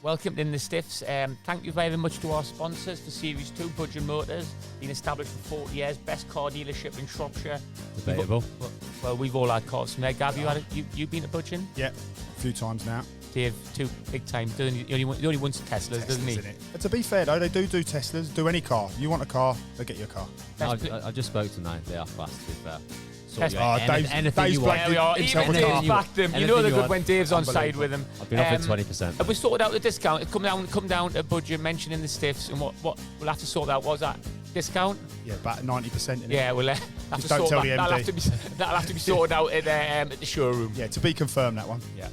Welcome in the Stiffs. Thank you very much to our sponsors for Series 2, Budgeon Motors. Been established for 40 years, best car dealership in Shropshire. Debatable. Well, we've all had cars from there. Gav, you been to Budgeon? Yeah, a few times now. Dave, too big time. He only wants Teslas, doesn't he? But to be fair though, they do Teslas, do any car. You want a car, they get your car. I just spoke tonight. They are fast, to be fair. Dave's backed them. You know they're good when Dave's on side with them. I've been offered 20%. Have we sorted out the discount? Come down to Budgeon, mentioning the Stiffs, and what we'll have to sort out. What's that discount? Yeah, about 90%. Yeah, we'll have just to don't sort tell that. the MD. That'll have to be sorted out at the showroom. Yeah, to be confirmed, that one. Yeah.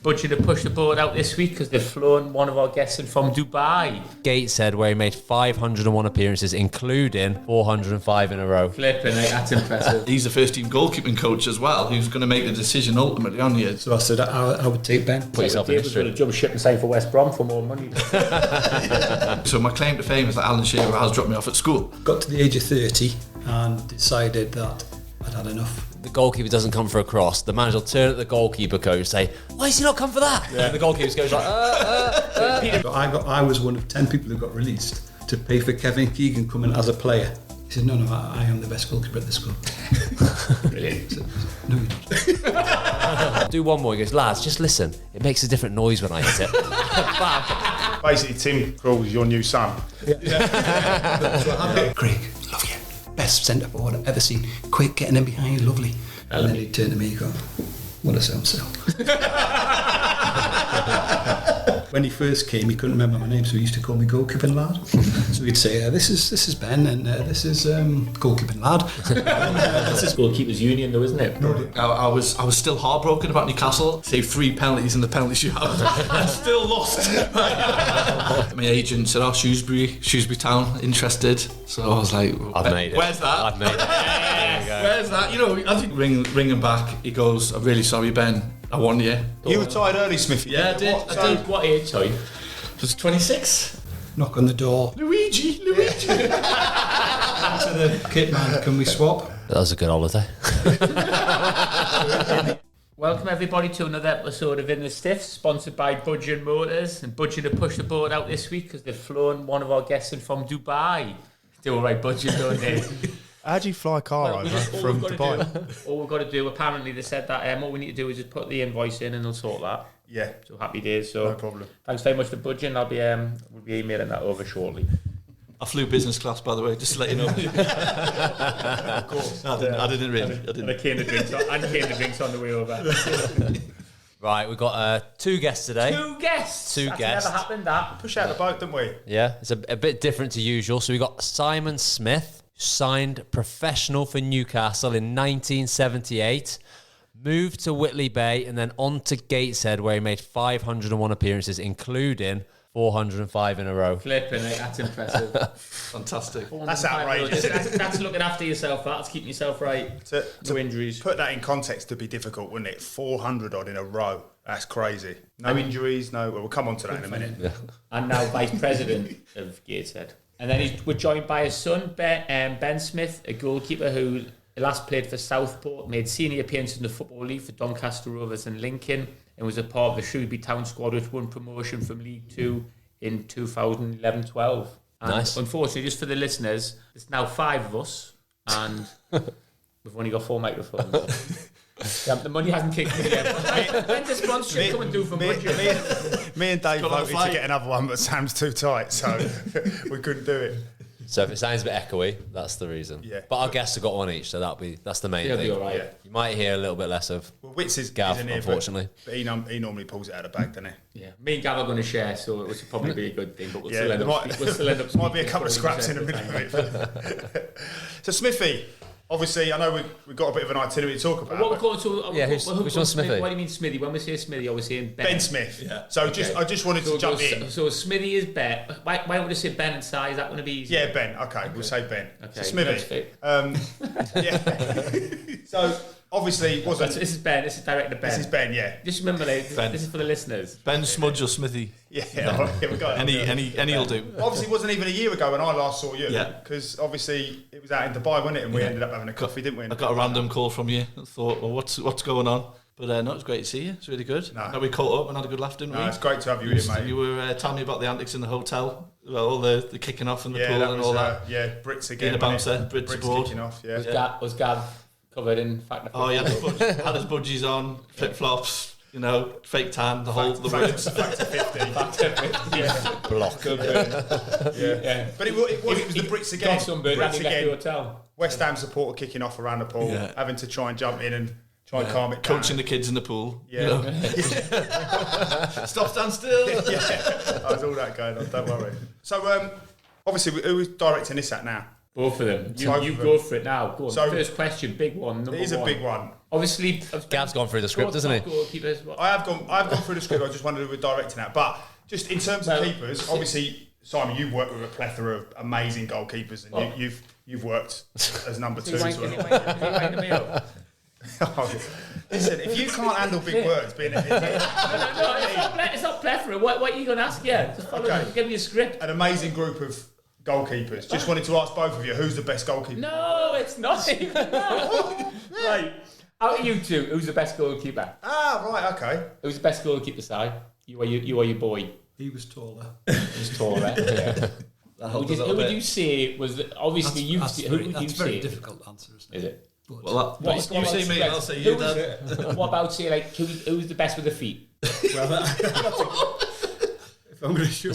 Budgeon to push the boat out this week because they've flown one of our guests in from Dubai. Gateshead, where he made 501 appearances, including 405 in a row. Flipping it, that's impressive. He's the first team goalkeeping coach as well, who's going to make the decision ultimately on you. So I said I would take Ben. Put yourself in Dave was going to jump ship and sign for West Brom for more money. So my claim to fame is that Alan Shearer has dropped me off at school. Got to the age of 30 and decided that I'd had enough. The goalkeeper doesn't come for a cross. The manager will turn at the goalkeeper coach and say, "Why has he not come for that?" Yeah. And the goalkeeper goes like, I was one of 10 people who got released to pay for Kevin Keegan coming as a player. He said, no, I am the best goalkeeper at the school. Brilliant. Said, no, you're not. Do one more. He goes, "Lads, just listen. It makes a different noise when I hit it." Basically, Tim Krul's your new son. Craig, love you. Best centre forward I've ever seen. Quick, getting in behind, lovely. And then he'd turn to me and go, what a sell. When he first came, he couldn't remember my name, so he used to call me Goalkeeping Lad. So he'd say, this is Ben, and this is Goalkeeping Lad. This is Goalkeepers Union though, isn't it? I was still heartbroken about Newcastle. Saved 3 penalties in the penalty shootout. I still lost. My agent said, Shrewsbury Town, interested. So I was like, I've made it. Where's that? I've made it. Where's that? You know, as you ring him back, he goes, I'm really sorry, Ben. I won you. You retired early, Smithy. Yeah, I did. What age, sorry? Was it 26? Knock on the door. Luigi. To the kit man, can we swap? That was a good holiday. Welcome everybody to another episode of In the Stiffs, sponsored by Budgeon Motors. And Budgeon to push the boat out this week because they've flown one of our guests in from Dubai. Do all right, Budgeon, don't they? How'd you fly a car over from Dubai? All we've got to do, apparently they said that all we need to do is just put the invoice in and they'll sort that. Yeah. So happy days. So no problem. Thanks very much for Budgeon. We'll be emailing that over shortly. I flew business class, by the way, just to let you know. Of course. I didn't really. And came the drinks on the way over. Right, we've got 2 guests today. Two guests. That's never happened, that. Push out the boat, didn't we? Yeah, it's a bit different to usual. So we got Simon Smith, signed professional for Newcastle in 1978, moved to Whitley Bay and then on to Gateshead where he made 501 appearances, including 405 in a row. Flipping it, that's impressive. Fantastic. That's outrageous. That's looking after yourself, that's keeping yourself right. No injuries. Put that in context to be difficult, wouldn't it? 400 odd in a row. That's crazy. No injuries, no... Well, we'll come on to that in a minute. Yeah. And now Vice President of Gateshead. And then we're joined by his son, Ben Smith, a goalkeeper who last played for Southport, made senior appearances in the Football League for Doncaster Rovers and Lincoln, and was a part of the Shrewsbury Town squad which won promotion from League 2 in 2011-12. And nice. Unfortunately, just for the listeners, there's now 5 of us, and we've only got 4 microphones. The money hasn't kicked in yet. When's the sponsorship come and do for budget? Me and Dave voted to get another one, but Sam's too tight, so we couldn't do it. So if it sounds a bit echoey, that's the reason. Yeah. But our guests have got one each, so that's the main thing. Be all right. Yeah. You might hear a little bit less of Wits is Gav, in here, unfortunately. But he normally pulls it out of the bag, doesn't he? Yeah, me and Gav are going to share, so it would probably be a good thing. But we'll still end up. Might be a couple of scraps in the middle of it. So Smithy, obviously, I know we've got a bit of an itinerary to talk about. What we're going to? Which one's Smithy? What do you mean Smithy? When we say Smithy, are we saying Ben? Ben Smith. Yeah. So I just wanted to jump in. So Smithy is Ben. Why don't we just say Ben and Si? Is that going to be easy? Yeah, Ben. Okay, we'll say Ben. Okay. So Smithy. Yeah. So obviously, wasn't. This is Ben. This is director Ben. This is Ben. Yeah. Just remember, this is for the listeners. Ben Smudge or Smithy? Yeah. We got it. Any will do. Obviously, it wasn't even a year ago when I last saw you. Yeah. Because obviously it was out in Dubai, wasn't it? And we ended up having a coffee, didn't we? I got a random call from you. I thought, well, what's going on? But no, it was great to see you. It's really good. No. We caught up and had a good laugh, didn't we? It's great to have you here, mate. You were telling me about the antics in the hotel, well, all the kicking off in the pool and all that. Brits again. Being a bouncer, Brits aboard. Kicking off, yeah. Was Gav covered in fact? Oh, yeah, had his budgies on, flip flops, fake tan, the works. Factor 50. Yeah. Block. Yeah. But it was the Brits again. Got sunburned and he left the hotel. West Ham supporter kicking off around the pool, having to try and jump in and try and calm it down. Coaching the kids in the pool. Yeah. Stop, stand still. There's all that going on, don't worry. So, obviously, who's directing this at now? Both of them. You Both go of them. for it now. Go on. So- First question, big one. Number It is a one. big one. Obviously, Gav's gone through the script, hasn't he? Goalkeepers. I've gone through the script. I just wondered who we're directing at. But just in terms of keepers, obviously, Simon, you've worked with a plethora of amazing goalkeepers, and you've worked as number two as well. Listen, if you can't handle big words, being It's not plethora. What are you going to ask? Yeah, just follow me. Give me a script. an amazing group of goalkeepers. Just wanted to ask both of you, who's the best goalkeeper? No, it's not even. No. Right. Out of you two, who's the best goalkeeper? Ah, right, okay. Who's the best goalkeeper side? You or your boy? He was taller. He's taller. Yeah. Who would you say was obviously who would you That's a say? very difficult answer, isn't it? Is it? Well, What you say me, I'll say you, Dad. What about say like who's the best with the feet? Well, if I'm going to shoot my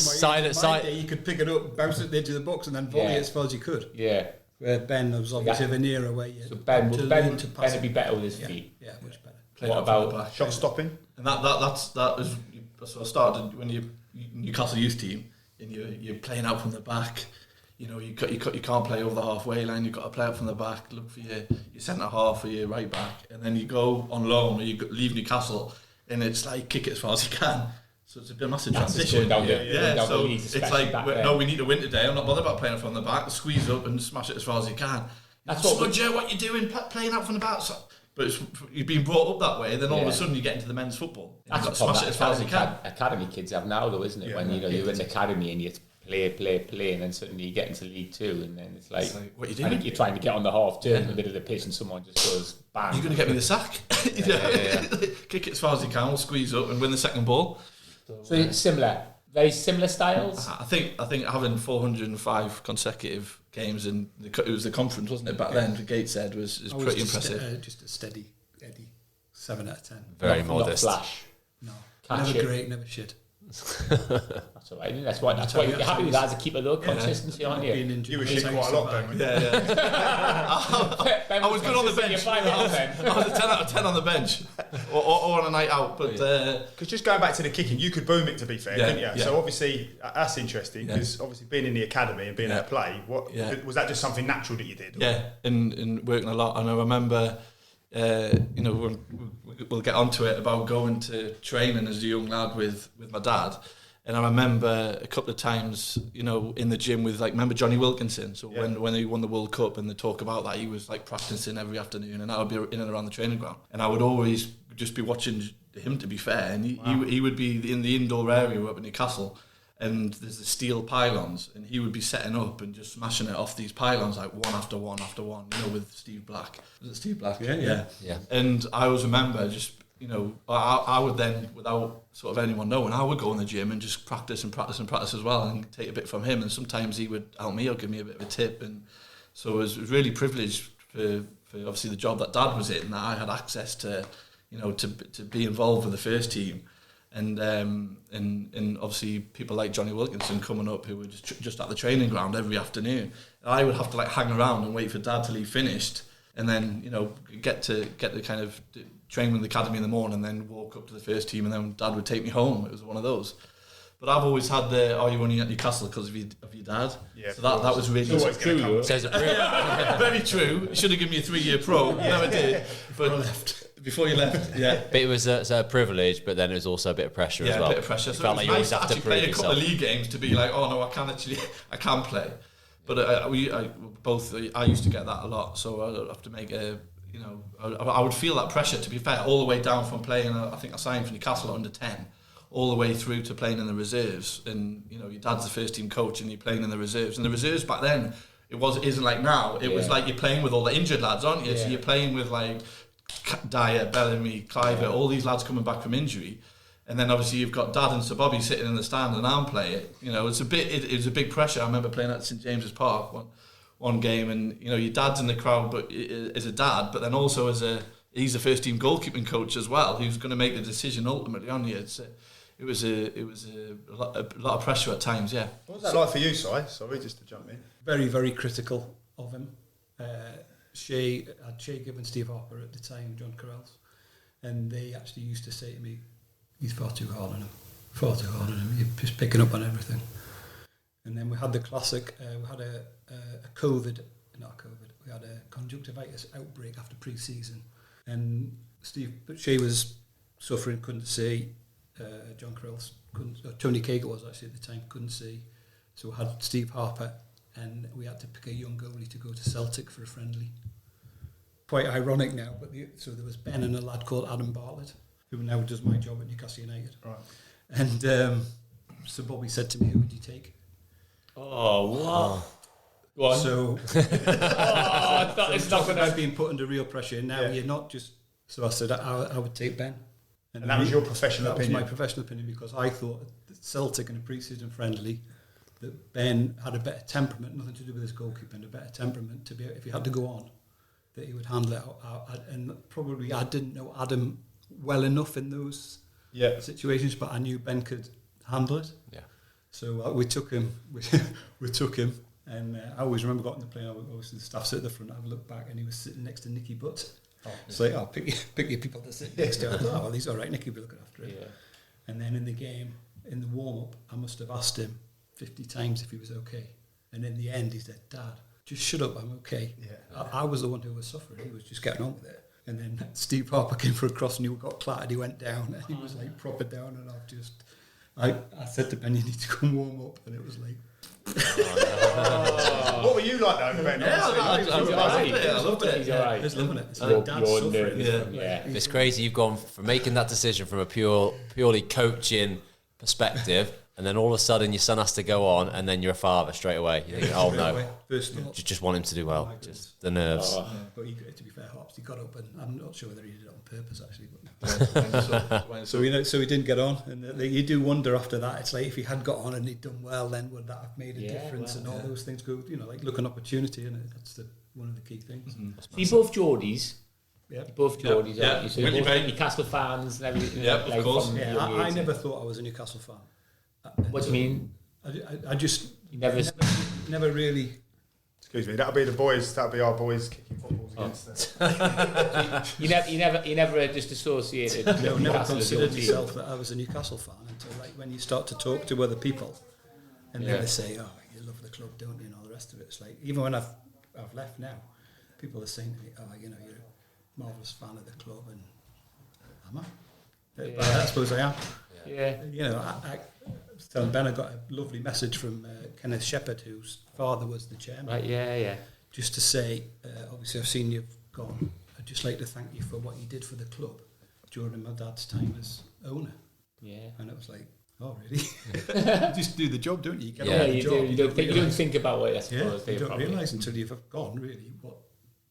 Side- day, you could pick it up, bounce it at the edge of the box, and then volley it as far as you could. Yeah. Where Ben was obviously of an era where you So Ben had to would learn to pass Ben would be better with his it. feet. Yeah, much better. What about Shot stopping? And that was so I started when you Newcastle youth team and you're playing out from the back. You can't play over the halfway line. You've got to play out from the back. Look for your centre half or your right back, and then you go on loan or you leave Newcastle, and it's like kick it as far as you can. So it's a massive transition. Going down the So league, it's especially like back there. no, we need to win today. I'm not bothered about playing from the back. Squeeze up and smash it as far as you can. That's what you doing playing out from the back. So, but you've been brought up that way, then all of a sudden you get into the men's football. That's You've got to smash it as far as you can. Academy kids have now, though, isn't it? Yeah, when you're in the academy and you play, and then suddenly you get into League Two, and then it's like what are you doing? You're trying to get on the half turn in the middle of the pitch, and someone just goes bang. You're going to get me the sack. Kick it as far as you can. We'll squeeze up and win the second ball. So it's very similar styles. I think having 405 consecutive games in it was the conference, wasn't it? Back then, the Gateshead was pretty impressive. Just a steady Eddie, 7 out of 10. Very Not modest. flash. No, Catch never it. great, never shit. That's all right. That's why you're happy with that as a keeper, though. Consistency, aren't you? Being injured You were all shit the quite a time, lot, so Ben. Ben I was good on the bench. I was a 10 out of 10 on the bench, or on a night out. But Because just going back to the kicking, you could boom it, to be fair, Yeah, couldn't you? yeah. So obviously, that's interesting, because obviously being in the academy and being Yeah. at play, was that just something natural that you did? yeah, and working a lot. And I remember, we'll get onto it about going to training as a young lad with my dad. And I remember a couple of times, in the gym with remember Johnny Wilkinson. So when he won the World Cup and they talk about that, he was practicing every afternoon, and I would be in and around the training ground, and I would always just be watching him. To be fair, and he would be in the indoor area up in Newcastle, and there's the steel pylons, and he would be setting up and just smashing it off these pylons one after one after one. With Steve Black. Was it Steve Black? Yeah. And I always remember just. I would then, without sort of anyone knowing, I would go in the gym and just practice as well, and take a bit from him. And sometimes he would help me or give me a bit of a tip. And so it was really privileged for obviously the job that Dad was in, that I had access to, to be involved with the first team. And obviously people like Johnny Wilkinson coming up, who were just at the training ground every afternoon. And I would have to hang around and wait for Dad till he finished, and then get the kind of train with the academy in the morning, and then walk up to the first team, and then Dad would take me home. It was one of those. But I've always had you're only at Newcastle because of your dad. Yeah, so that was really true. Says it very true. Should have given me a 3-year pro. Never did. But before you left, yeah. But it was a privilege, but then it was also a a bit of pressure as well. Yeah, a bit of pressure. It So felt it was like you always nice have to to actually play prove a couple of yourself. league games to be like, oh no, I can play. But I used to get that a lot, so I'd have to make I would feel that pressure, to be fair, all the way down from playing, I think I signed for Newcastle under 10, all the way through to playing in the reserves. And, your dad's the first team coach and you're playing in the reserves. And the reserves back then, it isn't like now. It was like you're playing with all the injured lads, aren't you? Yeah. So you're playing with Dyer, Bellamy, Cliver, all these lads coming back from injury. And then obviously you've got Dad and Sir Bobby sitting in the stand and I'm playing. You know, it was a big pressure. I remember playing at St James's Park one game, and you know, your dad's in the crowd, but as a dad, but then also he's the first team goalkeeping coach as well, who's going to make the decision ultimately on you. It was a lot of pressure at times. Yeah. What was that like for you, Si? Sorry, just to jump in. Very, very critical of him. Shay Gibb and Steve Harper at the time, John Carell's, and they actually used to say to me, "He's far too hard on him. Far too hard on him. You're just picking up on everything." And then we had the classic. We had a we had a conjunctivitis outbreak after pre-season, and Shay was suffering, couldn't see. John Carell Tony Cagle was actually at the time, couldn't see. So we had Steve Harper, and we had to pick a young goalie to go to Celtic for a friendly. Quite ironic now, but so there was Ben and a lad called Adam Bartlett, who now does my job at Newcastle United. Right. And so Bobby said to me, "Who would you take?" Oh, wow. Go on. So it's not going I've been put under real pressure, and now Yeah. you're not just. So I said I would take Ben. And that was your professional opinion? That was my professional opinion, because I thought that Celtic in a pre-season friendly, that Ben had a better temperament, nothing to do with his goalkeeping, a better temperament to be, if he had to go on, that he would handle it out. And probably I didn't know Adam well enough in those situations, but I knew Ben could handle it. Yeah. So we took him. We took him, and I always remember got on the plane. Obviously, the staff sit at the front. I looked back, and he was sitting next to Nicky Butt. It's like, pick your people to sit next to. I thought, well, he's all right. Nicky will be looking after him. Yeah. And then in the game, in the warm up, I must have asked him 50 times if he was okay. And in the end, he said, "Dad, just shut up. I'm okay." Yeah. I was the one who was suffering. He was just getting on with it. And then Steve Harper came for a cross, and he got clattered. He went down, and he was like proper down. And I said to Ben, "You need to go and warm up," and it was like. What were you like though, Ben? I loved it. He's all right. I was loving it. It's You're like Dad's suffering. nervous. It's crazy. You've gone from making that decision from a purely coaching perspective, and then all of a sudden your son has to go on, and then you're a father straight away. You think, "Oh no, First thought. just want him to do well." Just the nerves. But to be fair, Harps, he got up, and I'm not sure whether he did it on purpose actually. But so he didn't get on, and you do wonder after that. It's like if he had got on and he'd done well, then would that have made a difference? And all those things go, like look an opportunity, and that's one of the key things. So you're both Geordies. Yeah. You're both Geordies, aren't you? So you're Whitley both Bay. Newcastle fans and everything. Yep, of course. from Yeah, young I age. never thought I was a Newcastle fan. What do you mean? I just You never really. Excuse me, that'll be our boys kicking footballs against us. You never just associated Never Newcastle as your considered team. myself that I was a Newcastle fan until like when you start to talk to other people, and they say, "Oh, you love the club, don't you?" and all the rest of it. It's like even when I've left now, people are saying to me, "Oh, you're a marvellous fan of the club," and am I? But I suppose I am. Yeah. I was telling Ben I got a lovely message from Kenneth Shepherd, whose father was the chairman. Right. Yeah. Just to say, obviously I've seen you've gone. I'd just like to thank you for what you did for the club during my dad's time as owner. Yeah. And it was like, oh really? You just do the job, don't you? You get on with the You job. do. You don't think about it, I suppose. You don't realise until you've gone really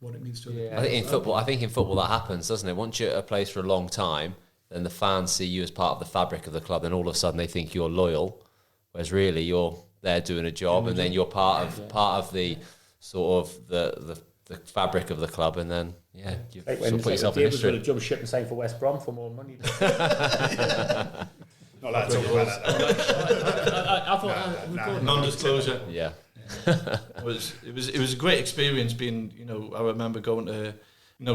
what it means to other people. I think in football that happens, doesn't it? Once you're at a place for a long time, then the fans see you as part of the fabric of the club, and all of a sudden they think you're loyal, whereas really you're there doing a job, and then you're part of the sort of the fabric of the club, and then you Like sort when of put yourself in David's going history. to jump ship and sign for West Brom for more money. Not allowed to talk about that. I thought Non-disclosure. Yeah. It was a great experience being, I remember going to,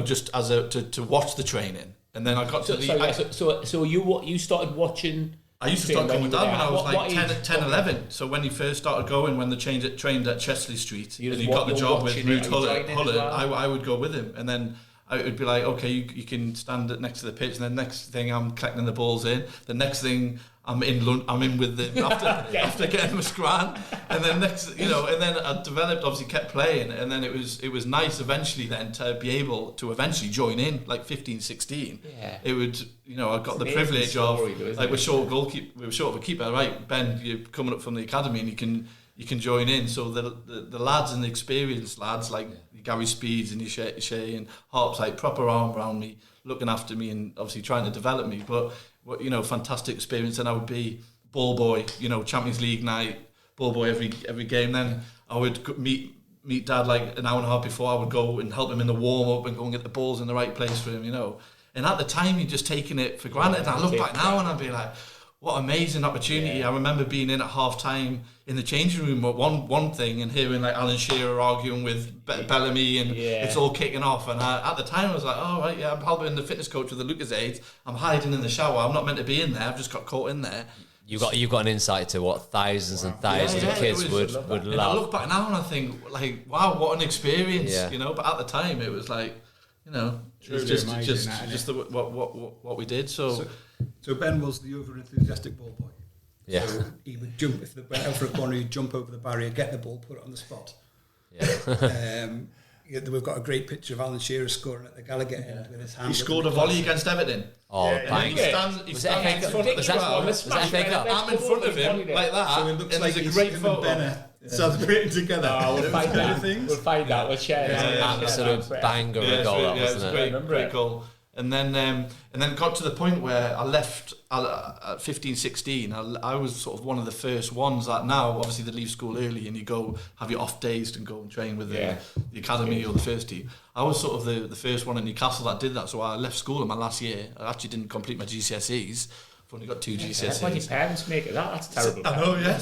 just as to watch the training, and then I got to the. So you started watching. I used to start going with Dad when I was like 10, 11. So when he first started going, when they trained at Chesley Street, and he got the job with Ruth Hullen, I would go with him, and then I would be like, okay, you can stand next to the pitch, and then next thing I'm collecting the balls in. The next thing I'm in with them after getting my scran, and then and then I developed, obviously kept playing, and then it was nice eventually then to be able to eventually join in like 15, 16. Yeah. It would, I got the privilege of like we're short of a keeper, right? Ben, you're coming up from the academy and you can join in. So the lads and the experienced lads, like Gary Speeds and your Shay and Harp's like proper arm around me, looking after me and obviously trying to develop me. But fantastic experience. And I would be ball boy, Champions League night, ball boy every game. Then I would meet Dad like an hour and a half before. I would go and help him in the warm up and go and get the balls in the right place for him. And at the time, you're just taking it for granted. And I look back now and I'd be like, what amazing opportunity. I remember being in at half time in the changing room at one thing and hearing like Alan Shearer arguing with Bellamy and it's all kicking off. And at the time I was like, oh right, I'm helping the fitness coach with the Lucasades. I'm hiding in the shower. I'm not meant to be in there. I've just got caught in there. You've got an insight to what thousands and thousands of kids would love. And I look back now and I think like, wow, what an experience, But at the time it was like, it was just what we did. So Ben was the over-enthusiastic ball boy. Yeah. So he would jump, if they went out for a corner, he'd jump over the barrier, get the ball, put it on the spot. We've got a great picture of Alan Shearer scoring at the Gallagher end with his hand. He scored a volley against Everton. Oh, bang. He stands in front of the crowd. I'm in front of him like that. So it looks like there's a great photo. Celebrating together. We'll find that. We'll find that. We'll share it. Absolute banger of a goal, that wasn't it? Great goal. And then got to the point where I left at 15, 16. I was sort of one of the first ones that now, obviously, they leave school early and you go have your off days and go and train with the academy or the first team. I was sort of the first one in Newcastle that did that. So I left school in my last year. I actually didn't complete my GCSEs. I've only got 2 GCSEs. Why do your parents make it? That's terrible. I know, yeah.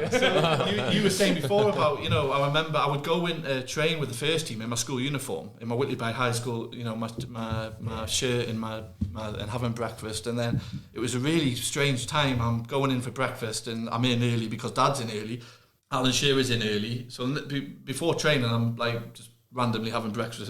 So you were saying before about, I remember I would go in train with the first team in my school uniform, in my Whitley Bay High School, my shirt and and having breakfast. And then it was a really strange time. I'm going in for breakfast and I'm in early because Dad's in early. Alan Shearer's in early. So before training, I'm like just randomly having breakfast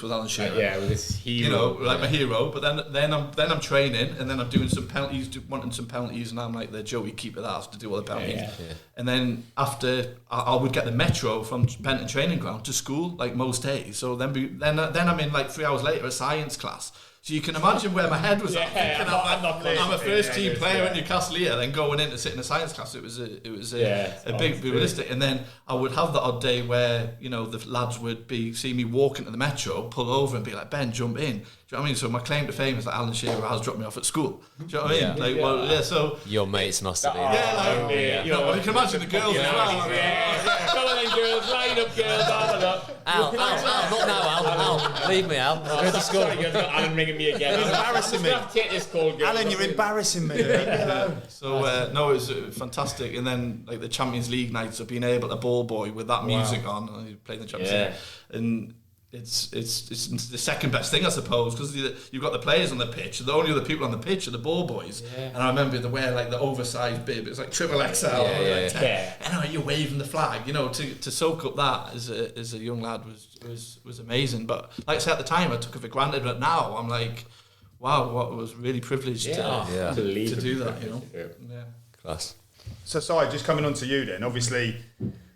with Alan Shearer. With his hero. My hero. But then I'm training, and then I'm doing some penalties, wanting some penalties, and I'm like the Joey keeper that has to do all the penalties. And then after I would get the metro from Benton Training Ground to school like most days. So then I'm in like 3 hours later a science class. So you can imagine where my head was at. I'm a first team player at Newcastle here, then going in to sit in a science class. It was a big realistic. And then I would have the odd day where the lads would see me walking to the metro, pull over, and be like, Ben, jump in. Do you know what I mean? So my claim to fame is that Alan Shearer has dropped me off at school. Do you know what I mean? So your mates must have been. You can imagine the girls as well. Come on then, girls, line up, girls. Al, not now, Al. Leave me, Al. I'll go to school. Sorry, you've got Alan ringing me again. You're embarrassing me. Take this call, girl. Alan, you're embarrassing me. So it was fantastic. And then like the Champions League nights of being able to ball boy with that music on, playing the Champions League, and it's the second best thing, I suppose, because you've got the players on the pitch. The only other people on the pitch are the ball boys. And I remember they wear like the oversized bib. It was like triple XL. And you're waving the flag. To soak up that as a young lad was amazing. But like I said at the time, I took it for granted. But now I'm like, wow, what was really privileged to do that. Class. So, sorry, just coming on to you then. Obviously,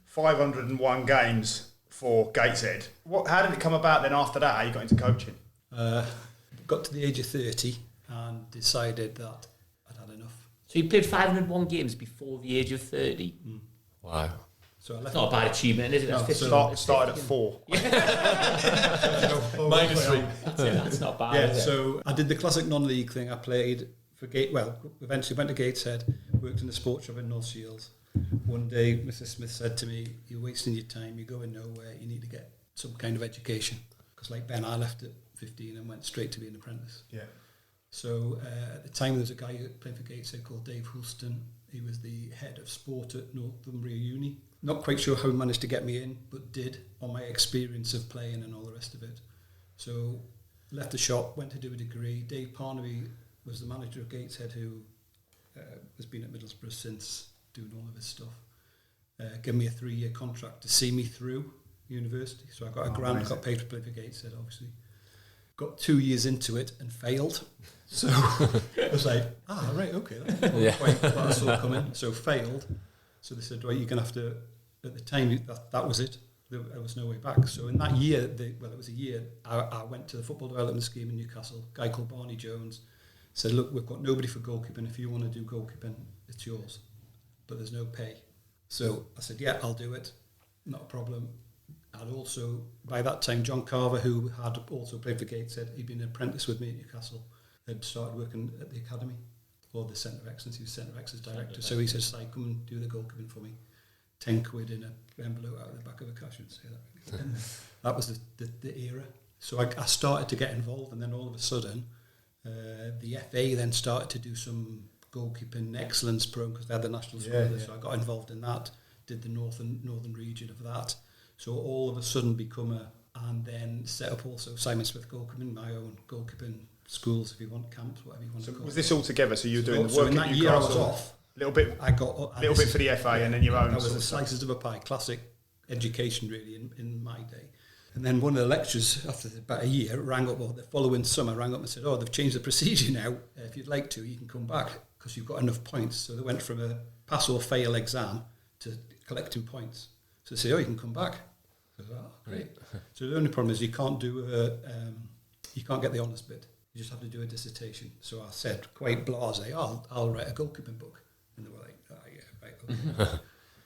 501 games for Gateshead. How did it come about then after that? How you got into coaching? Got to the age of 30 and decided that I'd had enough. So you played 501 games before the age of 30? Wow. So I left. It's not a bad achievement, is it? Started at 4. -3. That's not bad, is it? So I did the classic non-league thing. I played for eventually went to Gateshead, worked in the sports shop in North Shields. One day, Mrs. Smith said to me, "You're wasting your time. You're going nowhere. You need to get some kind of education." Because like Ben, I left at 15 and went straight to be an apprentice. Yeah. So at the time, there was a guy playing for Gateshead called Dave Houlston. He was the head of sport at Northumbria Uni. Not quite sure how he managed to get me in, but did, on my experience of playing and all the rest of it. So left the shop, went to do a degree. Dave Parnaby was the manager of Gateshead, who has been at Middlesbrough since, doing all of his stuff. Gave me a 3-year contract to see me through university. So I got a grant, got paid to play for Gateshead, obviously. Got 2 years into it and failed. So I was like, right, okay. That's quite what I saw coming. So failed. So they said, right, you're going to have to, at the time, that was it. There was no way back. So in that year, it was a year, I went to the football development scheme in Newcastle. A guy called Barney Jones said, look, we've got nobody for goalkeeping. If you want to do goalkeeping, it's yours. But there's no pay. So I said, yeah, I'll do it. Not a problem. And also, by that time, John Carver, who had also played for Gateshead, he'd been an apprentice with me at Newcastle, had started working at the academy, or the Centre of Excellence. He was Centre of Excellence director. So he said, "Si, come and do the goalkeeping for me. 10 quid in an envelope out of the back of a car." I shouldn't say that. That was the era. So I started to get involved, and then all of a sudden, the FA then started to do some goalkeeping excellence program because they had the national squad. So I got involved in that, did the northern region of that. So all of a sudden and then set up also Simon Smith Goalkeeping, my own goalkeeping schools, if you want, camps, whatever you want to call it. Was this all together? So you were doing the So work in at that year I was Newcastle, off. little bit for the FA, and then your own. That was sort the of stuff. slices of a pie, classic education really in my day. And then one of the lecturers, after about a year, the following summer, rang up and said, "Oh, they've changed the procedure now. If you'd like to, you can come back because you've got enough points." So they went from a pass or fail exam to collecting points. So they say, "Oh, you can come back." I said, "Oh, great." So the only problem is you can't get the honours bit. You just have to do a dissertation. So I said, quite blasé, I'll write a goalkeeping book. And they were like, "Oh, yeah, right, okay."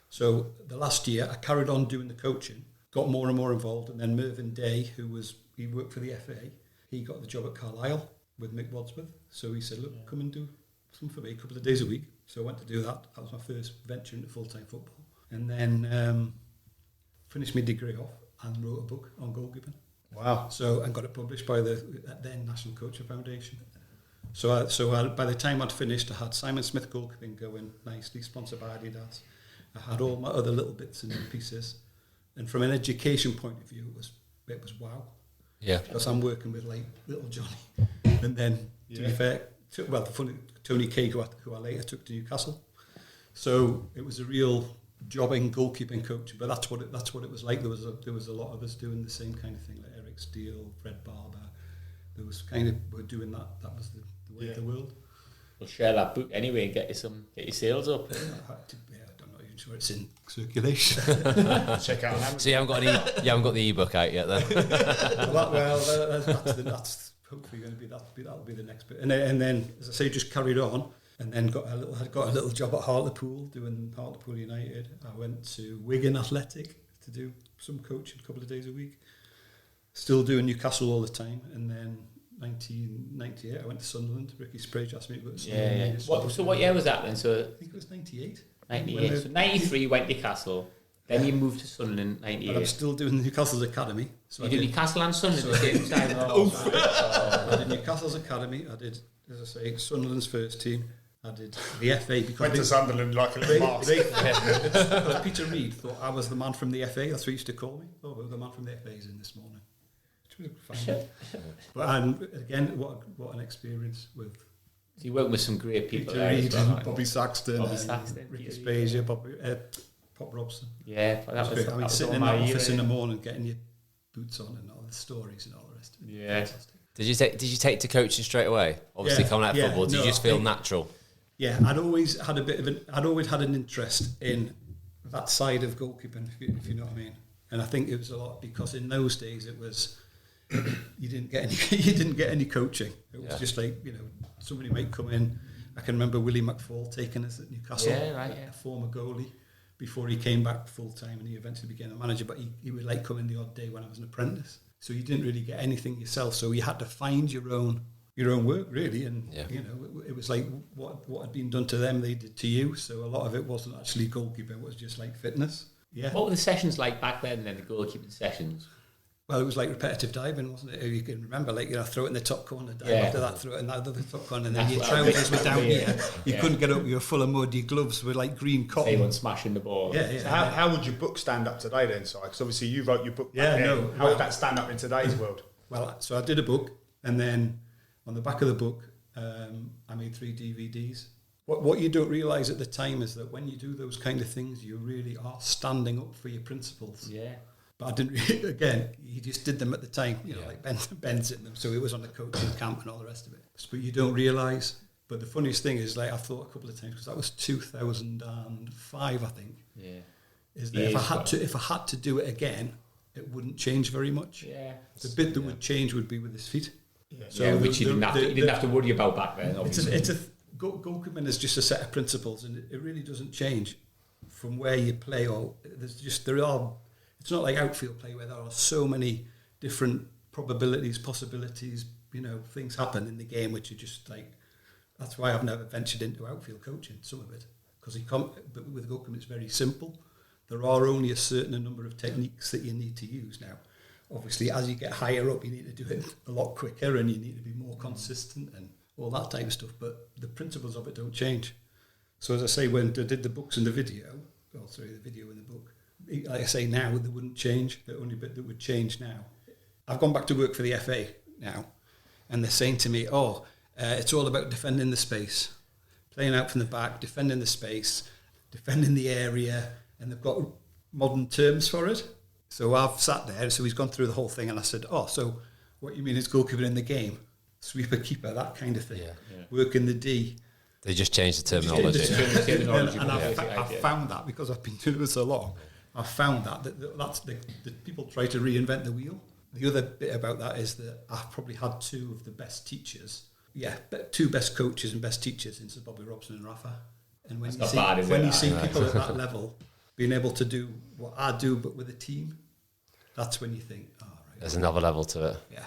So the last year, I carried on doing the coaching, got more and more involved, and then Mervyn Day, he worked for the FA, he got the job at Carlisle with Mick Wadsworth. So he said, "Look, come and do something for me a couple of days a week." So I went to do that. That was my first venture into full-time football. And then finished my degree off and wrote a book on goalkeeping. Wow. So and got it published by the then National Coaching Foundation. So by the time I'd finished, I had Simon Smith Goalkeeping going nicely, sponsored by Adidas. I had all my other little bits and pieces, and from an education point of view, it was wow. Yeah. Because I'm working with like little Johnny, and then to be fair, Tony Cake, who I later took to Newcastle. So it was a real jobbing goalkeeping coach, but that's what it was like. There was a lot of us doing the same kind of thing, like Eric Steele, Fred Barber. There was were doing that. That was the way of the world. We'll share that book anyway and get your sales up. I'm not even sure it's in circulation. Check out Amazon. So you haven't got the ebook out yet, then. That's hopefully going to be that'll be the next bit. And then, as I say, just carried on. And then got a little job at Hartlepool, doing Hartlepool United. I went to Wigan Athletic to do some coaching a couple of days a week. Still doing Newcastle all the time. And then 1998, I went to Sunderland. Ricky Sprague asked me to go to Sunderland. So what year was that then? So I think it was 98. 98. So 93 you went to Newcastle. Then you moved to Sunderland in 98. But I'm still doing Newcastle's Academy. So you did Newcastle and Sunderland at the same time? I did Newcastle's Academy. I did, as I say, Sunderland's first team. I did the FA because Went to Sunderland like a little mask. because Peter Reid thought I was the man from the FA. That's what he used to call me. "Oh, well, the man from the FA is in this morning," which was fine. But and again, what an experience with So you worked with some great people Peter there as Reid, well, and Bobby Saxton, Ricky Sprague, Pop Robson. Yeah, that was Great. I mean, was sitting all in that my office year. in the morning, getting your boots on and all the stories and all the rest of it. Yeah. Fantastic. Did you take to coaching straight away? Obviously, Yeah, coming out of yeah, football, did no, you just I feel think- natural? Yeah, I'd always had an interest in that side of goalkeeping, if you know what I mean. And I think it was a lot because in those days it was you didn't get any coaching. It was just like, somebody might come in. I can remember Willie McFall taking us at Newcastle, a former goalie, before he came back full time, and he eventually became a manager. But he would like come in the odd day when I was an apprentice. So you didn't really get anything yourself. So you had to find your own work really, and it was like what had been done to them, they did to you. So a lot of it wasn't actually goalkeeping; it was just like fitness. Yeah. What were the sessions like back then? Then the goalkeeping sessions. Well, it was like repetitive diving, wasn't it? If you can remember, like, throw it in the top corner, dive after that, throw it in that other top corner, and then your trousers were down here. You couldn't get up, you were full of mud, your gloves were like green cotton. Everyone smashing the ball. Yeah. So how would your book stand up today then, Si? Because obviously you wrote your book back then. How would that stand up in today's world? Well, so I did a book, and then on the back of the book, I made 3 DVDs. What you don't realise at the time is that when you do those kind of things, you really are standing up for your principles. Yeah. But I didn't really, again, he just did them at the time, like Ben's in them, so it was on the coaching camp and all the rest of it. But you don't realise. But the funniest thing is, like, I've thought a couple of times, because that was 2005, I think. Yeah. Is that if I had to do it again, it wouldn't change very much. Yeah. The bit that would change would be with his feet. Yeah. So which you didn't have to worry about back then. Obviously. Goalkeeping is just a set of principles, and it really doesn't change from where you play. Or it's It's not like outfield play where there are so many different probabilities, possibilities, things happen in the game which are just like, that's why I've never ventured into outfield coaching, some of it. Because but with goalkeeping it's very simple. There are only a certain number of techniques that you need to use now. Obviously, as you get higher up, you need to do it a lot quicker and you need to be more consistent and all that type of stuff. But the principles of it don't change. So as I say, when I did the books and the video, the video and the book, like I say now, they wouldn't change. The only bit that would change now. I've gone back to work for the FA now, and they're saying to me, it's all about defending the space, playing out from the back, defending the space, defending the area, and they've got modern terms for it. So I've sat there, so he's gone through the whole thing, and I said, so what you mean is goalkeeper in the game, sweeper, keeper, that kind of thing, work in the D. They just changed the terminology. And I found that, because I've been doing it so long, I found that's the people try to reinvent the wheel. The other bit about that is that I've probably had two of the best teachers, two best coaches and best teachers in Sir Bobby Robson and Rafa. And when you see people at that level being able to do what I do but with a team, that's when you think, right. There's another level to it. Yeah.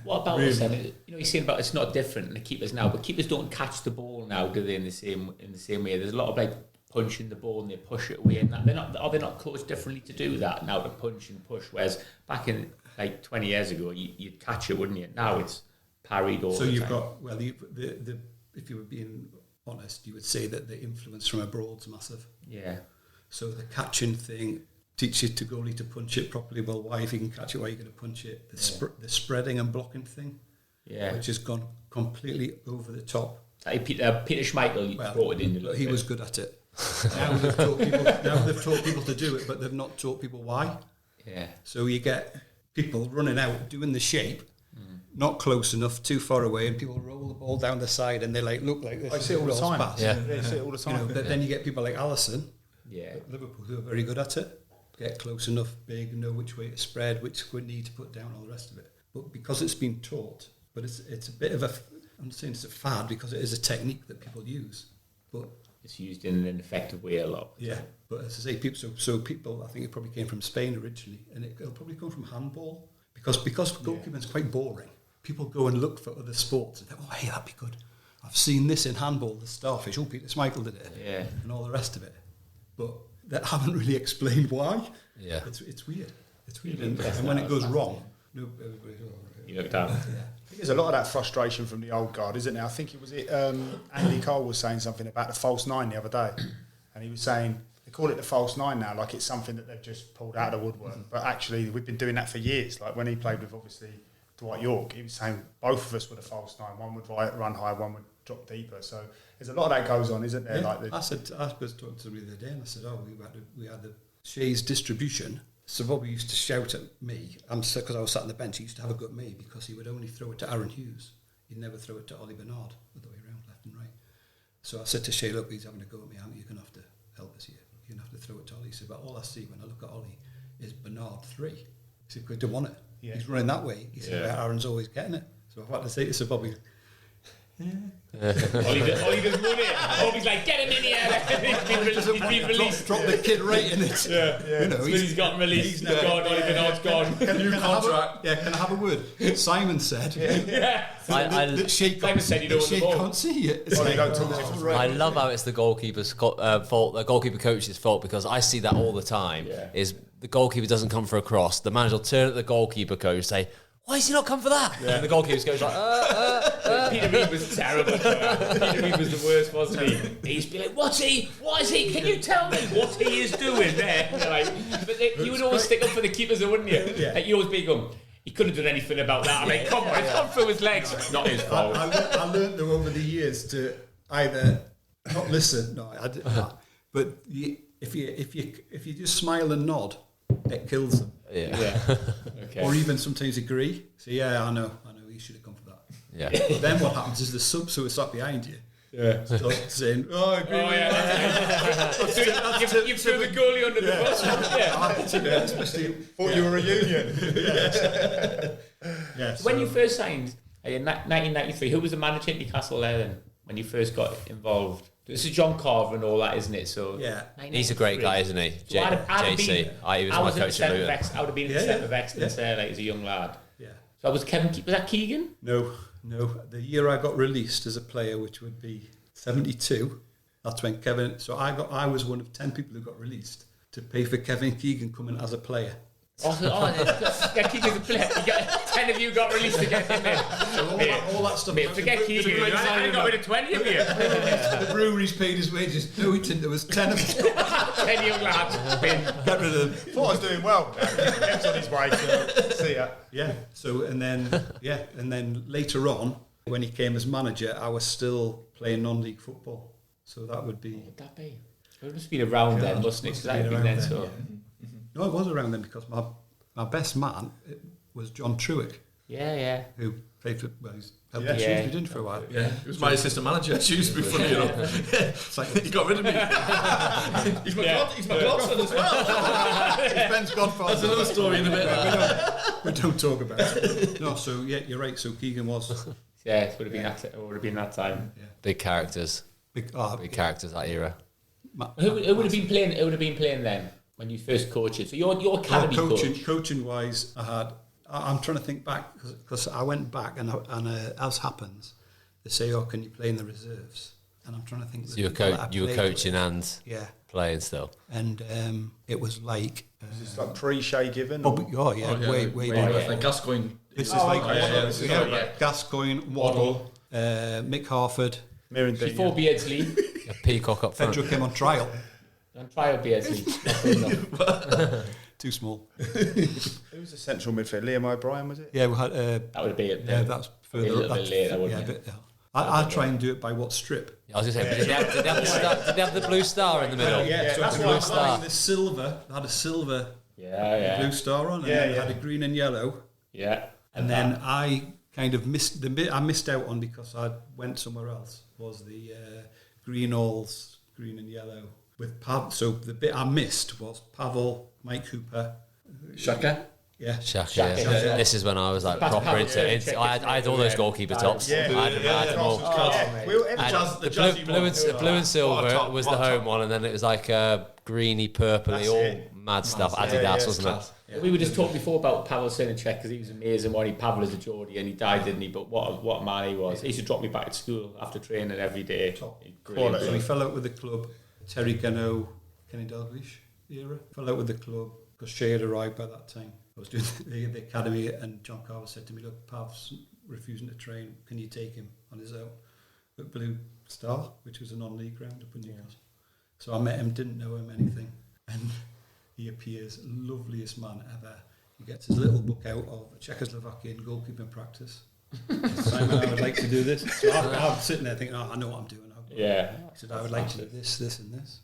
What about us then? You're saying about it's not different in the keepers now, but keepers don't catch the ball now, do they? In the same way, there's a lot of like punching the ball and they push it away, and that are they not coached differently to do that now, to punch and push? Whereas back in like 20 years ago, you'd catch it, wouldn't you? Now it's parried all the time. So you've got if you were being honest, you would say that the influence from abroad's massive. Yeah. So the catching thing teaches the goalie to punch it properly. Well, why, if you can catch it, why are you going to punch it? The spreading and blocking thing, which has gone completely over the top. Peter Schmeichel brought it in a little bit. He was good at it. Now they've taught people to do it, but they've not taught people why. Yeah. So you get people running out, doing the shape, not close enough, too far away, and people roll the ball down the side, and they look like this. I see it all the time. They see it all the time. But then you get people like Alisson, Liverpool, who are very good at it. Get close enough, big, know which way to spread, which need to put down, all the rest of it. But because it's been taught, but it's a bit of I'm not saying it's a fad, because it is a technique that people use, but it's used in an effective way a lot. Yeah, but as I say, people, I think it probably came from Spain originally, and it'll probably come from handball, because goalkeeping is quite boring. People go and look for other sports and think, hey, that'd be good. I've seen this in handball, the starfish. Peter Schmeichel did it, and all the rest of it. But that haven't really explained why. Yeah, it's weird. It's weird, and when it goes wrong, everybody's you look down. I think there's a lot of that frustration from the old guard, isn't there? I think Andy Cole was saying something about the false nine the other day, and he was saying they call it the false nine now, like it's something that they've just pulled out of the woodwork. But actually, we've been doing that for years. Like when he played with obviously Dwight York, he was saying both of us were the false nine. One would run high, one would drop deeper. So there's a lot of that goes on, isn't there? Yeah. I was talking to somebody the other day, and I said, we had the Shays distribution. So Bobby used to shout at me, because I was sat on the bench, he used to have a go at me because he would only throw it to Aaron Hughes. He'd never throw it to Ollie Bernard, the way around, left and right. So I said to Shay, look, he's having a go at me, you're going to have to help us here. You're going to have to throw it to Ollie. He said, but all I see when I look at Ollie is Bernard 3. He said, we don't want it. Yeah. He's running that way. He said, Aaron's always getting it. So I've had to say to Sir Bobby, Ollie doesn't run it. Bobby's like, get him in here. He's been released. Drop the kid right in it. Yeah. He's gotten released. He's now gone. Ollie Bernard's gone. New contract. Can I have a word? Simon said. That Simon said you don't want the ball. Can't see it. I love how it's the goalkeeper's fault, the goalkeeper coach's fault, because I see that all the time. Is the goalkeeper doesn't come for a cross, the manager will turn at the goalkeeper coach and say, why has he not come for that? Yeah. And the goalkeeper goes like, Peter Reid was terrible. Peter Reid was the worst, wasn't he? He used to be like, what is he? Can you tell me what he is doing there? But you would always stick up for the keepers, wouldn't you? Yeah. Like, you always be going, he couldn't have done anything about that. I mean, come on, it's gone through his legs. Not his fault. I learned them over the years to either not listen. No, I didn't. But if you just smile and nod, it kills them. Yeah. Okay. Or even sometimes agree. So I know, he should have come for that. Yeah. But then what happens is the subs who are sat behind you start saying, I agree. Oh yeah. You threw the goalie under the bus. Especially thought you were a union. When you first signed in 1993, who was the manager at Newcastle there then? When you first got involved? This is John Carver and all that, isn't it? So Yeah. He's a great guy, isn't he? So I'd have JC. been- He was I my was coach at Luton. I would have been in the centre of excellence there, like as a young lad. Yeah. So I was was that Keegan? No. The year I got released as a player, which would be 72, that's when Kevin. So I was one of 10 people who got released to pay for Kevin Keegan coming as a player. Yeah, Keegan's a player. 10 of you got released to get him in. All that stuff. Mate, forget Keegan. I got rid of 20 of you. The breweries paid his wages. No, he didn't. There was 10 of us. 10 young lads. Got rid of them. Thought I was doing well. Kev's on his way. So see ya. Yeah. So and then later on, when he came as manager, I was still playing non-league football. So that would be. What would that be? It must have been around then, mustn't it? Must Because have that been had been around then. then, So. No, it was around then because my best man was John Truick, Yeah. who played for. Well, he's helped Yeah. at Shrewsbury, didn't for a while. Yeah, he was my assistant manager at Shrewsbury, funny enough. He got rid of me. He's my godson as well. He's Ben's godfather. That's another story in a bit. We don't talk about it. No, so yeah, you're right. So Keegan was Yeah, it would have been that time. Big characters. big. Big characters that era. Who would have been playing? Who would have been playing then when you first coached it? So your academy coach. Coaching wise, I'm trying to think back because I went back and as happens, they say, "Oh, can you play in the reserves?" And I'm trying to think. So you were coaching and playing still. And it was like. It's like pre-Shay Given. Way Like Gascoigne. This is like yeah. Gascoigne, Waddle, Mick Harford. Before Beardsley. A peacock up front. Fedra came on trial. On trial Beardsley. Not good enough. Too small. Who was the central midfield? Liam O'Brien, was it? Yeah, we had. That would be it. Yeah, that's further a little up. bit later, wouldn't it? I try and do it by what strip. I was going to say, did they have the blue star in the middle? So that's the blue blue star. The silver had a silver Yeah. blue star on, and then it had a green and yellow. Yeah. And then I kind of missed the bit I missed out on because I went somewhere else. Was the green alls, green and yellow with Pavel. So the bit I missed was Pavel, Mike Hooper, Shaka. Yeah, Shaka. This is when I was like proper into. I had all those goalkeeper tops. I had them all. The blue and silver was the home one, and then it was like greeny, purpley, all mad stuff. Adidas, wasn't it? Yeah. We were just talking before about Pavel Sinichek because he was amazing. Pavel is a Geordie and he died, didn't he? But what a man he was. He used to drop me back at school after training every day. So he fell out with the club. Terry Gano, Kenny Dalglish era. Fell out with the club because Shea had arrived by that time. I was doing the academy and John Carver said to me, "Look, Pav's refusing to train. Can you take him on his own?" At Blue Star, which was a non-league ground up in Newcastle. So I met him, didn't know him anything, and he appears loveliest man ever. He gets his little book out of Czechoslovakian goalkeeping practice. Simon, I would like to do this. So I'm sitting there thinking, I know what I'm doing. He said, I would like to do this, this and this.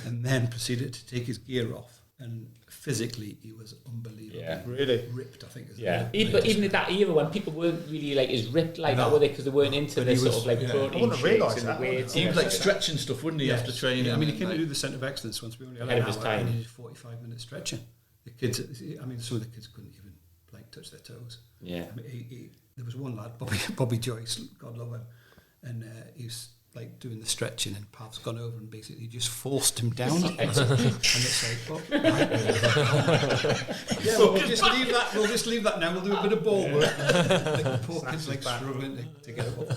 And then proceeded to take his gear off. And physically, he was unbelievable. Yeah, really ripped, I think. Even at that era when people weren't really like as ripped like that, were they? Because they weren't into this sort of like protein. I wouldn't have realised that. He was like stretching stuff, wouldn't he, after training? Yeah, I mean, he came to do the Centre of Excellence once we only had an hour, and he did 45-minute stretching. The kids, I mean, some of the kids couldn't even like touch their toes. Yeah. I mean, there was one lad, Bobby Joyce, God love him, and he was like doing the stretching, and Pav's gone over and basically just forced him down. And it's like, we'll just leave that now. We'll do a bit of ball work. The poor kid's like struggling to get up.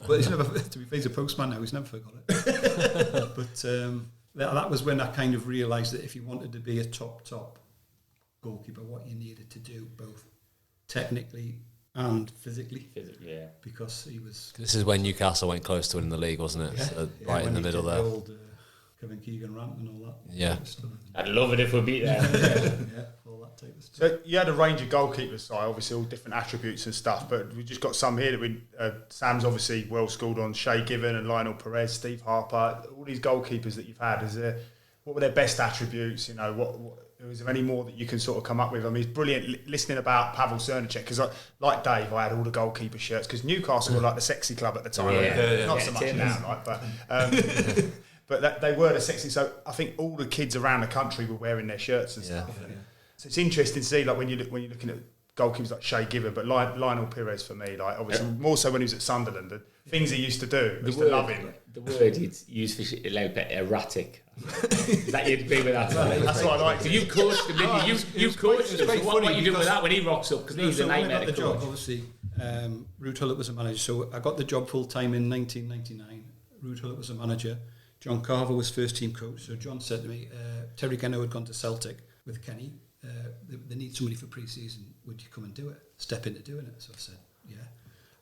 But he's never, to be fair, he's a postman now. He's never forgot it. But that was when I kind of realised that if you wanted to be a top goalkeeper, what you needed to do, both technically and physically, yeah. Because he was. This is when Newcastle went close to winning the league, wasn't it? Yeah. So right in the middle there. Old, Kevin Keegan rant and all that. Yeah. I'd love it if we beat them. Yeah, all that type of stuff. So you had a range of goalkeepers, so obviously all different attributes and stuff. But we just got some here that we. Sam's obviously well schooled on Shay Given and Lionel Perez, Steve Harper. All these goalkeepers that you've had, what were their best attributes? You know, is there any more that you can sort of come up with? I mean, it's brilliant listening about Pavel Sinichek because, like Dave, I had all the goalkeeper shirts because Newcastle were like the sexy club at the time. Not so much now, right? But but they were the sexy. So I think all the kids around the country were wearing their shirts and stuff. Yeah. So it's interesting to see, like when you're looking at goalkeepers like Shay Given, but Lionel Perez for me, like obviously more so when he was at Sunderland. things he used to do. I used to love him. The word he'd use for shit, like erratic. Is that you'd agree with that? That's what I like. So you coached him, didn't you? You coached him. So what are you doing with that when he rocks up? Because he's a nightmare when I got to the job, coach. obviously, Ruud Hullet was a manager. So I got the job full time in 1999. Ruud Hullet was a manager. John Carver was first team coach. So John said to me, Terry Genno had gone to Celtic with Kenny. They need somebody for pre-season. Would you come and do it? Step into doing it. So I said, yeah.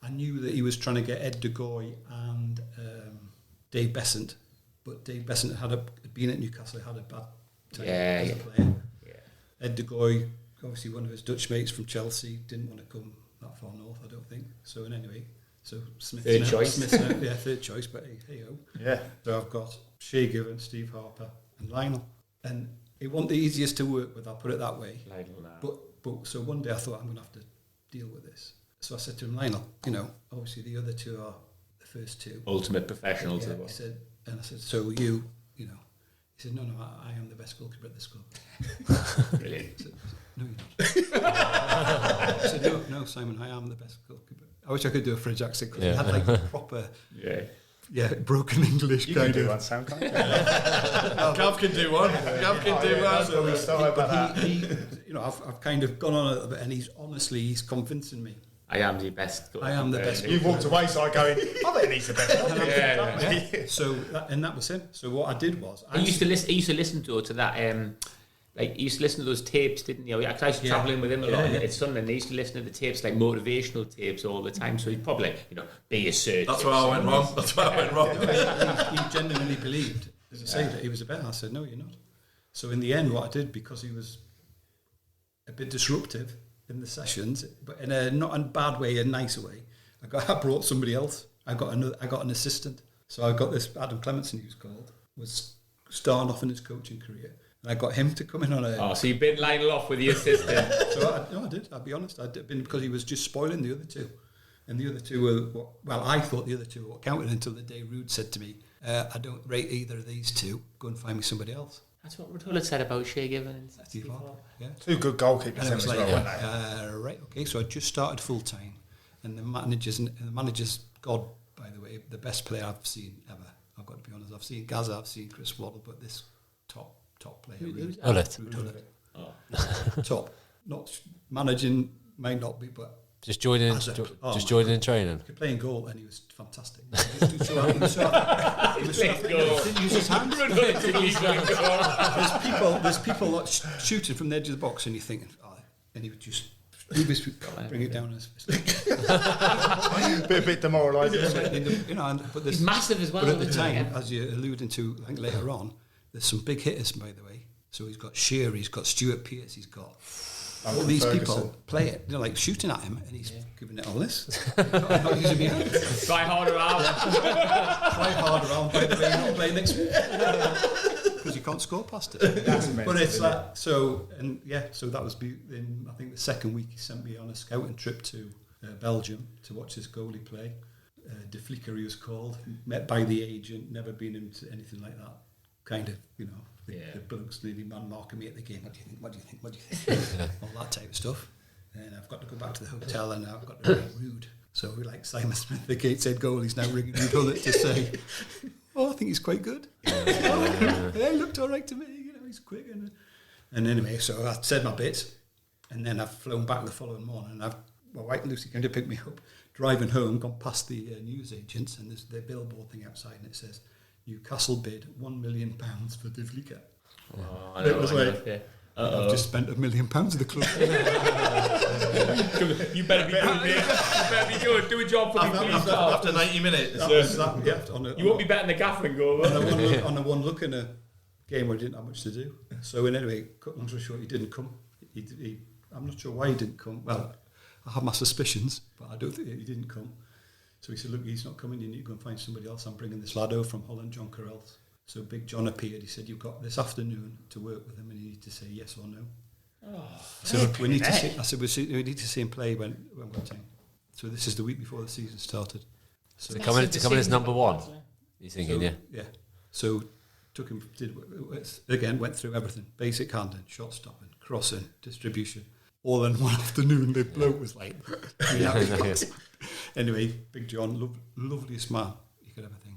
I knew that he was trying to get Ed de Goey and Dave Besant, but Dave Besant had been at Newcastle, had a bad time as a player. Yeah. Ed de Goey, obviously one of his Dutch mates from Chelsea, didn't want to come that far north, I don't think. So anyway, Smith's third choice. Third choice, but hey ho. Yeah. So I've got Shea Given, Steve Harper, and Lionel, and it wasn't the easiest to work with. I'll put it that way. Lionel now. But so one day I thought I'm going to have to deal with this. So I said to him, Lionel, obviously the other two are the first two. Ultimate professionals. Yeah, he said, and I said, so he said, no, I am the best goalkeeper at this club. Brilliant. I said, no, you're not. I said, no, Simon, I am the best goalkeeper. I wish I could do a Fridge accent because he had like proper, broken English You kind can do of. one, Sam, can't you? Gav can do one. Gav can do one. So we start about that. He, I've kind of gone on a little bit, and he's convincing me. I am the best. I am the best. You've walked away, so I going, I bet he's the best. Yeah. So that was him. So what I did was I used to listen to that. Like he used to listen to those tapes, didn't you? I used to travel in with him a lot. It's Sunday, and he used to listen to the tapes, like motivational tapes, all the time. So he'd probably, be a certain. That's where I went wrong. That's where I went wrong. he genuinely believed, as I say, that he was the best. I said, no, you're not. So in the end, what I did, because he was a bit disruptive in the sessions, but in a not in a bad way, a nicer way, I brought somebody else. I got an assistant. So I got this Adam Clementson, who's called, was starting off in his coaching career. And I got him to come in on a... Oh, so you've been Lionel off with the assistant. So I did. I'll be honest. I did, because he was just spoiling the other two. And the other two were... Well, I thought the other two were counted until the day Ruud said to me, I don't rate either of these two. Go and find me somebody else. That's what Ruud said about Shea Given and Steve Harper. Yeah. Two good goalkeepers And I then was as like, well, weren't they? right, okay. So I just started full time, and the manager's God, by the way, the best player I've seen ever. I've got to be honest. I've seen Gaza, I've seen Chris Waddle, but this top player, Ruud Hullet. Oh. Top. Not managing, might not be, but Just joining in training. he could play in goal, and he was fantastic. He was so happy. He didn't use his hands. There's people like shooting from the edge of the box, and you're thinking, and he would just bring it down. A bit demoralising. But He's massive as well. But at the isn't he? time, as you're alluding to, I think later on, there's some big hitters, by the way. So he's got Shearer, he's got Stuart Pearce, he's got all these people play it, like shooting at him, and he's giving it all this. not using me hands. Try harder out. Try harder on, by the way, not play next week. Because you can't score past it. But it's like, so that was, in, I think the second week he sent me on a scouting trip to Belgium to watch this goalie play. De Flicker he was called, met by the agent, never been into anything like that. Kind of, the blokes nearly man-marking me at the game. What do you think? All that type of stuff. And I've got to go back to the hotel, and I've got to ring Ruud. So we're like Simon Smith, the Gateshead goal, he's now ringing Ruud Hullet to say, I think he's quite good. He looked all right to me, he's quick. And anyway, so I said my bit, and then I've flown back the following morning, and my wife Lucy came to pick me up, driving home, gone past the news agents, and there's the billboard thing outside, and it says, Newcastle bid £1 million for De Vliet. Oh, It was like, I've just spent £1 million with the club. You better be good, mate. You better be good. Do a job for me, please. After 90 minutes. You won't be betting the Gaffering goal. On a one look in a game where he didn't have much to do. So anyway, cut long story short, he didn't come. I'm not sure why he didn't come. Well, I have my suspicions, but I don't think he didn't come. So he said, look, he's not coming, you need to go and find somebody else. I'm bringing this lad over from Holland, John Carrells. So Big John appeared. He said, you've got this afternoon to work with him, and you need to say yes or no. So we need to see, I said, we need to see him play when we've got time. So this is the week before the season started. So To come in as number one, you thinking, Yeah. So took him, went through everything. Basic handling, shot stopping, crossing, distribution. all in one afternoon. The bloke was like, anyway, Big John, loveliest man you could ever think.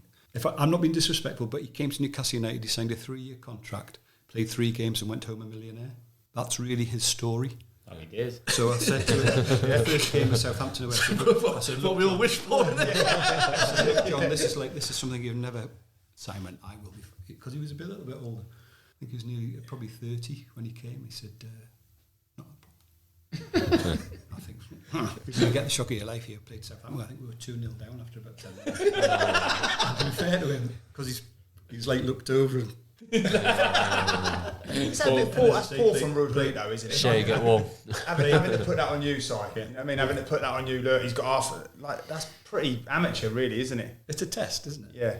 I'm not being disrespectful, but he came to Newcastle United, he signed a 3-year contract, played 3 games and went home a millionaire. That's really his story. Oh, he did. So I said to him, the first game with Southampton, I said, what we all wish for. I said, look, John, this is something you've never... Simon, I will be... Because he was a little bit older. I think he was probably 30 when he came. He said, not a problem. I think you're going to get the shock of your life here. Played Southampton. I think we were 2-0 down after about 10 minutes. And to be fair to him, because he's like looked over and... Is that a bit poor from Rude though, isn't it? Sure, you get warm. Having to put that on you, Si. You know what I mean, having to put that on you, look, he's got half... Like, that's pretty amateur, really, isn't it? It's a test, isn't it? Yeah.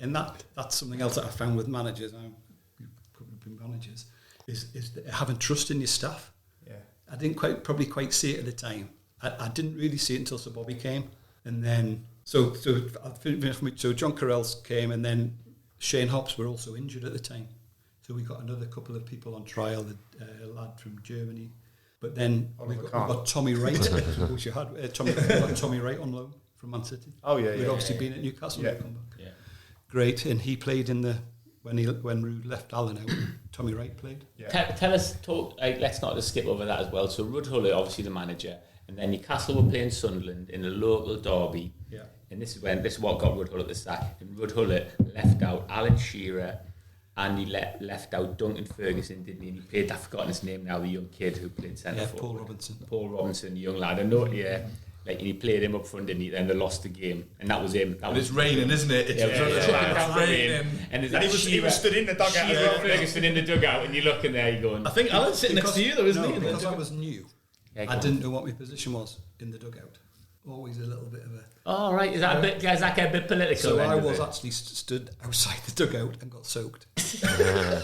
And that's something else that I found with managers. You've probably been managers. Is having trust in your staff. Yeah. I didn't probably quite see it at the time. I didn't really see it until Sir Bobby came. And then... So John Carell's came, and then Shane Hobbs were also injured at the time. So we got another couple of people on trial, a lad from Germany. But then we got Tommy Wright, which you had. Tommy Wright on loan from Man City. Oh, yeah, We'd obviously been at Newcastle. Yeah. Yeah. Great, and he played in the... When Rude left Alan out, Tommy Wright played. Yeah. Tell us, let's not just skip over that as well. So Rudd Hullett, obviously the manager, and then Newcastle were playing Sunderland in a local derby. Yeah. And this is what got Rudd Hullett the sack. And Rudd Hullett left out Alan Shearer, and he left out Duncan Ferguson, didn't he? And he played, I've forgotten his name now, the young kid who played centre forward. Paul Robinson, young lad. I know, yeah. Like, and he played him up front, didn't he? Then they lost the game, and that was him. It's raining, isn't it? It's raining. And he was stood in the dugout. Ferguson in the dugout, and you're looking there, you're going... I think Alan's sitting next to you, though, isn't he? Because I was new. I didn't know what my position was in the dugout. Always a little bit of a... Oh, right. Is that a bit political? So I was actually stood outside the dugout and got soaked.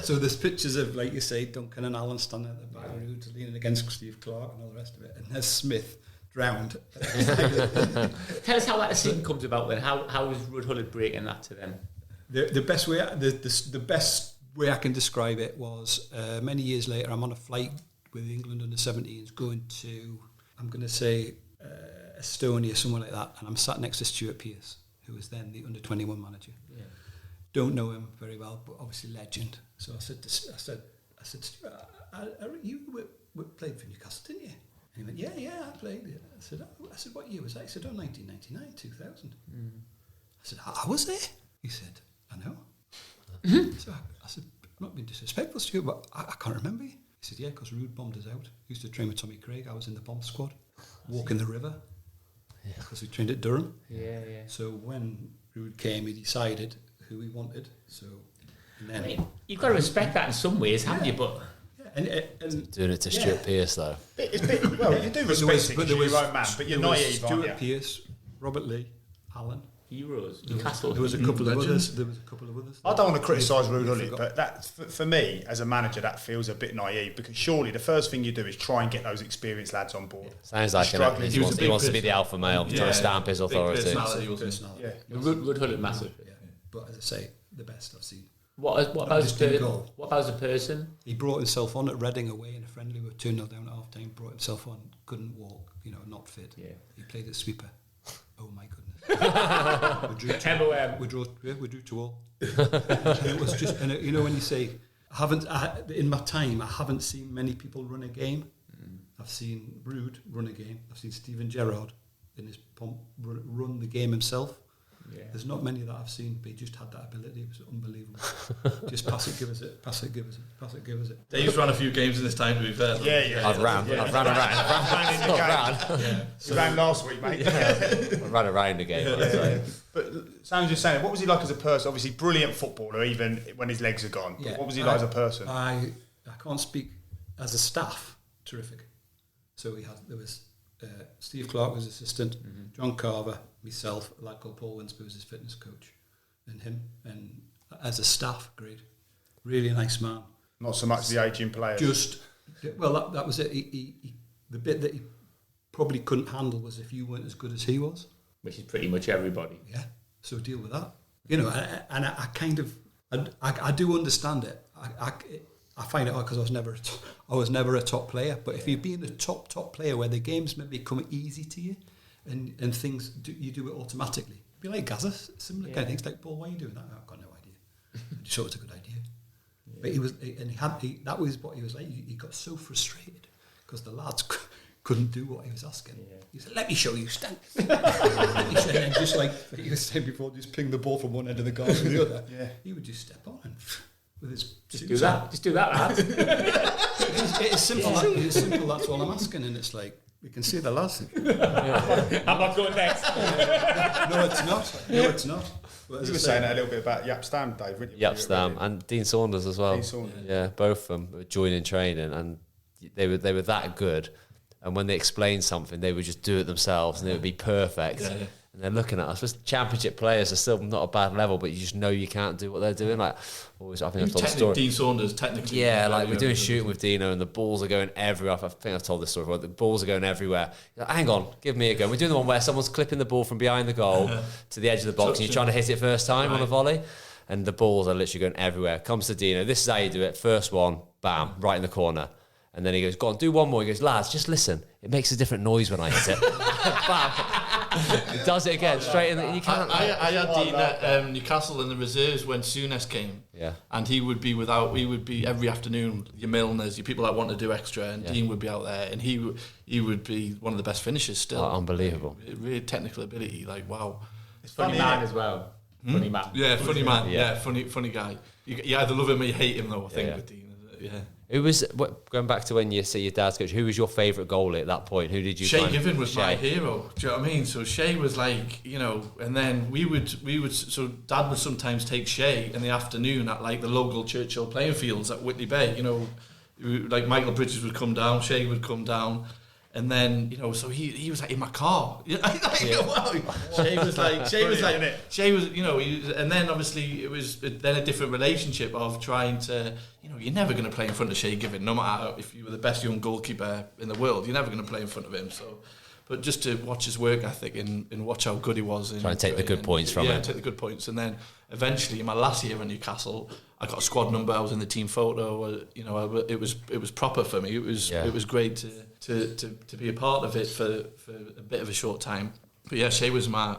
So there's pictures of, like you say, Duncan and Alan standing at the back of the road, leaning against Steve Clark and all the rest of it. And there's Smith drowned. Tell us how that scene comes about then. How was Rudd Hullett breaking that to them? The best way I can describe it was many years later, I'm on a flight with England under 17s going to, I'm going to say, Estonia, somewhere like that, and I'm sat next to Stuart Pearce, who was then the under 21 manager. Yeah. Don't know him very well, but obviously legend. So I said, Stuart, you played for Newcastle, didn't you? And he went, yeah, I played. I said, what year was that? He said, 1999, 2000. I said, I was there. He said, I know. So I said, I'm not being disrespectful, Stuart, but I can't remember you. He said, yeah, because Rude bombed us out. He used to train with Tommy Craig. I was in the bomb squad, walking the river, because we trained at Durham. Yeah. So when Rude came, he decided who he wanted. So, and then, I mean, you've got to respect that in some ways, haven't you? But and doing it to Stuart Pearce, though. Well, you do respect it because you're your own man, but you're naive, aren't you? Stuart Pearce, Robert Lee, Alan. Heroes, Newcastle. There was a couple of others. I don't want to criticise Rude Hullett, but that for me as a manager, that feels a bit naive because surely the first thing you do is try and get those experienced lads on board. Sounds like he wants to be the alpha male, trying to stamp his authority. Personality. Yeah, Rudd Hullett, massive. Yeah. But as I say, the best I've seen. What about the person? He brought himself on at Reading away in a friendly. We were 2-0 down at half time. Brought himself on. Couldn't walk. Not fit. Yeah. He played as sweeper. Oh my goodness. we drew 2-2. It was just, and when you say, in my time, I haven't seen many people run a game. I've seen Rude run a game. I've seen Stephen Gerrard in his pomp run the game himself. Yeah. There's not many that I've seen, but he just had that ability. It was unbelievable. Just pass it, give us it. Pass it, give us it. Pass it, give us it. Dave's ran a few games in this time, to be fair. Yeah. I've ran around. You ran last week, mate. I ran around the game. Yeah. But Sam's just saying, what was he like as a person? Obviously, brilliant footballer, even when his legs are gone. But what was he like as a person? I can't speak as a staff. Terrific. So there was Steve Clark was assistant, John Carver, myself, a lad called Paul Winsby was his fitness coach, and him. And as a staff, great, really nice man. Not so much the aging players. That was it. The bit that he probably couldn't handle was if you weren't as good as he was, which is pretty much everybody. Yeah. So deal with that. And I kind of I do understand it. I find it hard because I was never a top player. But if you've been a top player where the games maybe come easy to you, and things you do it automatically. Be like Gaza, similar kind of things. Like, Paul, why are you doing that? I've got no idea. I just thought it was a good idea. But that was what he was like. He got so frustrated because the lads couldn't do what he was asking. Yeah. He said, "Let me show you stance." And just like he was saying before, just ping the ball from one end of the goal to the other. Yeah. He would just step on and with his just do that, lads. It's simple. It's simple. That's all I'm asking, and it's like we can see the lads. I'm not going next. No, it's not. You were saying a little bit about Yap Stam, Dave, weren't you? Yap Stam and Dean Saunders as well. Dean Saunders. Yeah, both of them were joining training, and they were that good. And when they explained something, they would just do it themselves, and it would be perfect. Yeah. And they're looking at us. But championship players are still not a bad level, but you just know you can't do what they're doing. Like always, I think I've told the story. Dean Saunders, technically. Yeah, like we're doing shooting with Dino, and the balls are going everywhere. I think I've told this story before. The balls are going everywhere. Like, hang on, give me a go. We're doing the one where someone's clipping the ball from behind the goal to the edge of the box, and you're trying to hit it first time on a volley, and the balls are literally going everywhere. Comes to Dino. This is how you do it. First one, bam, right in the corner. And then he goes, go on, do one more. He goes, lads, just listen. It makes a different noise when I hit it. Bam. He does it again, straight in. You can't. I had Dean at Newcastle in the reserves when Souness came. Yeah. And he would be every afternoon, your Milners, your people that want to do extra, and Dean would be out there, and he would be one of the best finishers still. Oh, unbelievable. Really technical ability, like, wow. It's funny man as well. Funny man. Yeah, funny man. Yeah, funny guy. You either love him or you hate him, though, I think, with Dean. Yeah. Who was, going back to when you see your dad's coach, who was your favourite goalie at that point? Who did you Shay Given was my hero. Do you know what I mean? So Shay was like, and then we would so Dad would sometimes take Shay in the afternoon at like the local Churchill playing fields at Whitley Bay. Like Michael Bridges would come down, Shay would come down. And then, so he was like in my car. Shay was and then obviously it was then a different relationship of trying to, you're never going to play in front of Shay Given, no matter if you were the best young goalkeeper in the world, you're never going to play in front of him. So, but just to watch his work ethic and watch how good he was. Try and take the good points from him. Yeah, take the good points. And then eventually in my last year at Newcastle, I got a squad number, I was in the team photo, it was proper for me. It was great to be a part of it for a bit of a short time. But yeah, Shay was my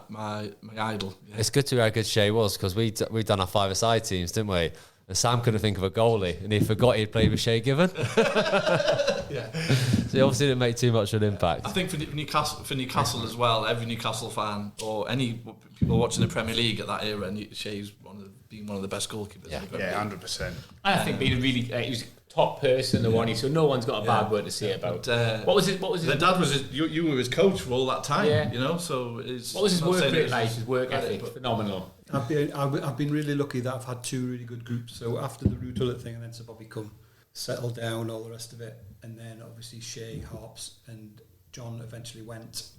idol. Yeah. It's good to hear how good Shay was, because we'd done our five-a-side teams, didn't we? And Sam couldn't think of a goalie, and he forgot he'd played with Shay Given. Yeah. So he obviously didn't make too much of an impact. I think for Newcastle as well, every Newcastle fan or any people watching the Premier League at that era, Shay's been one of the best goalkeepers. Yeah, 100%. I think being a really, he was a top person, the one, so no one's got a bad word to say about. What was his? The dad was you were his coach for all that time. Yeah. So what was his work rate like? His work ethic, phenomenal. I've been really lucky that I've had two really good groups. So after the Root Ullet thing, and then Sir Bobby come, settled down, all the rest of it, and then obviously Shay, Harps, and John eventually went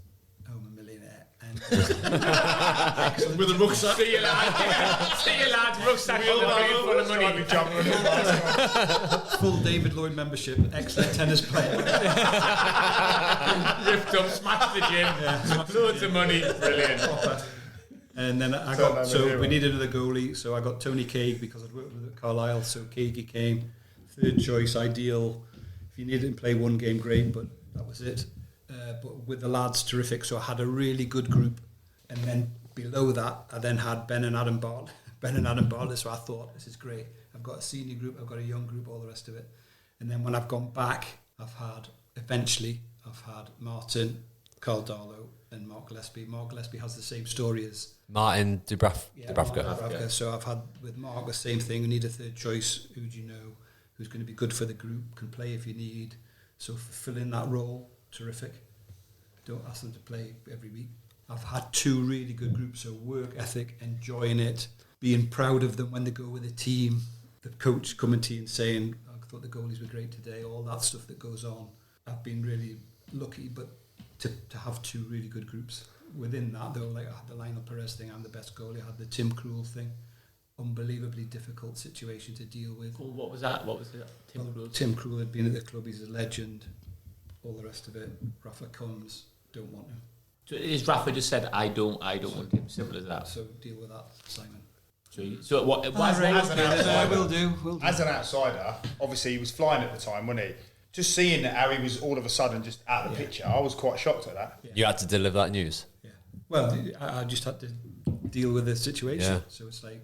home a millionaire. And with a rucksack. See you lads, rucksack full of money. Full David Lloyd membership, excellent tennis player. Ripped up, smashed the gym, loads of money, brilliant. And then we needed another goalie, so I got Tony Craig because I'd worked with Carlisle, so Craig came, third choice, ideal. If you needed to play one game, great, but that was it. But with the lads, terrific. So I had a really good group, and then below that, I then had Ben and Adam Bartlett. So I thought, this is great. I've got a senior group, I've got a young group, all the rest of it. And then when I've gone back, I've had Martin, Carl Darlow, and Mark Gillespie. Mark Gillespie has the same story as Martin Dubravka. Dubravka. So I've had with Mark the same thing. We need a third choice. Who do you know? Who's going to be good for the group? Can play if you need. So fill in that role. Terrific. Don't ask them to play every week. I've had two really good groups. So work ethic, enjoying it, being proud of them when they go with a team. The coach coming to you and saying, "I thought the goalies were great today." All that stuff that goes on. I've been really lucky, but to have two really good groups. Within that, though, like I had the Lionel Perez thing, I'm the best goalie. I had the Tim Krul thing, unbelievably difficult situation to deal with. Cool. What was that? Tim Krul? Tim Krul had been at the club, he's a legend, all the rest of it. Rafa comes, don't want him. So is Rafa just said, I don't want him, simple as that. So deal with that, Simon. So what? Will do. As an outsider, obviously he was flying at the time, wasn't he? Just seeing how he was all of a sudden just out of the picture, I was quite shocked at that. You had to deliver that news. Yeah. Well, I just had to deal with the situation. Yeah. So it's like,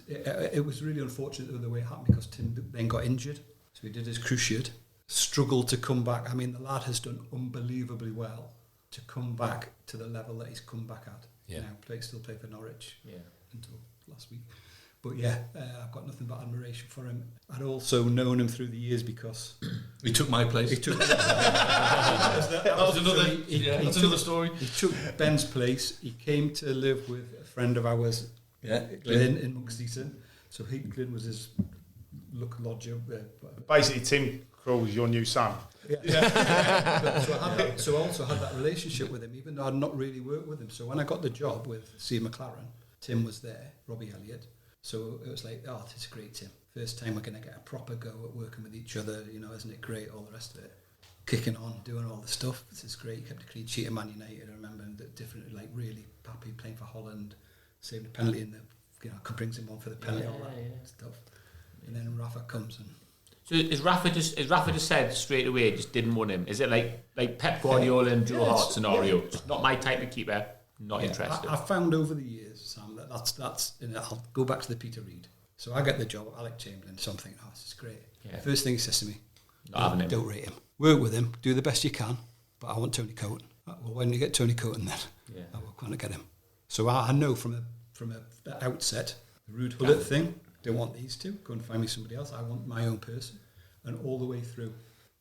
it was really unfortunate the way it happened because Tim then got injured. So he did his cruciate, struggled to come back. I mean, the lad has done unbelievably well to come back to the level that he's come back at. Yeah. Still play for Norwich until last week. But I've got nothing but admiration for him. I'd also known him through the years because he took my place. He took That's another story. He took Ben's place. He came to live with a friend of ours, Glyn in Monkston. So Glyn was his lodger. Basically, Tim Krul's your new son. So I also had that relationship with him, even though I'd not really worked with him. So when I got the job with Steve McLaren, Tim was there, Robbie Elliott. So it was like, this is great, Tim. First time we're going to get a proper go at working with each other, isn't it great, all the rest of it. Kicking on, doing all the stuff. This is great. He kept a clean sheet at Man United. I remember that different, like really happy playing for Holland, saved a penalty in brings him on for the penalty, all that stuff. And then Rafa comes and... So is Rafa just said straight away, just didn't want him? Is it like Pep Guardiola and Joe Hart scenario? Just not my type of keeper, not interested. I found over the years, Sam, that's I'll go back to the Peter Reid. So I get the job of Alec Chamberlain, so I'm thinking, this is great. Yeah. First thing he says to me, don't rate him. Work with him, do the best you can, but I want Tony Cowan. Well, when you get Tony Cowan then? I will kind of get him. So I know from the outset, the Ruud Gullit thing, don't want these two, go and find me somebody else. I want my own person. And all the way through.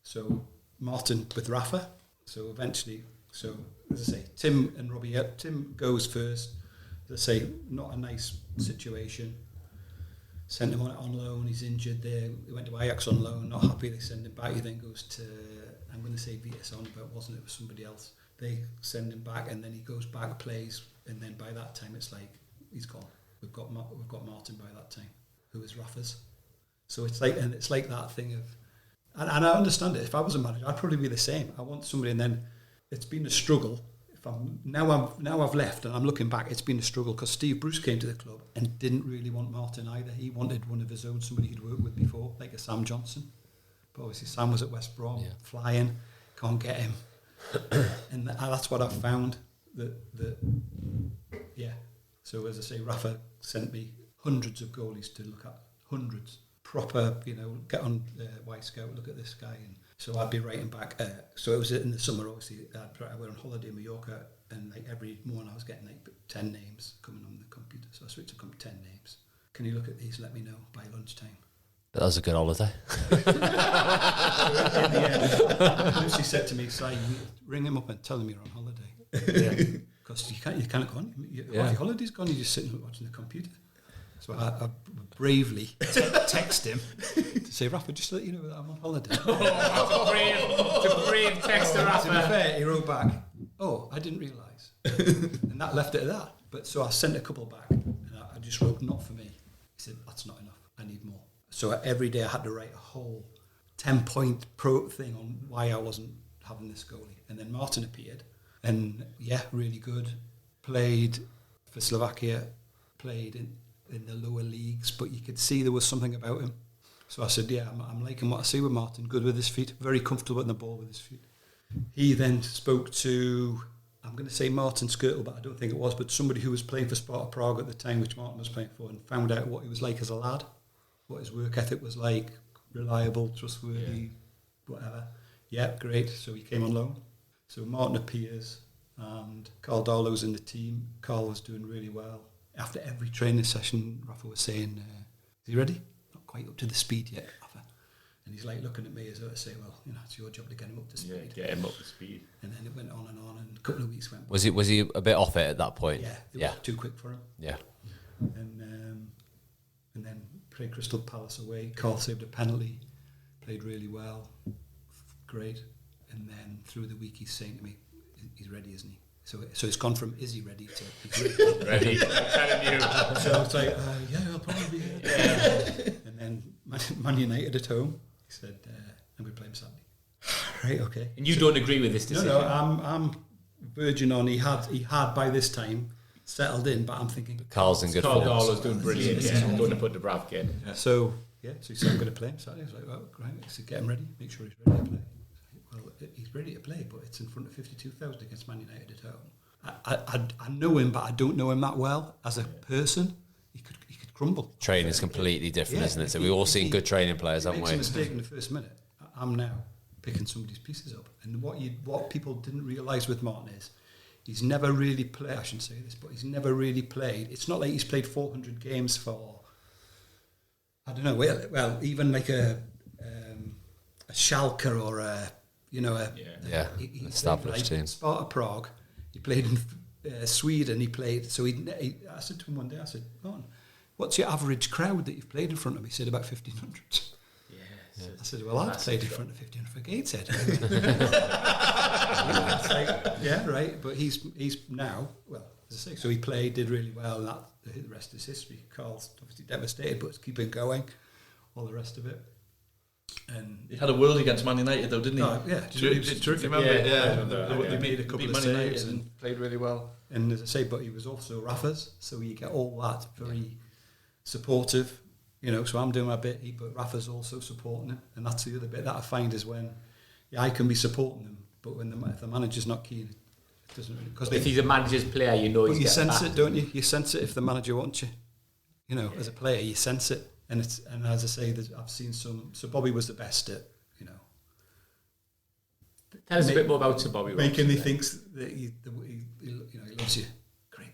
So Martin with Rafa. So eventually, as I say, Tim and Robbie, Tim goes first. As I say, not a nice situation. Sent him on loan, he's injured there. He went to Ajax on loan, not happy, they send him back. He then goes to, I'm going to say Vitason, but wasn't, it was somebody else. They send him back and then he goes back, plays, and then by that time it's like, he's gone. We've got Martin by that time, who is Rafa's. So it's like that thing of, and I understand it. If I was a manager, I'd probably be the same. I want somebody, and then it's been a struggle. Now I've left, and I'm looking back. It's been a struggle because Steve Bruce came to the club and didn't really want Martin either. He wanted one of his own, somebody he'd worked with before, like a Sam Johnson. But obviously Sam was at West Brom, flying, can't get him, and that's what I've found. So as I say, Rafa sent me hundreds of goalies to look at, hundreds. Proper, get on Y-Scout, look at this guy. And so I'd be writing back. So it was in the summer, obviously. I went on holiday in Mallorca, and like every morning I was getting like 10 names coming on the computer. So I switched to 10 names. Can you look at these? Let me know by lunchtime. That was a good holiday. In the end, Lucy said to me, "Si, ring him up and tell him you're on holiday." Because you can't go on. Your holiday's gone. You're just sitting watching the computer. So I bravely text him to say, Rafa, just to let you know that I'm on holiday. brave text to Rafa. To be fair, he wrote back, I didn't realise. And that left it at that. But so I sent a couple back, and I just wrote, not for me. He said, that's not enough, I need more. So every day I had to write a whole 10-point pro thing on why I wasn't having this goalie. And then Martin appeared, and really good. Played for Slovakia, played in the lower leagues, but you could see there was something about him. So I said, I'm liking what I see with Martin, good with his feet, very comfortable in the ball with his feet. He then spoke to, I'm going to say Martin Skirtle, but I don't think it was, but somebody who was playing for Sparta Prague at the time, which Martin was playing for, and found out what he was like as a lad, what his work ethic was like, reliable, trustworthy, whatever. Yeah, great. So he came on loan. So Martin appears, and Carl Darlow's in the team. Carl was doing really well. After every training session, Rafa was saying, is he ready? Not quite up to the speed yet, Rafa. And he's like looking at me as though to say, well, it's your job to get him up to speed. Yeah, get him up to speed. And then it went on, and a couple of weeks went by. Was he a bit off it at that point? Yeah, it was too quick for him. Yeah. And then played Crystal Palace away. Carl saved a penalty, played really well, great. And then through the week he's saying to me, he's ready, isn't he? So it's gone from is he ready to he's ready. Ready, I'm telling you. So it's like, I'll probably be here. Yeah. And then Man United at home, he said, and we play him Saturday. Right, okay. And you don't agree with this decision? No, I'm verging on. He had by this time, settled in, but I'm thinking Carl's in good Carl form. Darlow's doing brilliant. This is Yeah, awful. going to put Dubravka in. So he said I'm going to play him Saturday. I was like, well, great. I said, get him ready, make sure he's ready to play. Well, he's ready to play, but it's in front of 52,000 against Man United at home. I know him, but I don't know him that well as a person. He could crumble. Training's completely different, Yeah, isn't it? So if we've all he- seen good training players, He haven't makes we? a mistake in the first minute. I'm now picking somebody's pieces up, and what people didn't realise with Martin is he's never really played. I shouldn't say this, but he's never really played. It's not like he's played 400 games for. I don't know. Well, even like a Schalke or he established played team. Sparta Prague. He played in Sweden. He played. So I said to him one day, I said, Martin, what's your average crowd that you've played in front of? He said about 1,500. Yes. I said, well, I've played in front of 1,500 for Gateshead. It's like, yeah, right. But he's now, well, as I say, so he played, did really well, and the rest is history. Carl's obviously devastated, but it's keeping going, all the rest of it. And He had a world against Man United, though, didn't he? Oh, yeah. Do you remember? Yeah, I remember that, They yeah. beat A couple beat of Man United saves and played really well. And as I say, but he was also Rafa's, so you get all that very supportive, so I'm doing my bit, but Rafa's also supporting him, and that's the other bit that I find is when I can be supporting them, but when if the manager's not keen, it doesn't really, because If he's a manager's player, you know but he's you getting sense back. it, don't you? You sense it if the manager wants you. As a player, you sense it, and as I say, I've seen some. So Bobby was the best at, Tell us a bit more about Sir Bobby making Robson. he thinks that he loves you. Craig,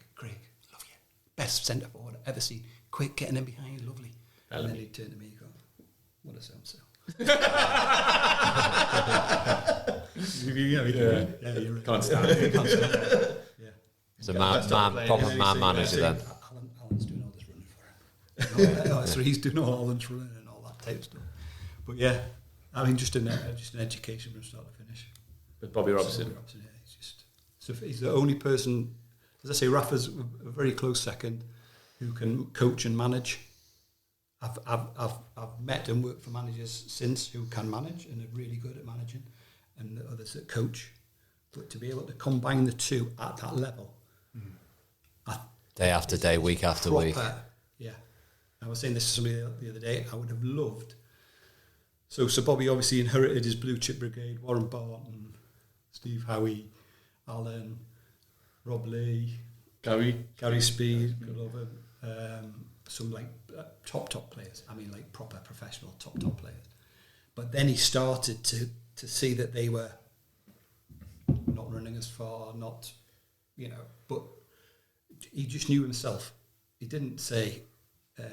love you. Best centre forward I've ever seen. Quick, getting in behind, lovely. And then he'd turn to me and go, "What a Sam sell." You're right. Can't stand it. Can't stand it. Yeah. So proper man manager then. Alan's doing all this running for him. So he's doing all Alan's running and all that type of stuff. But yeah, I mean, just an education from start to finish. With Bobby Robson. Yeah, he's the only person, as I say, Rafa's a very close second who can coach and manage. I've met and worked for managers since who can manage and are really good at managing, and the others that coach. But to be able to combine the two at that level, Day after day, week after week. Yeah. I was saying this to somebody the other day. I would have loved. So Bobby obviously inherited his blue chip brigade: Warren Barton, Steve Howie, Alan, Rob Lee, Gary Speed, Glover, some top players. I mean, like proper professional top players. But then he started to see that they were not running as far, but he just knew himself. He didn't say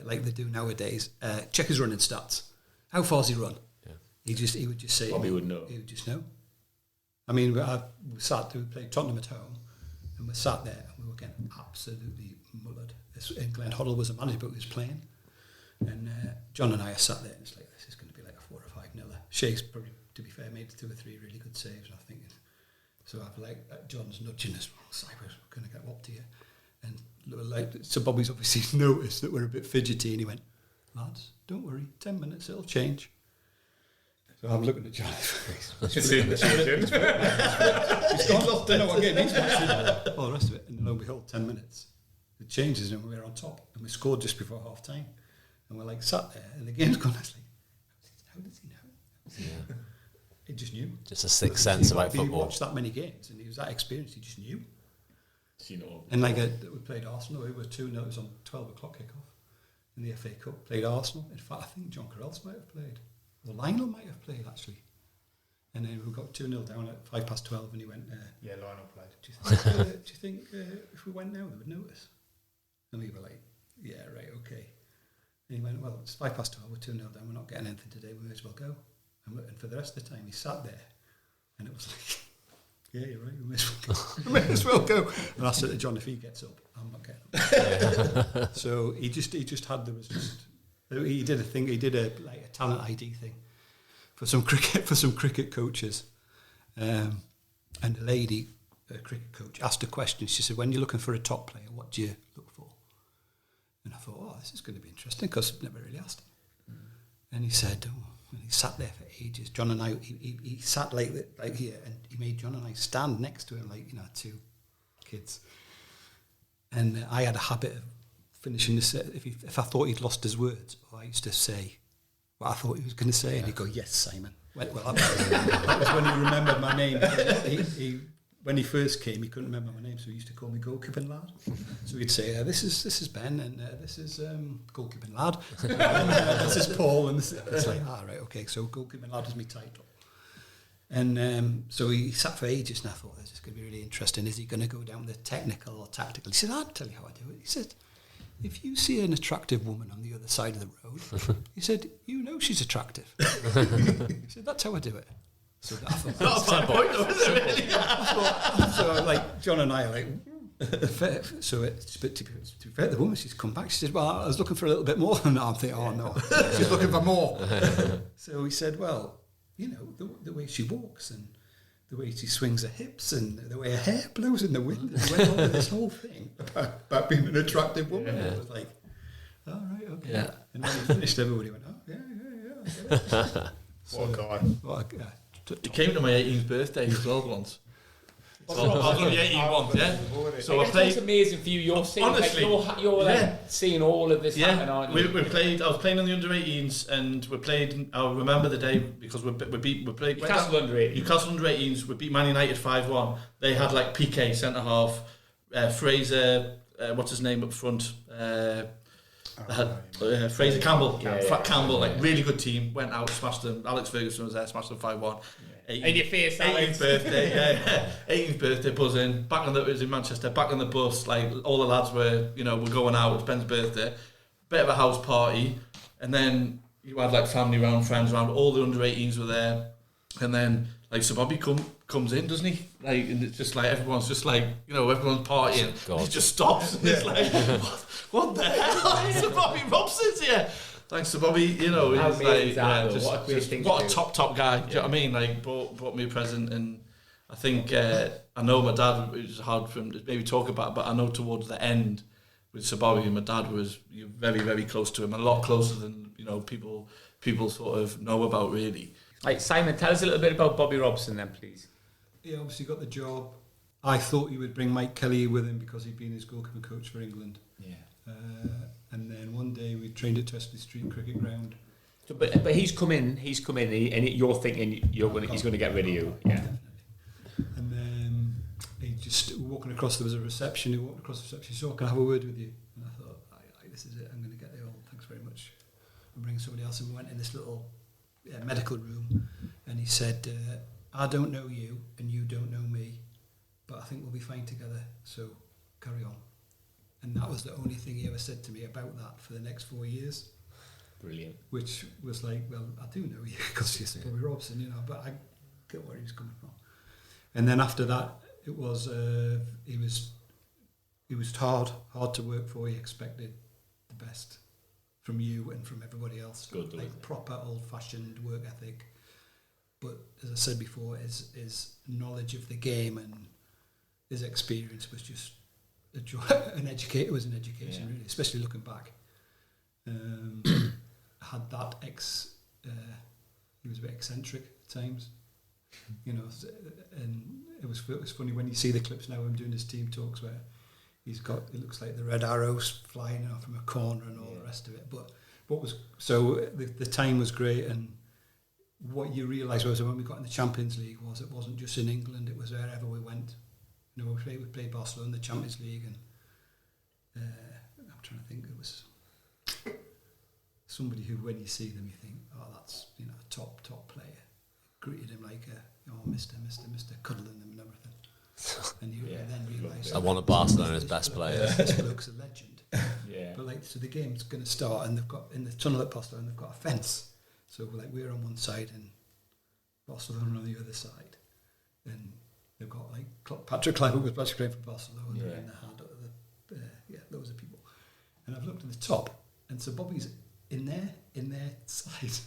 like they do nowadays. Check his running stats. How far's he run? Yeah. He would just say. Bobby would know. He would just know. I mean, we played Tottenham at home, and we sat there and we were getting absolutely mullered. And Glenn Hoddle was a manager, but he was playing. And John and I are sat there, and it's like, this is going to be like a 4 or 5-0. Shea's probably, to be fair, made 2 or 3 really good saves, I think. So I've John's nudging us. Cyprus, we're going to get up to you. And so Bobby's obviously noticed that we're a bit fidgety, and he went, lads, don't worry, 10 minutes, it'll change. So I'm looking at John. He's gone. Don't know what game he's watching. All the rest of it, and lo and behold, 10 minutes. It changes, and we're on top, and we scored just before half time, and we're like sat there, and the game's gone. I was like, how does he know? Yeah. He just knew. Just a sixth sense about He football. watched that many games, and he was that experienced. He just knew. You And we played Arsenal. We were 2-0. It was on 12 o'clock kickoff in the FA Cup. Played Arsenal. In fact, I think John Carrells might have played. Or Lionel might have played, actually. And then we got 2-0 down at 12:05, and he went, Yeah, Lionel played. do you think if we went now, they would notice? And we were like, yeah, right, okay. And he went, well, it's 12:05, we're 2-0 down, we're not getting anything today, we may as well go. And for the rest of the time, he sat there, and it was like, yeah, you're right, we may as well go. We may as well go. And I said to John, if he gets up, I'm not getting up. So he just he did a thing, he did a talent ID thing for some cricket coaches. And the lady, a cricket coach, asked a question. She said, when you're looking for a top player, what do you look for? And I thought, this is going to be interesting, because I've never really asked him. And he said, and he sat there for ages. John and I, he sat like here, and he made John and I stand next to him, 2 kids. And I had a habit of finishing the set. If I thought he'd lost his words, I used to say what I thought he was going to say, and he'd go, "Yes, Simon." Well, that was when he remembered my name. When he first came, he couldn't remember my name, so he used to call me Goalkeeping Lad. So he'd say, "This is Ben, and this is Goalkeeping Lad, and this is Paul," and it's like, right, okay. So Goalkeeping Lad is my title. And so he sat for ages, and I thought, this is going to be really interesting. Is he going to go down the technical or tactical? He said, "I'll tell you how I do it." He said, "If you see an attractive woman on the other side of the road," he said, "you know she's attractive." He said, "That's how I do it." So I thought, Not a bad point, though, is it really? so like John and I are like, so it's, but to be fair, the woman, she's come back. She said, "Well, I was looking for a little bit more than that." I'm thinking, "Oh no, she's looking for more." So he said, "Well, you know, the way she walks and the way she swings her hips and the way her hair blows in the wind." And he went on with this whole thing about being an attractive woman. Yeah. I was like, "All right, okay." Yeah. And when he finished, everybody went, "Oh, yeah." What a guy. What a guy. He came to my 18th birthday as well once. So I was only 18 once, yeah. So I played. It's amazing for you. You're seeing, Honestly, you're like seeing all of this happen, aren't you? We played. I was playing in the under-18s, and we played. I remember the day because we played Newcastle under-18s. Newcastle under-18s. We beat Man United 5-1. They had like PK centre half, Fraser. What's his name up front? Fraser Campbell, Fat Campbell, like really good team. Went out, smashed them. Alex Ferguson was there, smashed them 5-1. In your face, 18th birthday, 18th birthday, buzzing. Back on it was in Manchester. Back on the bus, like all the lads were, we're going out. It's Ben's birthday, bit of a house party, and then you had like family round, friends round. All the under-18s were there, and then like Sir Bobby comes in, doesn't he? Like, and it's just like everyone's just like everyone's partying. And he just stops, and it's like, what the hell? Sir Bobby Robson's here. Thanks to Bobby, he's like, what a top guy. Do you know what I mean? Like, brought me a present, and I think I know my dad. It was hard for him to maybe talk about, but I know towards the end with Sir Bobby, my dad was very, very close to him, a lot closer than people sort of know about really. Like Simon, tell us a little bit about Bobby Robson, then, please. He obviously got the job. I thought he would bring Mike Kelly with him because he'd been his goalkeeping coach for England. Yeah. And then one day we trained at Chesley Street Cricket Ground. So, but he's come in, and you're thinking he's going to get rid of you. Yeah. Definitely. And then he just walking across. There was a reception. He walked across the reception. He said, "Oh, can I have a word with you?" And I thought, "This is it. I'm going to get ill. Thanks very much." I'm bringing somebody else. And we went in this little medical room, and he said, "I don't know you, and you don't know me, but I think we'll be fine together. So carry on." And that was the only thing he ever said to me about that for the next 4 years. Brilliant. Which was like, well, I do know you because you're Bobby Robson, but I get where he was coming from. And then after that, it was he was hard to work for. He expected the best from you and from everybody else. Good, like proper old-fashioned work ethic. But as I said before, his knowledge of the game and his experience was just an education, really, especially looking back. Had that he was a bit eccentric at times, and it was funny when you see the clips now of him doing his team talks where it looks like the red arrows flying out from a corner and all the rest of it. But the time was great, and what you realise was when we got in the Champions League it wasn't just in England, it was wherever we went. We played Barcelona in the Champions League, and I'm trying to think, it was somebody who, when you see them, you think, "Oh, that's a top player." Greeted him like Mr. cuddling them and everything. And you then realise I wanted Barcelona's best player. This bloke's a legend. Yeah. But so the game's going to start, and they've got in the tunnel at Barcelona, they've got a fence. So we're on one side and Barcelona on the other side, and they've got Patrick Kluivert was actually playing for Barcelona, and they had loads of people. And I've looked at the top, and so Bobby's in their side,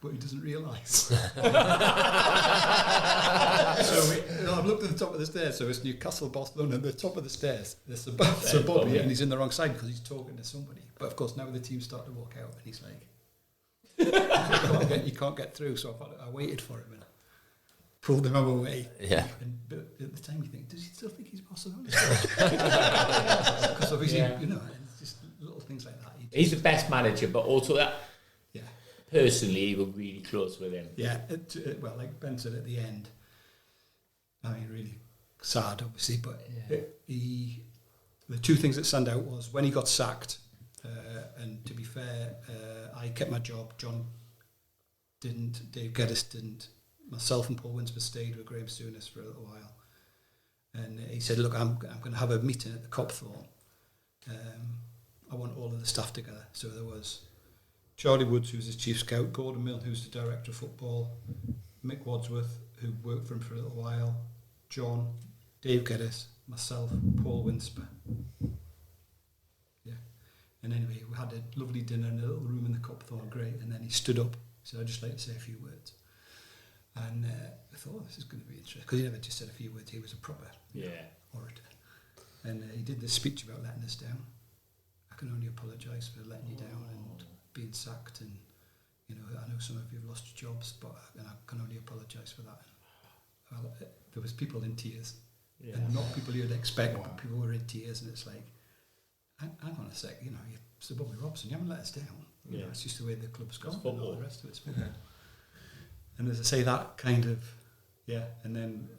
but he doesn't realise. So I've looked at the top of the stairs, so it's Newcastle, Barcelona, and the top of the stairs, there's Sir Bobby, and he's in the wrong side because he's talking to somebody. But of course, now the team start to walk out, and he's like, you can't get through. So I waited for him, pulled him away. Yeah. But at the time you think, does he still think he's Barcelona? Because obviously, it's just little things like that. He's the best manager, but also that Yeah. personally, you were really close with him. Yeah, well, like Ben said at the end, I mean, really sad, obviously, but the two things that stand out was when he got sacked, and to be fair, I kept my job, John didn't, Dave Geddes didn't, myself and Paul Winsper stayed with Graham Souness for a little while, and he said, look, I'm going to have a meeting at the Copthorne. I want all of the staff together. So there was Charlie Woods, who was his chief scout, Gordon Milne, who's the director of football, Mick Wadsworth, who worked for him for a little while, John, Dave Geddes, myself, Paul Winsper. Yeah. And anyway, we had a lovely dinner in a little room in the Copthorne, great, and then he stood up, he said, I'd just like to say a few words. And I thought, oh, this is going to be interesting, because he never just said a few words, he was a proper orator. And he did this speech about letting us down. I can only apologise for letting you down and being sacked, and I know some of you have lost your jobs, but I can only apologise for that. Well, there was people in tears, and not people you'd expect, but people were in tears, and it's like, hang on a sec, you're Sir Bobby Robson, you haven't let us down. It's just the way the club's gone, and all the rest of it's football. And as I say, that kind of, and then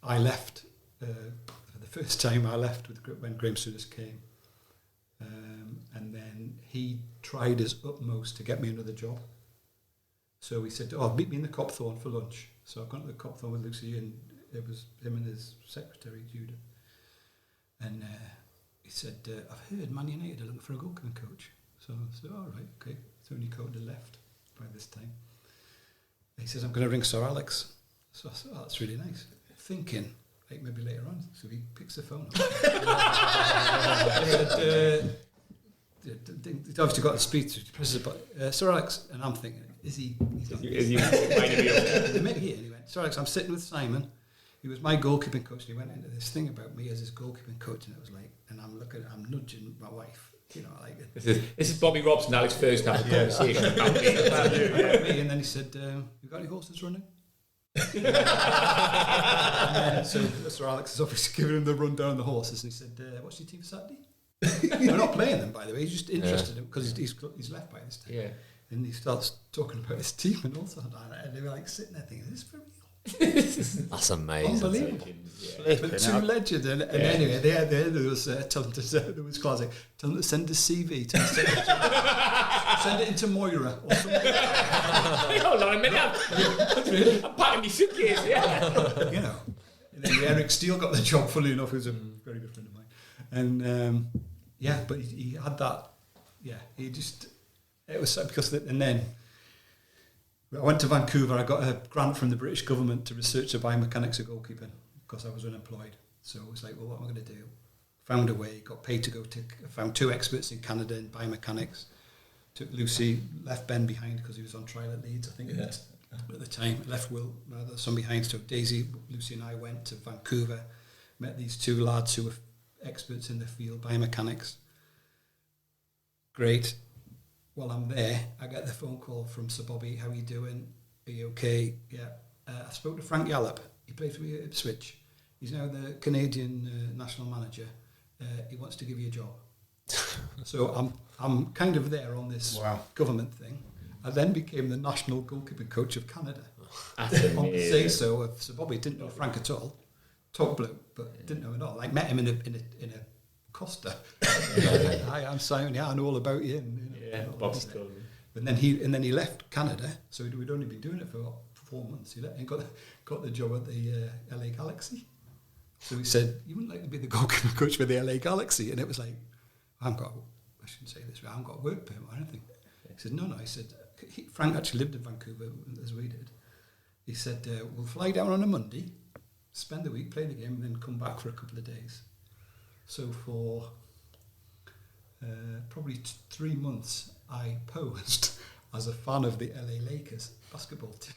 I left, for the first time I left when Graham Souness came. And then he tried his utmost to get me another job. So he said, meet me in the Copthorne for lunch. So I've gone to the Copthorne with Lucy, and it was him and his secretary, Judah. And he said, I've heard Man United are looking for a goalkeeping coach. So I said, all right, okay. Tony Cowan had left by this time. He says, I'm going to ring Sir Alex. So I said, that's really nice. Thinking, like maybe later on. So he picks the phone up. He's obviously got a speech, presses it, Sir Alex, and I'm thinking, is he reminding me of here? And he went, Sir Alex, I'm sitting with Simon. He was my goalkeeping coach, and he went into this thing about me as his goalkeeping coach, and it was like, and I'm nudging my wife, like this is Bobby Robson, Alex Ferguson having a conversation about me. And then he said, you got any horses running? And then, so Sir Alex has obviously given him the rundown on the horses, and he said, what's your team for Saturday? We're not playing them, by the way. He's just interested in because he's left by this time. Yeah. And he starts talking about his team and all that, and they were like sitting there thinking, "Is this for real?" That's amazing. Unbelievable. But two legends, and anyway, there was telling there was classic. Tell them to send a CV. Send it into Moira or something. Hold on a minute. I'm packing my suitcase. And then Eric Steele got the job. Funnily enough, he was a very good friend of mine. And but he had that. Yeah, he just it was because and then I went to Vancouver. I got a grant from the British government to research the biomechanics of goalkeeping because I was unemployed. So it was like, well, what am I going to do? Found a way. Got paid to go to. Found two experts in Canada in biomechanics. Took Lucy, left Ben behind because he was on trial at Leeds, I think, at the time. Left Will, the son behind. So Daisy, Lucy and I went to Vancouver, met these two lads who were experts in the field, biomechanics. Great. While I'm there, I get the phone call from Sir Bobby, how are you doing? Are you okay? Yeah. I spoke to Frank Yallop. He plays for me at Ipswich. He's now the Canadian national manager. He wants to give you a job. So I'm kind of there on this government thing. I then became the national goalkeeping coach of Canada. On the say-so of Sir Bobby. Didn't know Frank at all. Top bloke, but didn't know him at all. Like met him in a Costa. Hi, I'm Simon. Yeah, I know all about you. And, Bob's told me. And then he left Canada. So we'd only been doing it for 4 months. He left and got the job at the LA Galaxy. So he said, "You wouldn't like to be the goalkeeping coach for the LA Galaxy?" And it was like, I shouldn't say this, but I haven't got a work permit or anything. He said, no. He said, Frank actually lived in Vancouver as we did. He said, we'll fly down on a Monday, spend the week, play the game, and then come back for a couple of days. So for probably 3 months, I posed as a fan of the LA Lakers basketball team.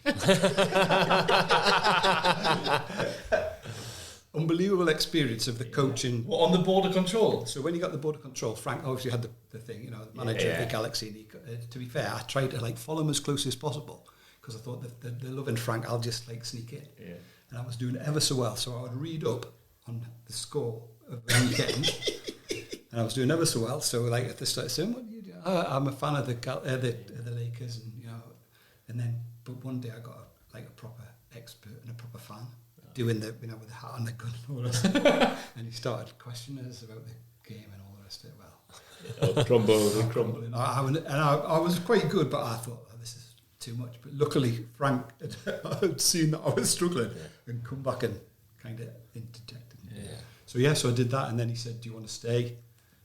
Unbelievable experience of the coaching. What, on the border control? So when you got the border control, Frank obviously had the thing, the manager of the Galaxy. And to be fair, I tried to follow him as close as possible because I thought that they're loving Frank, I'll just like sneak in. Yeah. And I was doing ever so well, so I would read up on the score of the weekend. And I was doing ever so well, so like at the start, saying, "What do you do?" I'm a fan of the Lakers, and and then but one day I got a proper expert and a proper fan doing the with the hat and the gun and all the rest of it. And he started questioning us about the game and all the rest of it. Well, Crumbling. I was quite good, but I thought this is too much. But luckily, Frank had seen that I was struggling and come back and kind of interjected. Yeah. So I did that, and then he said, "Do you want to stay?"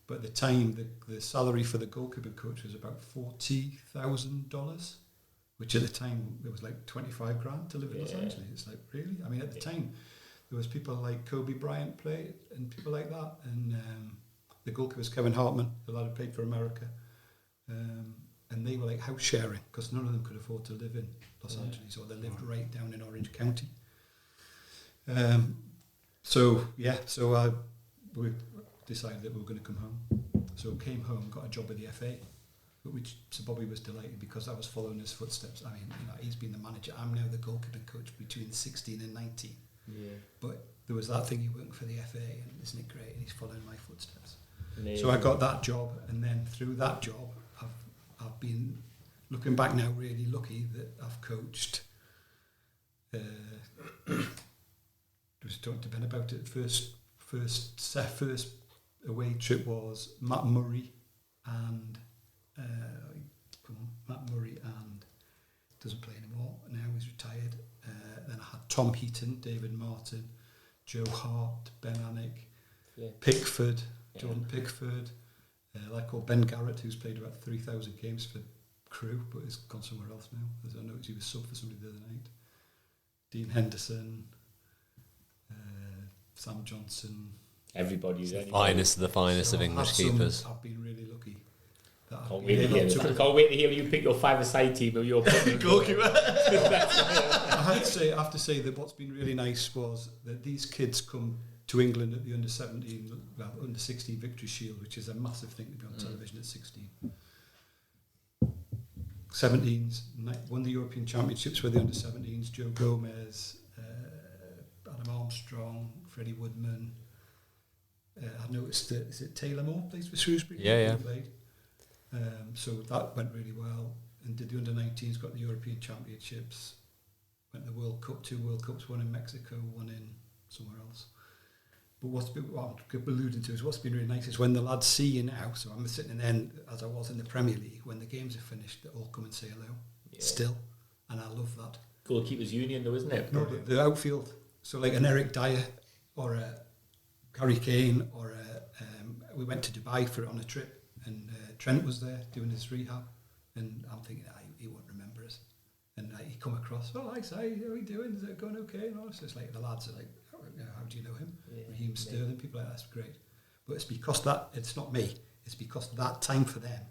But at the time, the salary for the goalkeeping coach was about $40,000, which at the time it was like 25 grand to live in Los Angeles. It's like, really? I mean, at the time, there was people like Kobe Bryant played and people like that, and the goalkeeper was Kevin Hartman, the lad who played for America, and they were like house sharing because none of them could afford to live in Los Angeles, or they lived right down in Orange County. So we decided that we were going to come home. So came home, got a job with the FA, which Sir Bobby was delighted because I was following his footsteps. I mean, he's been the manager. I'm now the goalkeeping coach between 16 and 19. Yeah. But there was that thing, you working for the FA, and isn't it great? And he's following my footsteps. Amazing. So I got that job, and then through that job, I've been, looking back now, really lucky that I've coached. I was talking to Ben about it. First away trip was Matt Murray and doesn't play anymore. Now he's retired. Then I had Tom Heaton, David Martin, Joe Hart, Ben Annick, Pickford, Jordan Pickford, a lad called Ben Garrett, who's played about 3,000 games for Crew, but has gone somewhere else now. As I noticed, he was sub for somebody the other night. Dean Henderson, Sam Johnson. Everybody's the finest of English keepers. I've been really lucky. Can't wait to hear you pick your five-a-side team of your goalkeeper. I have to say that what's been really nice was that these kids come to England at the under 16 Victory Shield, which is a massive thing to be on television at 16. 17s won the European Championships with the under 17s. Joe Gomez, Adam Armstrong, Freddie Woodman. I noticed that is it Taylor Moore plays for Shrewsbury? Yeah. Played. So that went really well, and did the under 19s, got the European Championships, went the World Cup, 2 World Cups, one in Mexico, one in somewhere else. But what I'm alluding to is what's been really nice is when the lads see you now, so I'm sitting there as I was in the Premier League, when the games are finished, they all come and say hello, still, and I love that. Goalkeepers Union though, isn't it? No, the outfield, so like an Eric Dyer or a Harry Kane or we went to Dubai on a trip, and Trent was there doing his rehab, and I'm thinking he won't remember us, and he come across, hi Si, how are we doing, is it going okay, and all this. It's like the lads are like, how do you know him? Raheem Sterling, people like that's great. But it's because it's not me, it's because that time for them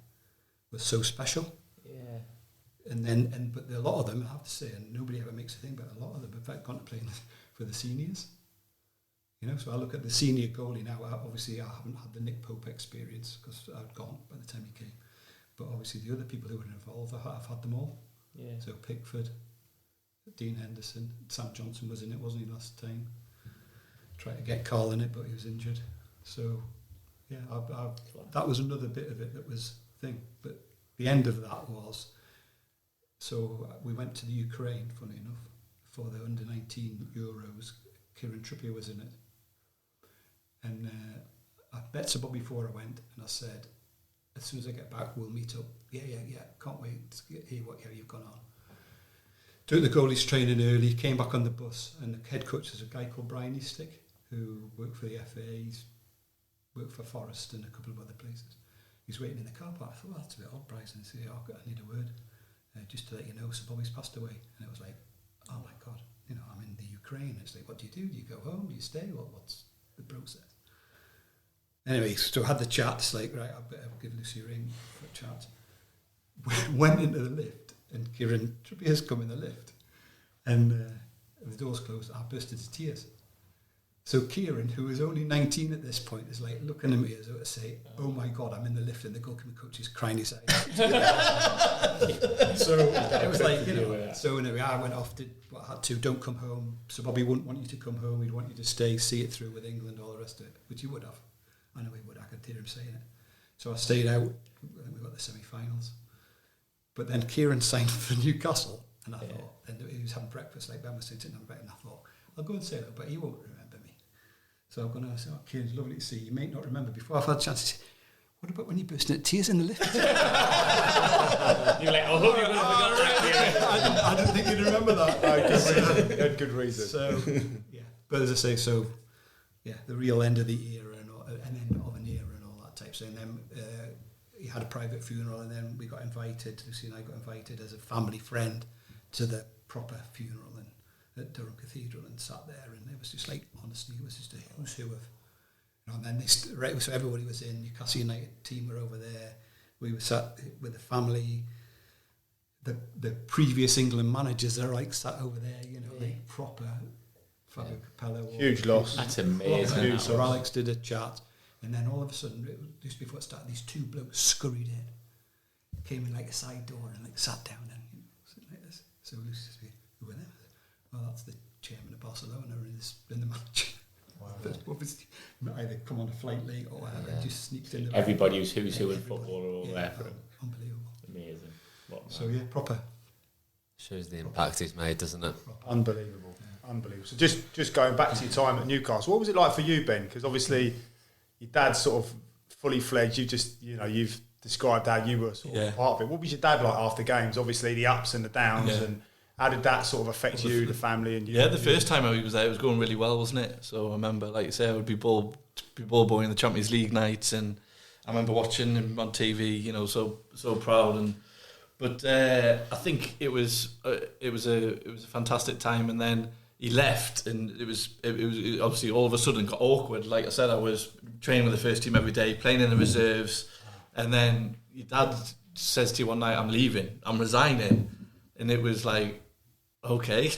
was so special. But a lot of them, I have to say, and nobody ever makes a thing, but a lot of them have gone to play for the seniors. So I look at the senior goalie now. Obviously, I haven't had the Nick Pope experience because I'd gone by the time he came. But obviously, the other people who were involved, I've had them all. Yeah. So Pickford, Dean Henderson, Sam Johnson was in it, wasn't he, last time? Tried to get Carl in it, but he was injured. So, yeah, that was another bit of it that was thing. But the end of that was, so we went to the Ukraine, funny enough, for the under-19 Euros. Kieran Trippier was in it. And I met Sir Bobby before I went, and I said, as soon as I get back, we'll meet up. Yeah, can't wait to hear how you've gone on. Took the goalies training early, came back on the bus, and the head coach is a guy called Brian Eastick, who worked for the FA, he's worked for Forest and a couple of other places. He's waiting in the car park. I thought, that's a bit odd, Bryce. And I said, I need a word, just to let you know, Sir Bobby's passed away. And it was like, oh my God, I'm in the Ukraine. It's like, what do? Do you go home? Do you stay? What's the process? Anyway, so I had the chat. It's like, right, I'll give Lucy a ring for a chat. Went into the lift, and Kieran Trippier's come in the lift, and the doors closed. I burst into tears, So Kieran, who was only 19 at this point, is like looking at me as though to say, "Oh my God, I'm in the lift," and the goalkeeping coach is crying his eyes out. So it was like, you know. So anyway, I went off, did what I had to. Don't come home. So Bobby wouldn't want you to come home. He'd want you to stay, see it through with England, all the rest of it, which he would have. I know he would. I could hear him saying it. So I stayed out. I think we got the semi-finals. But then Kieran signed for Newcastle, and I thought, and he was having breakfast like Ben was sitting on bed, and I thought, I'll go and say hello, but he won't remember me. So I'm going to say, "Oh, Kieran's lovely to see you. You may not remember." Before I've had a chance to say, "What about when you burst into tears in the lift?" You're like, "I hope you would have forgotten that." I didn't think you'd remember that. You had good reason. So, yeah. But as I say, so, yeah, the real end of the era and an end of an era and all that type. So, and then he had a private funeral, and then we got invited, Lucy and I got invited as a family friend to the proper funeral at Durham Cathedral, and sat there, and it was just like, honestly, it was just a who's who of, you know. And then so everybody was in. Newcastle United team were over there. We were sat with the family. The previous England managers are like sat over there, you know, like proper. Fabio Capello. Huge loss. That's amazing. So Alex did a chat, and then all of a sudden, just before it started, these two blokes scurried in, came in like a side door and like sat down and, you know, sitting like this. So Lucy said, "Who were they?" "Well, that's the chairman of Barcelona in the match." Wow. But obviously, either come on a flight late or whatever, just sneaked in. Everybody who's who in football are all there for him. Unbelievable. Amazing. So yeah, proper. Shows the impact he's made, doesn't it? Unbelievable. Unbelievable. So just going back to your time at Newcastle, what was it like for you, Ben? Because obviously your dad's sort of fully fledged. You've described how you were sort of part of it. What was your dad like after games? Obviously the ups and the downs, and how did that sort of affect you, the family, and you? Yeah, the first time I was there, it was going really well, wasn't it? So I remember, like you say, I would be ball boy in the Champions League nights, and I remember watching him on TV. You know, so proud. But I think it was a fantastic time, and then he left, and it was obviously all of a sudden got awkward. Like I said, I was training with the first team every day, playing in the reserves, and then your dad says to you one night, "I'm leaving, I'm resigning," and it was like, okay,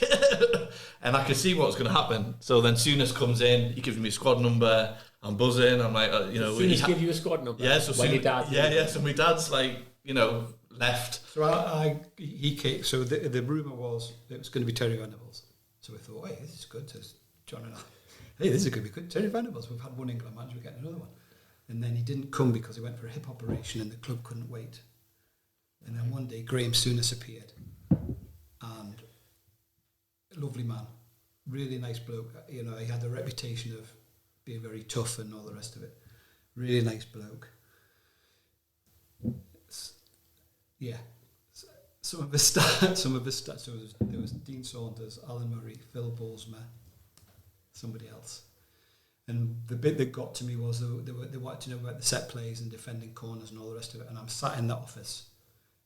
and I could see what was going to happen. So then Souness comes in, he gives me a squad number, I'm buzzing, I'm like, Souness give you a squad number. Yeah, so when your dad, so my dad's like, left. So he came. So the rumor was it was going to be Terry Venables. So we thought, hey, this is good. So John and I, hey, this is going to be good. Terry Venables. We've had one England match. We're getting another one. And then he didn't come because he went for a hip operation, and the club couldn't wait. And then one day, Graham Souness appeared, and a lovely man, really nice bloke. You know, he had the reputation of being very tough and all the rest of it. Really nice bloke. Yeah, some of his stats. So there was Dean Saunders, Alan Murray, Phil Ballsma, somebody else. And the bit that got to me was they wanted to know about the set plays and defending corners and all the rest of it. And I'm sat in that office,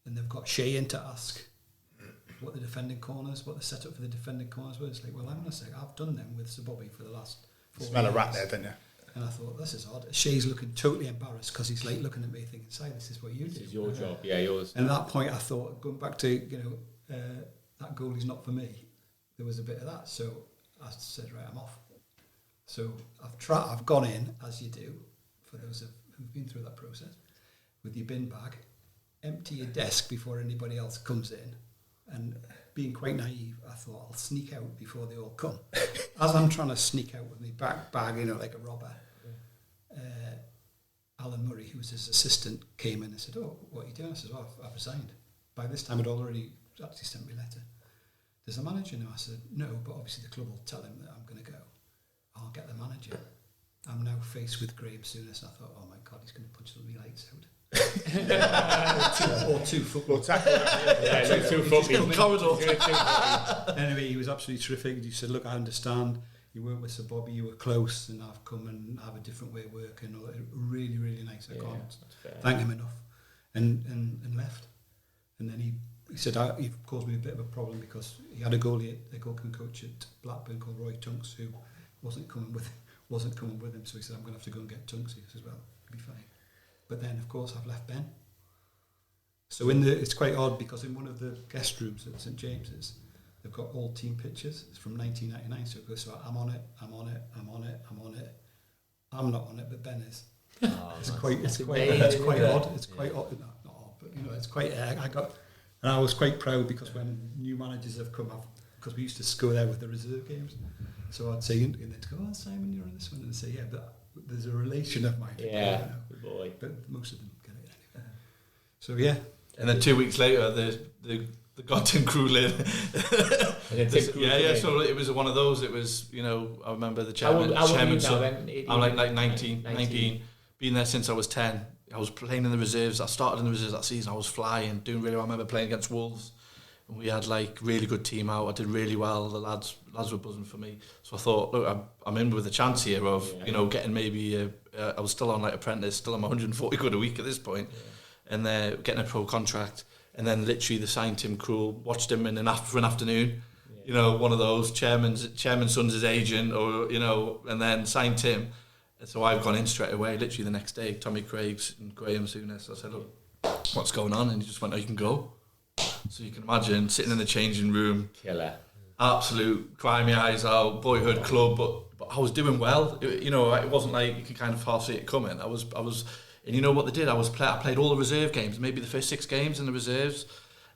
and they've got Shay in to ask what the setup for the defending corners was. Like, well, hang on a sec, I've done them with Sir Bobby for the last 4 years. Smell a rat there, didn't you? And I thought, this is odd. Shay's looking totally embarrassed because he's like looking at me thinking, "Si, this is what you do. This is your job, yeah, yours." And at that point, I thought, going back to that goalie's not for me. There was a bit of that, so I said, right, I'm off. So I've gone in, as you do, for those who've been through that process, with your bin bag, empty your desk before anybody else comes in, and being quite naive, I thought I'll sneak out before they all come. As I'm trying to sneak out with my bag, like a robber, Alan Murray, who was his assistant, came in and said, "Oh, what are you doing?" I said, "Oh, I've resigned." By this time, I'd already actually sent me a letter. "Does the manager know?" I said, "No, but obviously the club will tell him that I'm going to go. I'll get the manager." I'm now faced with Graham Souness. I thought, "Oh my God, he's going to punch the lights out." or two football tackle. Two football corridor. Anyway, he was absolutely terrific. He said, "Look, I understand. You weren't with Sir Bobby, you were close, and I've come and have a different way of working." Really, really nice. I can't thank him enough. And left. And then he said, he caused me a bit of a problem because he had a goalkeeping coach at Blackburn called Roy Tunks, who wasn't coming with him. So he said, "I'm going to have to go and get Tunks." He says, "Well, it'll be fine." But then, of course, I've left Ben. So it's quite odd because in one of the guest rooms at St James's, they've got all team pictures. It's from 1999, so it goes, so I'm on it, I'm on it, I'm on it, I'm on it. I'm not on it, but Ben is. It's quite odd. It's quite odd. Not odd, but it's quite. And I was quite proud because when new managers have come up, because we used to go there with the reserve games, so I'd say, and they'd go, "Oh, Simon, you're on this one," and I'd say, "Yeah, but there's a relation of mine." Yeah, good boy. But most of them get it anyway. So yeah. And then 2 weeks later, the goddamn crew lit. So it was one of those. It was, I remember the chairman. I'm like 19. Been there since I was 10. I was playing in the reserves. I started in the reserves that season. I was flying, doing really well. I remember playing against Wolves. And we had really good team out. I did really well. The lads were buzzing for me. So I thought, look, I'm in with a chance here of, getting maybe I was still on apprentice, still on 140 quid a week at this point. Yeah. And getting a pro contract, and then literally they signed Tim Krul, watched him for an afternoon, one of those chairman's son's his agent, or and then signed Tim. And so I've gone in straight away, literally the next day. Tommy Craig's and Graham Souness. I said, look, what's going on? And he just went, you can go. So you can imagine sitting in the changing room, killer, absolute cry my eyes out, boyhood club, but I was doing well. It wasn't like you could kind of half see it coming. I was. And you know what they did? I played all the reserve games, maybe the first 6 games in the reserves,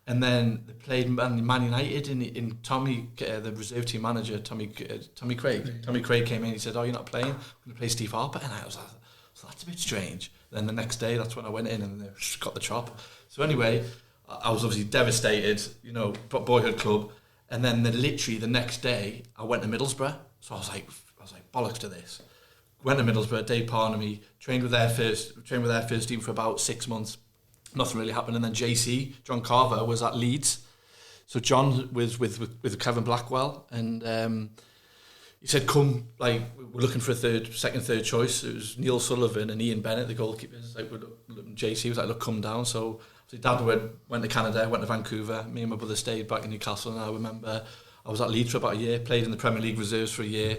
and then they played Man United. In Tommy, the reserve team manager, Tommy Craig. Tommy Craig came in. He said, "Oh, you're not playing? I'm going to play Steve Harper." And I was like, "So that's a bit strange." Then the next day, that's when I went in and they got the chop. So anyway, I was obviously devastated. Boyhood club, and then literally the next day, I went to Middlesbrough. So I was like, bollocks to this. Went to Middlesbrough, Dave Parnamy, trained with their first team for about 6 months. Nothing really happened. And then John Carver, was at Leeds. So John was with Kevin Blackwell, and he said, "Come, we're looking for a second, third choice." It was Neil Sullivan and Ian Bennett, the goalkeepers. JC was like, "Look, come down." So Dad went to Canada, went to Vancouver. Me and my brother stayed back in Newcastle, and I remember I was at Leeds for about a year, played in the Premier League reserves for a year.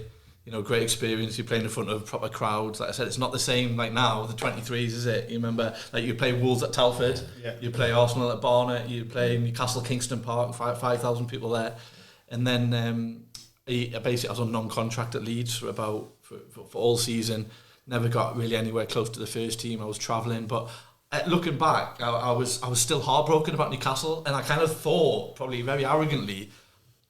Great experience. You play in front of proper crowds. Like I said, it's not the same like now, the 23s, is it? You remember, you play Wolves at Telford, you play Arsenal at Barnet, you play Newcastle Kingston Park, 5,000 people there. And then I was on non-contract at Leeds for all season. Never got really anywhere close to the first team. I was travelling, but looking back, I was still heartbroken about Newcastle, and I kind of thought, probably very arrogantly,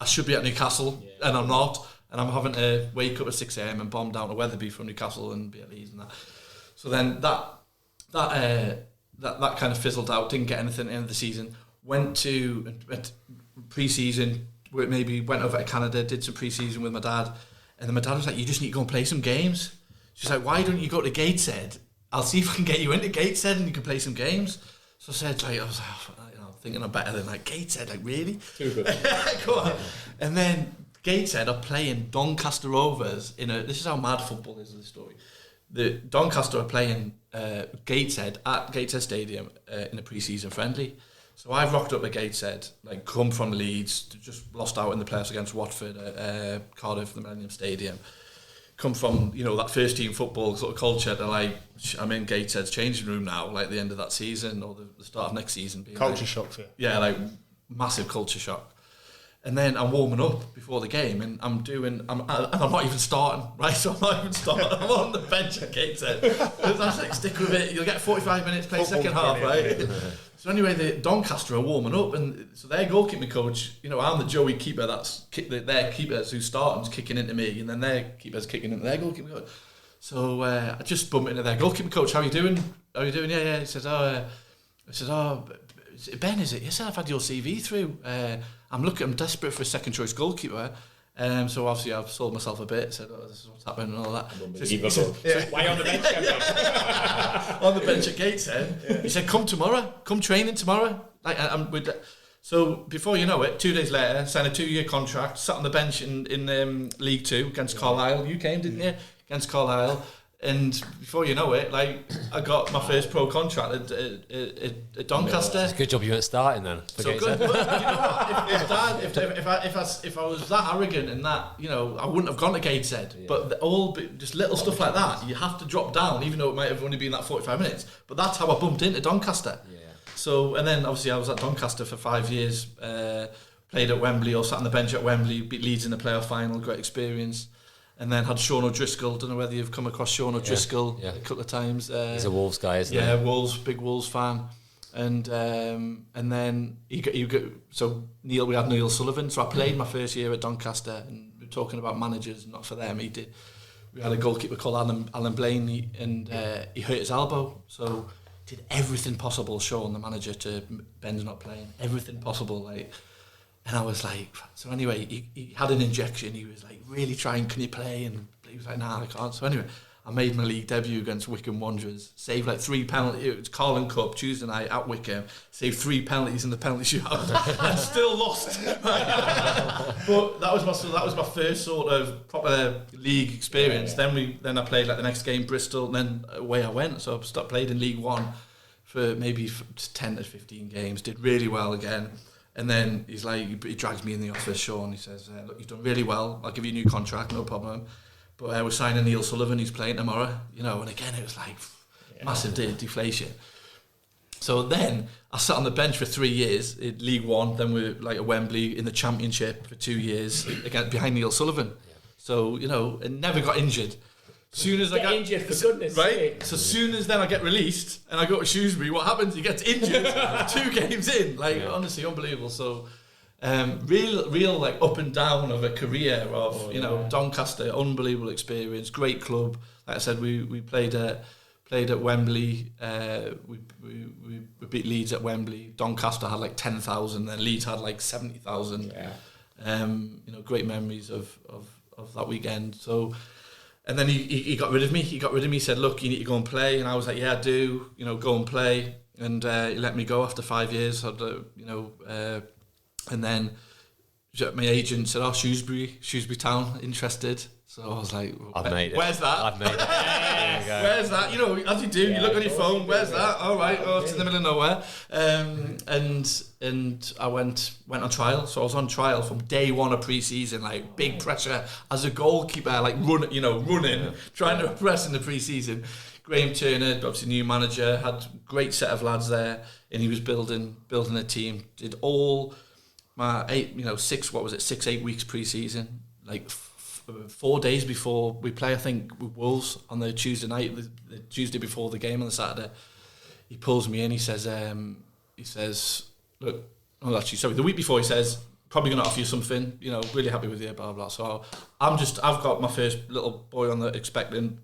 I should be at Newcastle, and I'm not. And I'm having to wake up at 6 a.m. and bomb down to Wetherby from Newcastle and be at Leeds and that. So then that kind of fizzled out. Didn't get anything at the end of the season. Went to pre-season. Maybe went over to Canada. Did some pre-season with my dad. And then my dad was like, "You just need to go and play some games." She's like, "Why don't you go to Gateshead? I'll see if I can get you into Gateshead and you can play some games." So I said, I was thinking I'm better than Gateshead. Really? Too good. Go on. And then Gateshead are playing Doncaster Rovers this is how mad football is, this story. The Doncaster are playing Gateshead at Gateshead Stadium in a pre-season friendly. So I've rocked up at Gateshead, come from Leeds, just lost out in the playoffs against Watford at Cardiff, the Millennium Stadium. Come from, that first team football sort of culture to I'm in Gateshead's changing room now, the end of that season or the start of next season. Being culture shock for you. Yeah, massive culture shock. And then I'm warming up before the game, and I'm not even starting, right? So I'm not even starting. I'm on the bench at Gateshead. That's stick with it. You'll get 45 minutes, play second half, right? So anyway, the Doncaster are warming up, and so their goalkeeping coach, I'm the Joey keeper. That's their keepers who's starting's kicking into me, and then their keepers kicking into their goalkeeping coach. So I just bumped into their goalkeeping coach. How are you doing? Yeah. He says, Ben, is it? Yes, I've had your CV through. I'm desperate for a second choice goalkeeper. So obviously I've sold myself a bit, said, this is what's happening and all that. Why on the bench? On the bench at Gateshead. Yeah. He said, come tomorrow, come training tomorrow. So before you know it, 2 days later, signed a 2-year contract, sat on the bench in League 2 against Carlisle. You came, didn't you? Against Carlisle. And before you know it, I got my first pro contract at Doncaster. It's a good job you weren't starting then. So good. But, if I was that arrogant and that, I wouldn't have gone to Gateshead. Yeah. But just little stuff like that, you have to drop down, even though it might have only been 45 minutes. But that's how I bumped into Doncaster. Yeah. So, and then obviously I was at Doncaster for 5 years, played played at Wembley or sat on the bench at Wembley, beat Leeds in the playoff final, great experience. And then had Sean O'Driscoll. Don't know whether you've come across Sean O'Driscoll a couple of times. He's a Wolves guy, isn't he? Yeah, Wolves, big Wolves fan. And then he got so Neil. We had Neil Sullivan. So I played my first year at Doncaster, and we're talking about managers, not for them. We had a goalkeeper called Alan Blaney, and he hurt his elbow. So did everything possible, Sean, the manager, to Ben's not playing. Everything possible, like. And I was like, so anyway, he had an injection. He was like, really trying, can you play? And he was like, nah, I can't. So anyway, I made my league debut against Wycombe Wanderers, saved like 3 penalties. It was Carling Cup, Tuesday night at Wycombe, saved 3 penalties in the penalty shootout and still lost. But that was my first sort of proper league experience. Then I played like the next game, Bristol, and then away I went. So I played in League One for maybe 10 to 15 games, did really well again. And then he's like, he drags me in the office, Sean. He says, look, you've done really well. I'll give you a new contract, no problem. But we're signing Neil Sullivan. He's playing tomorrow, And again, it was like massive deflation. So then I sat on the bench for 3 years in League One. Then we're like at Wembley in the Championship for 2 years again behind Neil Sullivan. So and never got injured. Soon as I got injured, for goodness sake. So soon as then I get released and I go to Shrewsbury, what happens? He gets injured 2 games in. Honestly, unbelievable. So real like up and down of a career of Doncaster, unbelievable experience, great club. Like I said, we played at Wembley. We beat Leeds at Wembley. Doncaster had like 10,000, then Leeds had like 70,000. Great memories of that weekend. So. And then he got rid of me. He said, look, you need to go and play. And I was like, yeah, I do. Go and play. And he let me go after 5 years. And then my agent said, Shrewsbury Town, interested. So I was like, I've made it. Where's that? I've made it. There you go. Where's that? As you do, you look on your phone, where's that? All right, it's in the middle of nowhere. And I went on trial. So I was on trial from day one of pre-season, like big pressure as a goalkeeper, like running, trying to press in the pre-season. Graham Turner, obviously new manager, had a great set of lads there, and he was building a team. Did all my 6-8 weeks pre-season, like 4 days before we play, I think, with Wolves on the Tuesday night, the Tuesday before the game on the Saturday. He pulls me in. He says, look, the week before he says, probably going to offer you something. Really happy with you, blah blah. So I've got my first little boy on the expecting.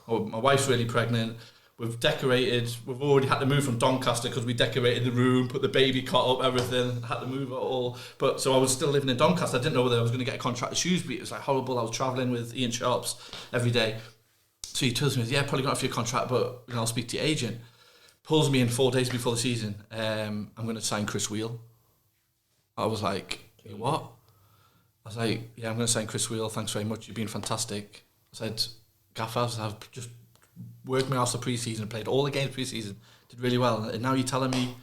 My wife's really pregnant. We've decorated. We've already had to move from Doncaster because we decorated the room, put the baby cot up, everything. Had to move it all. But so I was still living in Doncaster. I didn't know whether I was going to get a contract at Shrewsbury. It was like horrible. I was travelling with Ian Sharps every day. So he tells me, yeah, probably going to offer you a contract, but I'll speak to your agent. Pulls me in 4 days before the season. I'm going to sign Chris Wheel. I was like, what? I was like, yeah, I'm going to sign Chris Wheel. Thanks very much. You've been fantastic. I said, Gaffer, I've just worked my ass the pre-season, played all the games pre-season, did really well, and now you're telling me.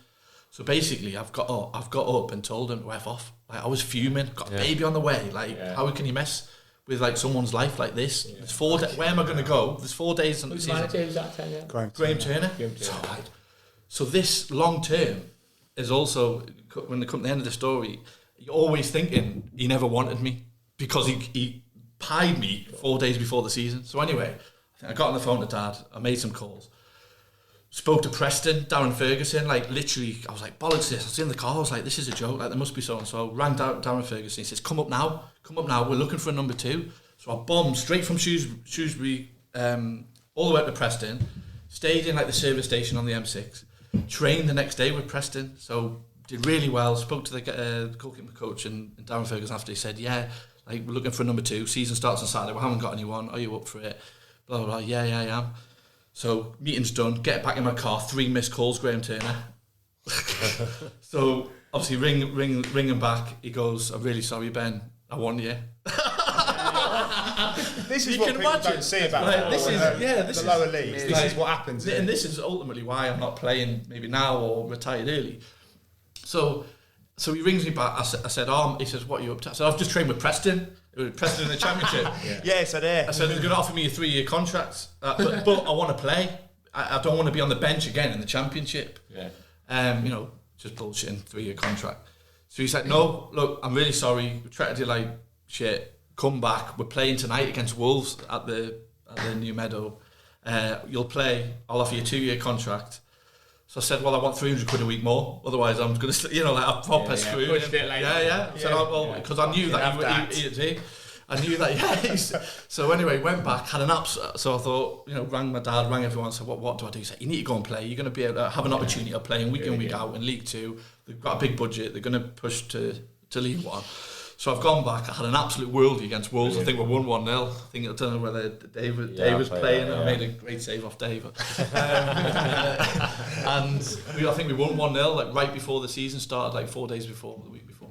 So basically, I've got up and told him to F off. Like I was fuming, got a baby on the way. How can you mess with like someone's life like this? Yeah. There's 4 days. Where am I going to go? There's 4 days on the season. Who's manager that time? Yeah? Graham Turner. So this long term is also when they come to the end of the story. You're always thinking he never wanted me because he pied me 4 days before the season. So anyway, I got on the phone to Dad. I made some calls. Spoke to Preston, Darren Ferguson. Like literally, I was like, bollocks this. I was in the car. I was like, this is a joke. Like there must be so and so. Rang Darren Ferguson. He says, come up now. We're looking for a number 2. So I bombed straight from Shrewsbury all the way up to Preston. Stayed in like the service station on the M6. Trained the next day with Preston. So did really well. Spoke to the goalkeeping coach and Darren Ferguson after. He said, yeah, like we're looking for a number 2. Season starts on Saturday. We haven't got anyone. Are you up for it? Blah blah blah. Yeah, I am. So meeting's done. Get back in my car. 3 missed calls. Graham Turner. So obviously ring him back. He goes, I'm really sorry, Ben. I want you. This is what people don't see about the lower leagues. This is what happens. And this is ultimately why I'm not playing maybe now or retired early. So he rings me back. I said, he says, what are you up to? I said, I've just trained with Preston. Preston in the Championship. So there. I said, they're going to offer me a 3-year contract, but I want to play. I don't want to be on the bench again in the Championship. Yeah. Just bullshitting 3-year contract. So he's like, no, look, I'm really sorry. We treated you like shit. Come back. We're playing tonight against Wolves at the New Meadow. You'll play. I'll offer you a 2-year contract. So I said, well, I want 300 quid a week more. Otherwise, I'm going to, like a proper screw. So because I knew that I knew that. So anyway, went back, had an so I thought, rang my dad, rang everyone, said, what do I do? He said, you need to go and play. You're going to be able to have an opportunity of playing week in, week out in League 2. They've got a big budget. They're going to push to League 1. So I've gone back. I had an absolute worldie against Wolves. I think we won 1-0. I don't know whether Dave was playing. I made a great save off Dave. And I think we won 1-0 like right before the season started, like 4 days before, the week before.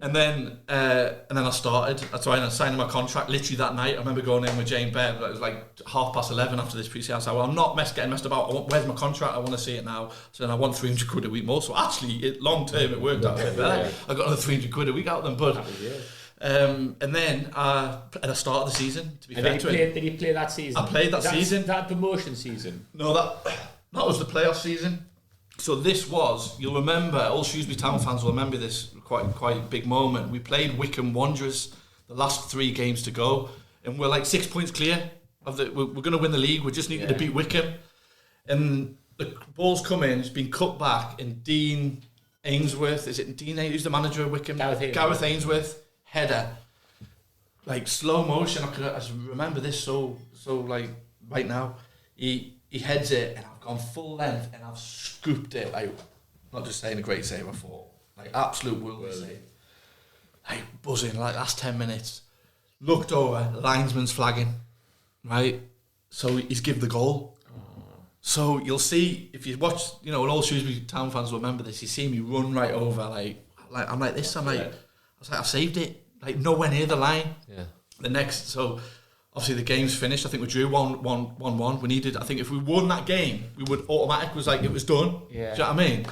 And then I started. So I signed my contract literally that night. I remember going in with Jane Bear. It was like 11:30 after this pre-season. I was like, well, I'm not getting messed about. Where's my contract? I want to see it now. So then I won 300 quid a week more. So actually, long term, it worked out a bit better. I got another 300 quid a week out of them. But and then at the start of the season, to be fair to him, did he play that season? I played that season. That promotion season? No, that was the playoff season. So this was, you'll remember, all Shrewsbury Town fans will remember this quite big moment. We played Wycombe Wanderers the last 3 games to go, and we're like 6 points clear of we're going to win the league. We just needed to beat Wycombe, and the ball's come in. It's been cut back, and Dean Ainsworth, is it Dean? Who's the manager of Wycombe? Gareth Ainsworth, header, like slow motion. I just remember this so like right now. He heads it, and I've gone full length, and I've scooped it. Like, not just saying a great save, I thought, like absolute world save. Like buzzing, like last 10 minutes. Looked over, linesman's flagging, right? So he's give the goal. So you'll see, if you watch, and all Shrewsbury Town fans will remember this, you see me run right over, like I'm like this, I was like, I've saved it, like nowhere near the line. Yeah. So obviously the game's finished. I think we drew 1-1. We needed, I think if we won that game, we would automatic was like it was done. Yeah. Do you know what I mean?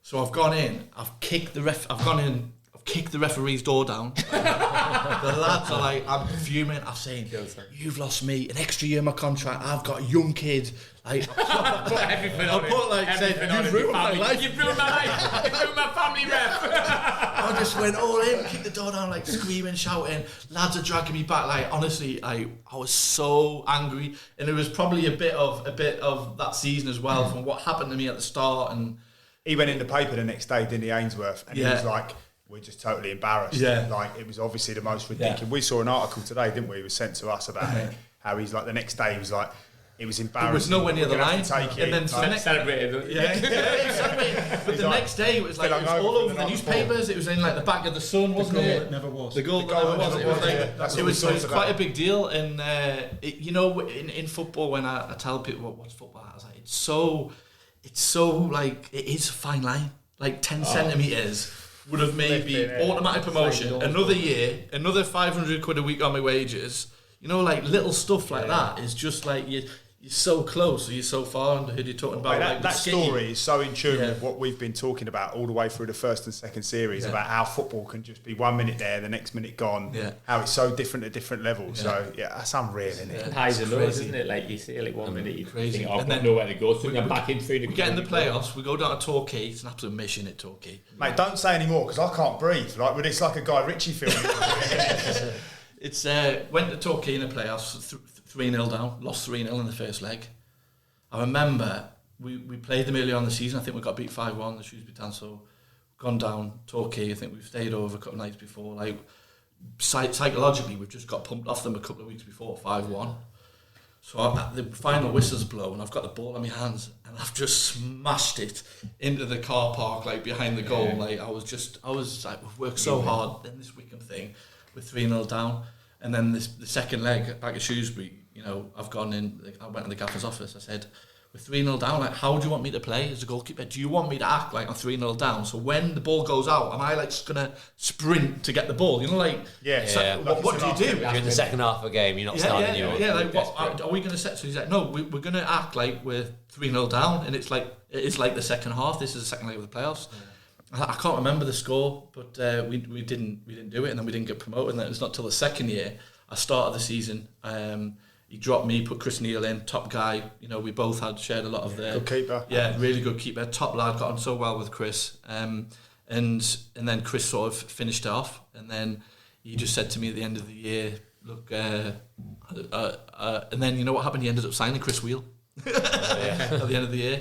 So I've gone in, I've kicked the referee's door down. The lads are like, I'm fuming. I'm saying, you've lost me an extra year of my contract. I've got a young kid. Like, you've ruined my life. You've ruined my life. You've ruined my family rep. I just went all in, kicked the door down, like screaming, shouting. Lads are dragging me back. Like honestly, I was so angry, and it was probably a bit of that season as well from what happened to me at the start. And he went in the paper the next day, didn't he, Ainsworth? And he was like, we're just totally embarrassed. Yeah. Like, it was obviously the most ridiculous. Yeah. We saw an article today, didn't we? It was sent to us about it. How he's like, the next day, he was like, it was embarrassing. It was nowhere near the line. And then celebrated. Celebrated. But the next day, it was like, it was all over the newspapers. It was in like the back of the Sun, wasn't it? The goal that never was. The goal that never was. It was quite a big deal. And, in football, when I tell people what's football, I was like, it's so like, it is a fine line. Like 10 centimetres would have made me automatic promotion. Another year, another 500 quid a week on my wages. Like little stuff like that is just like you're so close, or you're so far under who you're talking about. That story is so in tune with what we've been talking about all the way through the first and second series about how football can just be 1 minute there, the next minute gone. Yeah. How it's so different at different levels. Yeah. So that's unreal, isn't it? Yeah. Highs and lows, isn't it? Like you see, like 1 minute you think, I've got nowhere to go. So you're back in through the. We get in the playoffs. We go down to Torquay. It's an absolute mission at Torquay. Mate, don't say any more because I can't breathe. Like it's like a Guy Ritchie film. It's went to Torquay in the playoffs, 3-0 down, lost 3-0 in the first leg. I remember we played them early on in the season. I think we got beat 5-1, the Shrewsbury Town. So gone down Torquay. I think we've stayed over a couple of nights before. Like psychologically, we've just got pumped off them a couple of weeks before, 5-1. So the final whistle's blown, and I've got the ball in my hands, and I've just smashed it into the car park, like behind the goal. Like I was like, we've worked so hard. Then this Wycombe thing. We're 3-0 down, and then the second leg back at Shrewsbury, I've gone in. I went to the gaffer's office. I said, "We're 3-0 down. Like, how do you want me to play as a goalkeeper? Do you want me to act like I'm 3-0 down? So when the ball goes out, am I like just gonna sprint to get the ball? What do you do? You're in the second half of a game. You're not starting. Like, what are we gonna set? So he's like, no, we're gonna act like we're 3-0 down, and it's like the second half. This is the second leg of the playoffs." Yeah. I can't remember the score, but we didn't do it, and then we didn't get promoted. And then it was not till the second year, I started the season. He dropped me, put Chris Neal in, top guy. We both had shared a lot of the good keeper. Yeah, really good keeper, top lad. Got on so well with Chris. And and then Chris sort of finished it off, and then he just said to me at the end of the year, look, and then you know what happened? He ended up signing Chris Wheel at the end of the year.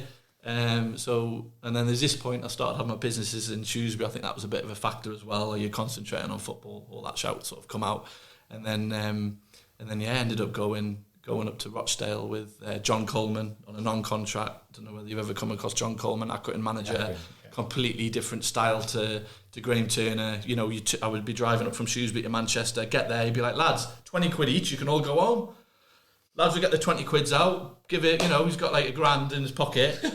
So, and then there's this point I started having my businesses in Shrewsbury. I think that was a bit of a factor as well. You're concentrating on football, all that shout sort of come out, and then ended up going up to Rochdale with John Coleman on a non-contract. Don't know whether you've ever come across John Coleman, Accrington manager. Completely different style to Graham Turner. You know, I would be driving up from Shrewsbury to Manchester, get there, he'd be like, lads, 20 quid each, you can all go home. Lads will get the 20 quids out, give it, you know, he's got like £1,000 in his pocket. Go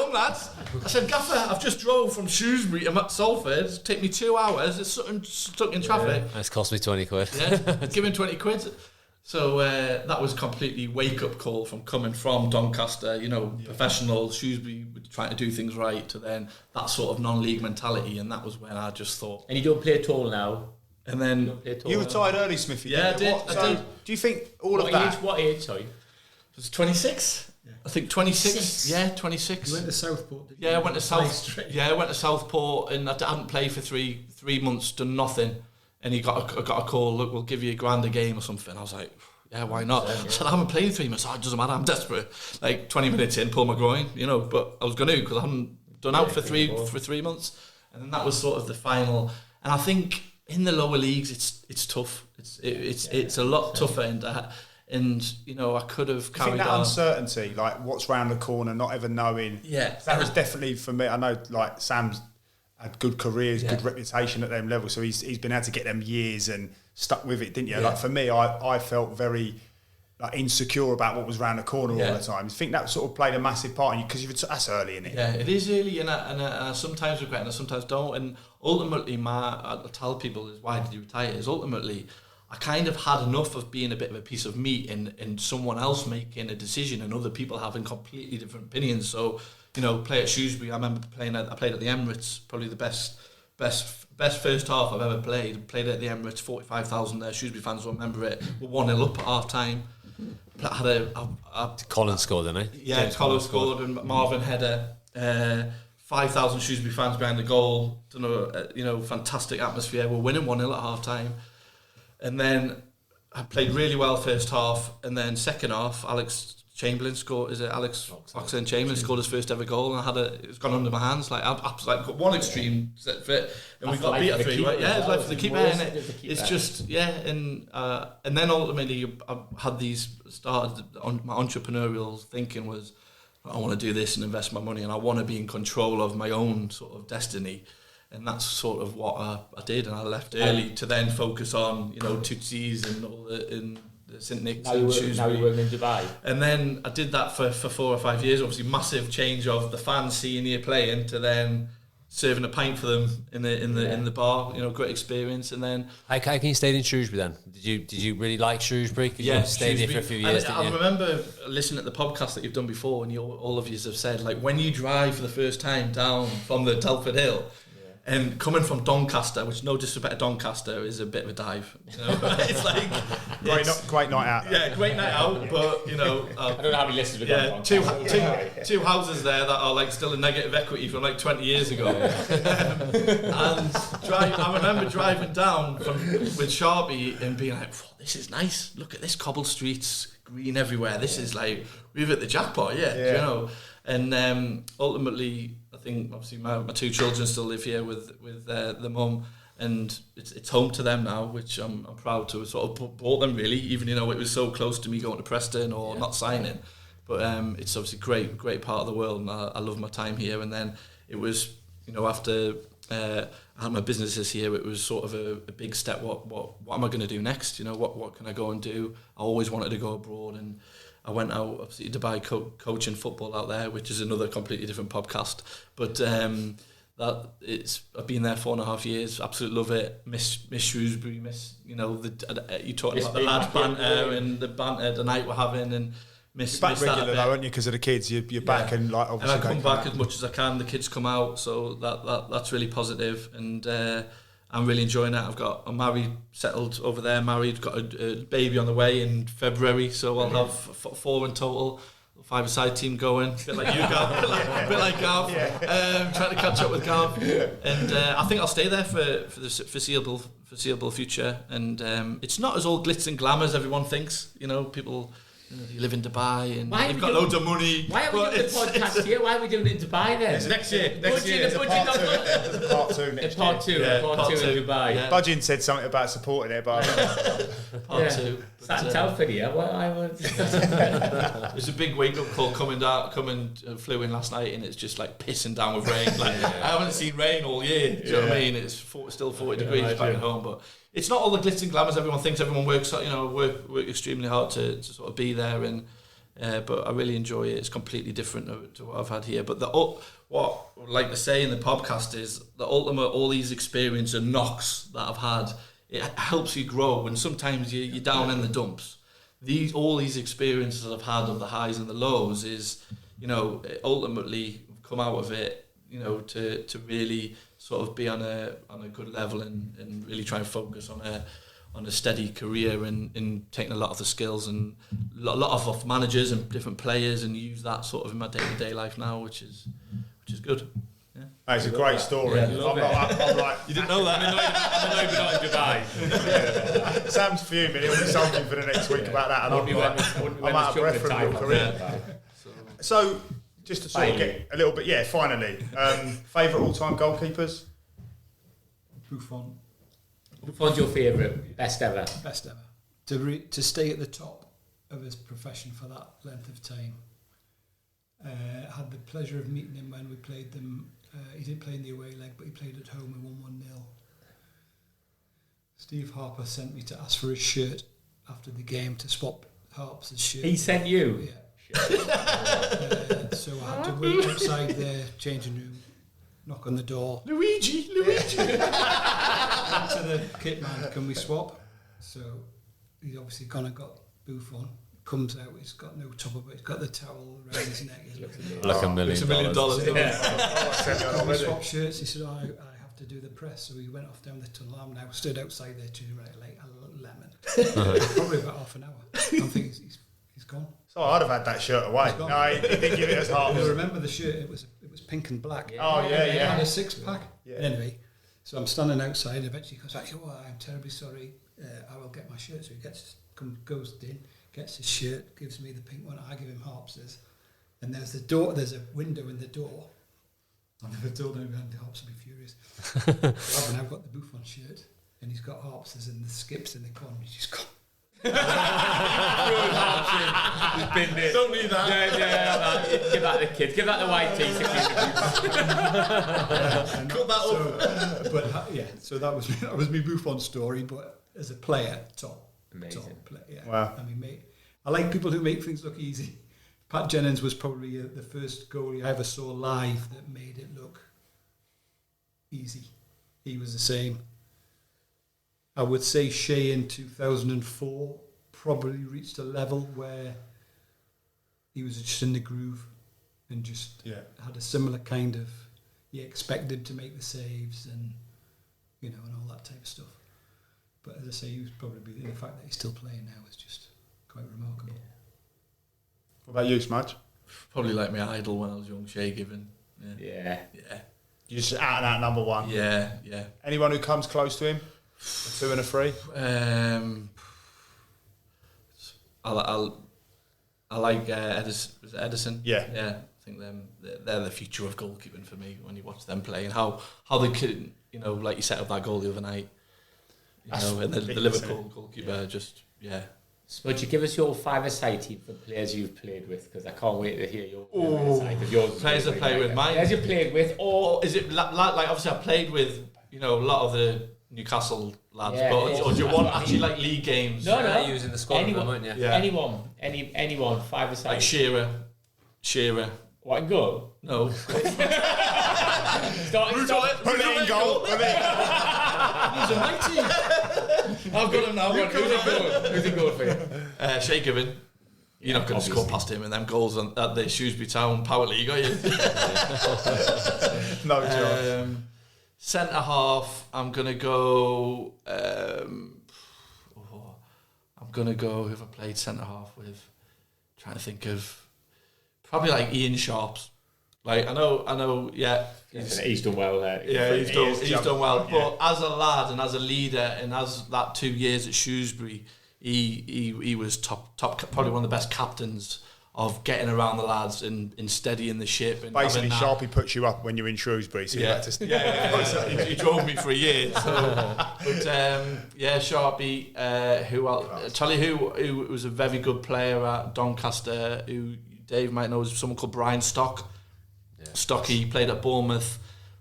home, lads. I said, Gaffer, I've just drove from Shrewsbury to Salford, it's taken me 2 hours, it's stuck in traffic. It's cost me 20 quid. Yeah, give him 20 quid. So that was a completely wake-up call from coming from Doncaster, you know, professional, Shrewsbury trying to do things right, to then that sort of non-league mentality, and that was when I just thought... And you don't play at all now? And then... You retired early, Smithy. Yeah, I did. Do you think all of that... What age, sorry? It was 26. Yeah. I think 26. Yeah, 26. You went to Southport, didn't you? Yeah, I went to Southport, and I hadn't played for three months, done nothing. And he got a call, look, we'll give you £1,000 a game or something. I was like, yeah, why not? I said, I haven't played in 3 months. Oh, it doesn't matter, I'm desperate. Like 20 minutes in, pull my groin, you know, but I was going to, because I hadn't done out for 3 months. And then that was sort of the final. And I think in the lower leagues, it's tough. It's a lot tougher. And you know, I could have carried on. I think that uncertainty, like what's round the corner, not ever knowing. Yeah. That was definitely for me. I know, like, Sam's had good careers, good reputation at them levels, so he's been able to get them years and stuck with it, didn't you? Like for me, I felt very like insecure about what was around the corner all the time. I think that sort of played a massive part in you, because that's early, isn't it? Yeah, it is early, and I sometimes regret and I sometimes don't. And ultimately, I tell people is, why did you retire? Is ultimately, I kind of had enough of being a bit of a piece of meat and someone else making a decision and other people having completely different opinions. So, you know, play at Shrewsbury. I remember I played at the Emirates, probably the best first half I've ever played. Played at the Emirates, 45,000 there. Shrewsbury fans will remember it. We're 1-0 up at half time. Colin scored, didn't he? Yeah, Colin scored and Marvin header. 5,000 Shrewsbury fans behind the goal. Don't know, you know, fantastic atmosphere. We're winning 1-0 at half time. And then I played really well first half, and then second half, Alex Oxlade-Chamberlain scored his first ever goal, and it's gone under my hands. Like one extreme set fit, and we got beat at 3. Right? Yeah, it's like for the keeper, and it's just and then ultimately I had my entrepreneurial thinking was, I want to do this and invest my money, and I want to be in control of my own sort of destiny. And that's sort of what I did, and I left early to then focus on, you know, Tootsies and all in the St Nick's and Shrewsbury. Now you're working in Dubai. And then I did that for 4 or 5 years. Obviously, massive change of the fans seeing you playing to then serving a pint for them in the bar. You know, great experience. And then how can you stay in Shrewsbury then? Did you really like Shrewsbury? Yeah, you stayed there for a few years. I remember listening at the podcast that you've done before, and all of you have said, like, when you drive for the first time down from the Telford Hill. And coming from Doncaster, which no disrespect to Doncaster, is a bit of a dive. You know? It's like great night out. Yeah, great night out. But you know, I don't know how many listeners we got. Two houses there that are like still in negative equity from like 20 years ago. And I remember driving down with Sharpie and being like, "This is nice. Look at this cobbled streets, green everywhere. This is like we've hit the jackpot." Yeah. You know. And ultimately, I think obviously my 2 children still live here with the mum, and it's home to them now, which I'm proud to have sort of brought them, really, even, you know, it was so close to me going to Preston or not signing. But it's obviously great part of the world, and I love my time here. And then it was, you know, after I had my businesses here, it was sort of a big step. What am I going to do next? You know, what can I go and do? I always wanted to go abroad, and I went out, obviously, to Dubai coaching football out there, which is another completely different podcast. But I've been there 4.5 years. Absolutely love it. Miss Shrewsbury. You know, you talking about the lads banter and the banter the night we're having, and miss back that regular though, aren't you? Because of the kids, you're back, and like obviously. And I come back as much as I can. The kids come out, so that's really positive, and I'm really enjoying it. I'm married, settled over there, got a baby on the way in February, so I'll have 4 in total. five-a-side team going, a bit like you, Gav, a bit like Gav, trying to catch up with Gav, and I think I'll stay there for the foreseeable future. And it's not as all glitz and glamour as everyone thinks. You know, people. You live in Dubai and you've got loads of money. Why are we doing the podcast here? Why are we doing it in Dubai then? It's Next year. It's part two next year. Part two in Dubai. Yeah. Budgin said something about supporting it, but part two. Sat in Telford here. Well, I would. There's a big wake-up call flew in last night, and it's just like pissing down with rain. Like I haven't seen rain all year. Do you know what I mean? It's still 40 degrees back at home, but it's not all the glitz and glamour as everyone thinks. Everyone works, work extremely hard to sort of be there, and but I really enjoy it. It's completely different to what I've had here. But what I would like to say in the podcast is the ultimate, all these experience and knocks that I've had, it helps you grow. And sometimes you're down in the dumps. All these experiences I've had of the highs and the lows is, ultimately come out of it, to really sort of be on a good level and really try and focus on a steady career and taking a lot of the skills and a lot of managers and different players and use that sort of in my day-to-day life now, which is good. Yeah. It's a great story. Yeah, I'm like, you didn't know that? I'm annoyed we're not in Dubai. Sam's fuming. He'll be something for the next week about that, and I'm out of breath from your career. So, just to sort of get a little bit, finally, favourite all-time goalkeepers? Buffon. Buffon's your favourite, best ever? Best ever. To stay at the top of his profession for that length of time. Had the pleasure of meeting him when we played them. He didn't play in the away leg, but he played at home and won 1-0. Steve Harper sent me to ask for his shirt after the game to swap Harp's shirt. He sent you? Yeah. So I had to wait outside the changing room, knock on the door. Luigi! Went to the kit man, can we swap? So he's obviously gone and got Buffon. Comes out, he's got no top of it, he's got the towel around his neck. He's Like $1 million. It's $1 million. Can we swap shirts? He said, I have to do the press. So he went off down the tunnel. I'm now stood outside there to like a lemon. Probably about half an hour. I think he's gone. So I'd have had that shirt away. No, he didn't give it as hard. I remember the shirt, it was pink and black. Oh, yeah. It had a 6-pack. Yeah. Anyway, so I'm standing outside, and eventually he goes, I'm terribly sorry, I will get my shirt. So he goes in, gets his shirt, gives me the pink one, I give him Harps's, and there's a window in the door. I never told anyone, Harps will be furious. I've now got the Buffon shirt, and he's got Harps's and the skips in the corner, he's just gone. Don't need that. Yeah. Give that to the kids. Give that to the white tee. Cut that up. So that was my Buffon story, but as a player, top. Amazing. Top player. Yeah. Wow. I mean, I like people who make things look easy. Pat Jennings was probably the first goalie I ever saw live that made it look easy. He was the same. I would say Shea in 2004 probably reached a level where he was just in the groove and just had a similar kind of, you expect him to make the saves and and all that type of stuff. But as I say, he was probably the fact that he's still playing now is just quite remarkable. What about you, Smudge? Probably like my idol when I was young, Shea Given. Yeah. You're just out and out number one. Yeah. Anyone who comes close to him? A 2 and a 3? I like Edison. Yeah. I think they're the future of goalkeeping for me when you watch them play and how they could, like you set up that goal the other night, and the Liverpool goalkeeper Would you give us your 5-a-side team for players you've played with? Because I can't wait to hear your 5-a-side of yours. Players I played with, mine. Players you played with, or is it like obviously I played with a lot of the Newcastle lads, or do you want actually like league games? No. Using the squad, anyone, anyone 5-a-side. Like Shearer. What, in goal? No. Put it in goal. He's a mighty. I've got him now. Who's in goal for you? Shea Given. You're not going to score past him in them goals at the Shrewsbury Town Power League, are you? No chance. Centre half, I'm going to go. Who have I played centre half with? Trying to think of Probably like Ian Sharps. Like I know, yeah. He's done well there. Yeah, he's done well. Yeah. But as a lad and as a leader, and as that 2 years at Shrewsbury, he was top, probably one of the best captains of getting around the lads and steadying the ship. And Basically, Sharpie puts you up when you're in Shrewsbury. So yeah, he drove me for a year. So. But Sharpie. Who else? I'll tell you who was a very good player at Doncaster. Who Dave might know is someone called Brian Stock. Yeah. Stocky played at Bournemouth.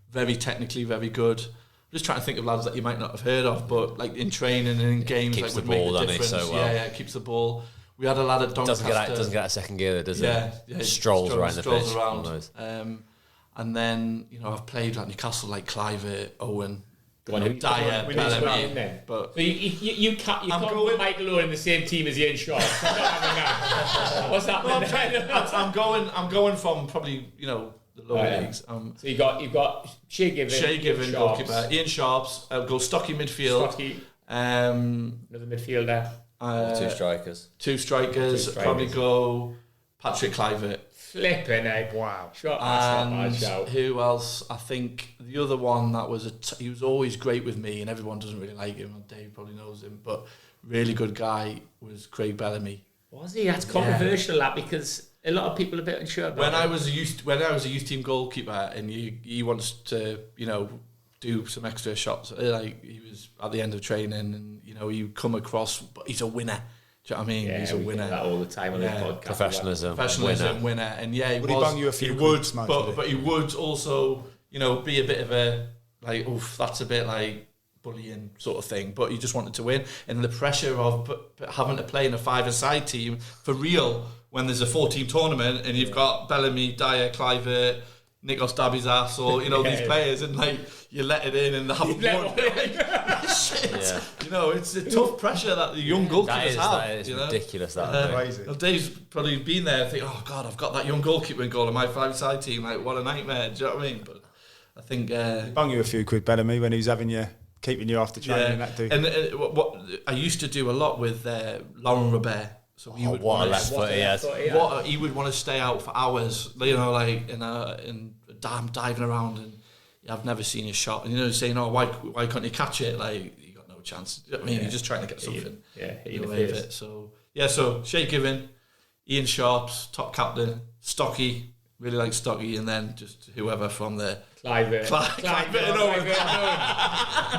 Very technically, very good. I'm just trying to think of lads that you might not have heard of, but like in training and in games, keeps like the would ball, make the difference. So well. Yeah, keeps the ball. We had a lad at Doncaster. Doesn't get out of second gear, does it? Yeah, strolls around the pitch. Around. And then I've played at Newcastle like Clive, Owen, Dyer, Bellamy. But so you can't put Michael Owen in the same team as Ian Shaw. What's happening? I'm going from probably the lower leagues. So you got Shay Given, goalkeeper, Ian Sharps. Go Stocky midfield. Another midfielder. Two strikers. Probably go Patrick Clive. Flipping egg. Wow. And who else? I think the other one that was he was always great with me, and everyone doesn't really like him. Dave probably knows him, but really good guy was Craig Bellamy. Was he? That's controversial, that, because a lot of people are a bit unsure about when I was a youth team goalkeeper, and he wants to do some extra shots. Like he was at the end of training, and you come across, but he's a winner. Do you know what I mean? Yeah, he's a winner. That all the time on the podcast. Professionalism, winner. And yeah, would he bung you a few quid, but he would also, be a bit of a like, oof, that's a bit like bullying sort of thing. But he just wanted to win, and the pressure of having to play in a 5-a-side team for real when there's a 4-team tournament and you've got Bellamy, Dyer, Clivert, Nikos Davies ass, or these players, and like you let it in and they haven't won. Shit. Yeah. It's a tough pressure that the young goalkeepers have. That is ridiculous. Crazy. Dave's probably been there and think, oh God, I've got that young goalkeeper goal in my 5-side team. Like, what a nightmare. Do you know what I mean? But I think bung you a few quid, Bellamy, when he was keeping you after training. And what I used to do a lot with Lauren Robert. So he would what a left foot he has. He would want to stay out for hours, like in diving around, and I've never seen a shot. And saying, "Oh, why can't you catch it?" Like you got no chance. You know what I mean, you're just trying to get something. Away with it. So Shay Given, Ian Sharps, top captain, Stocky. Really like Stocky, and then just whoever from there. Clive and Owen.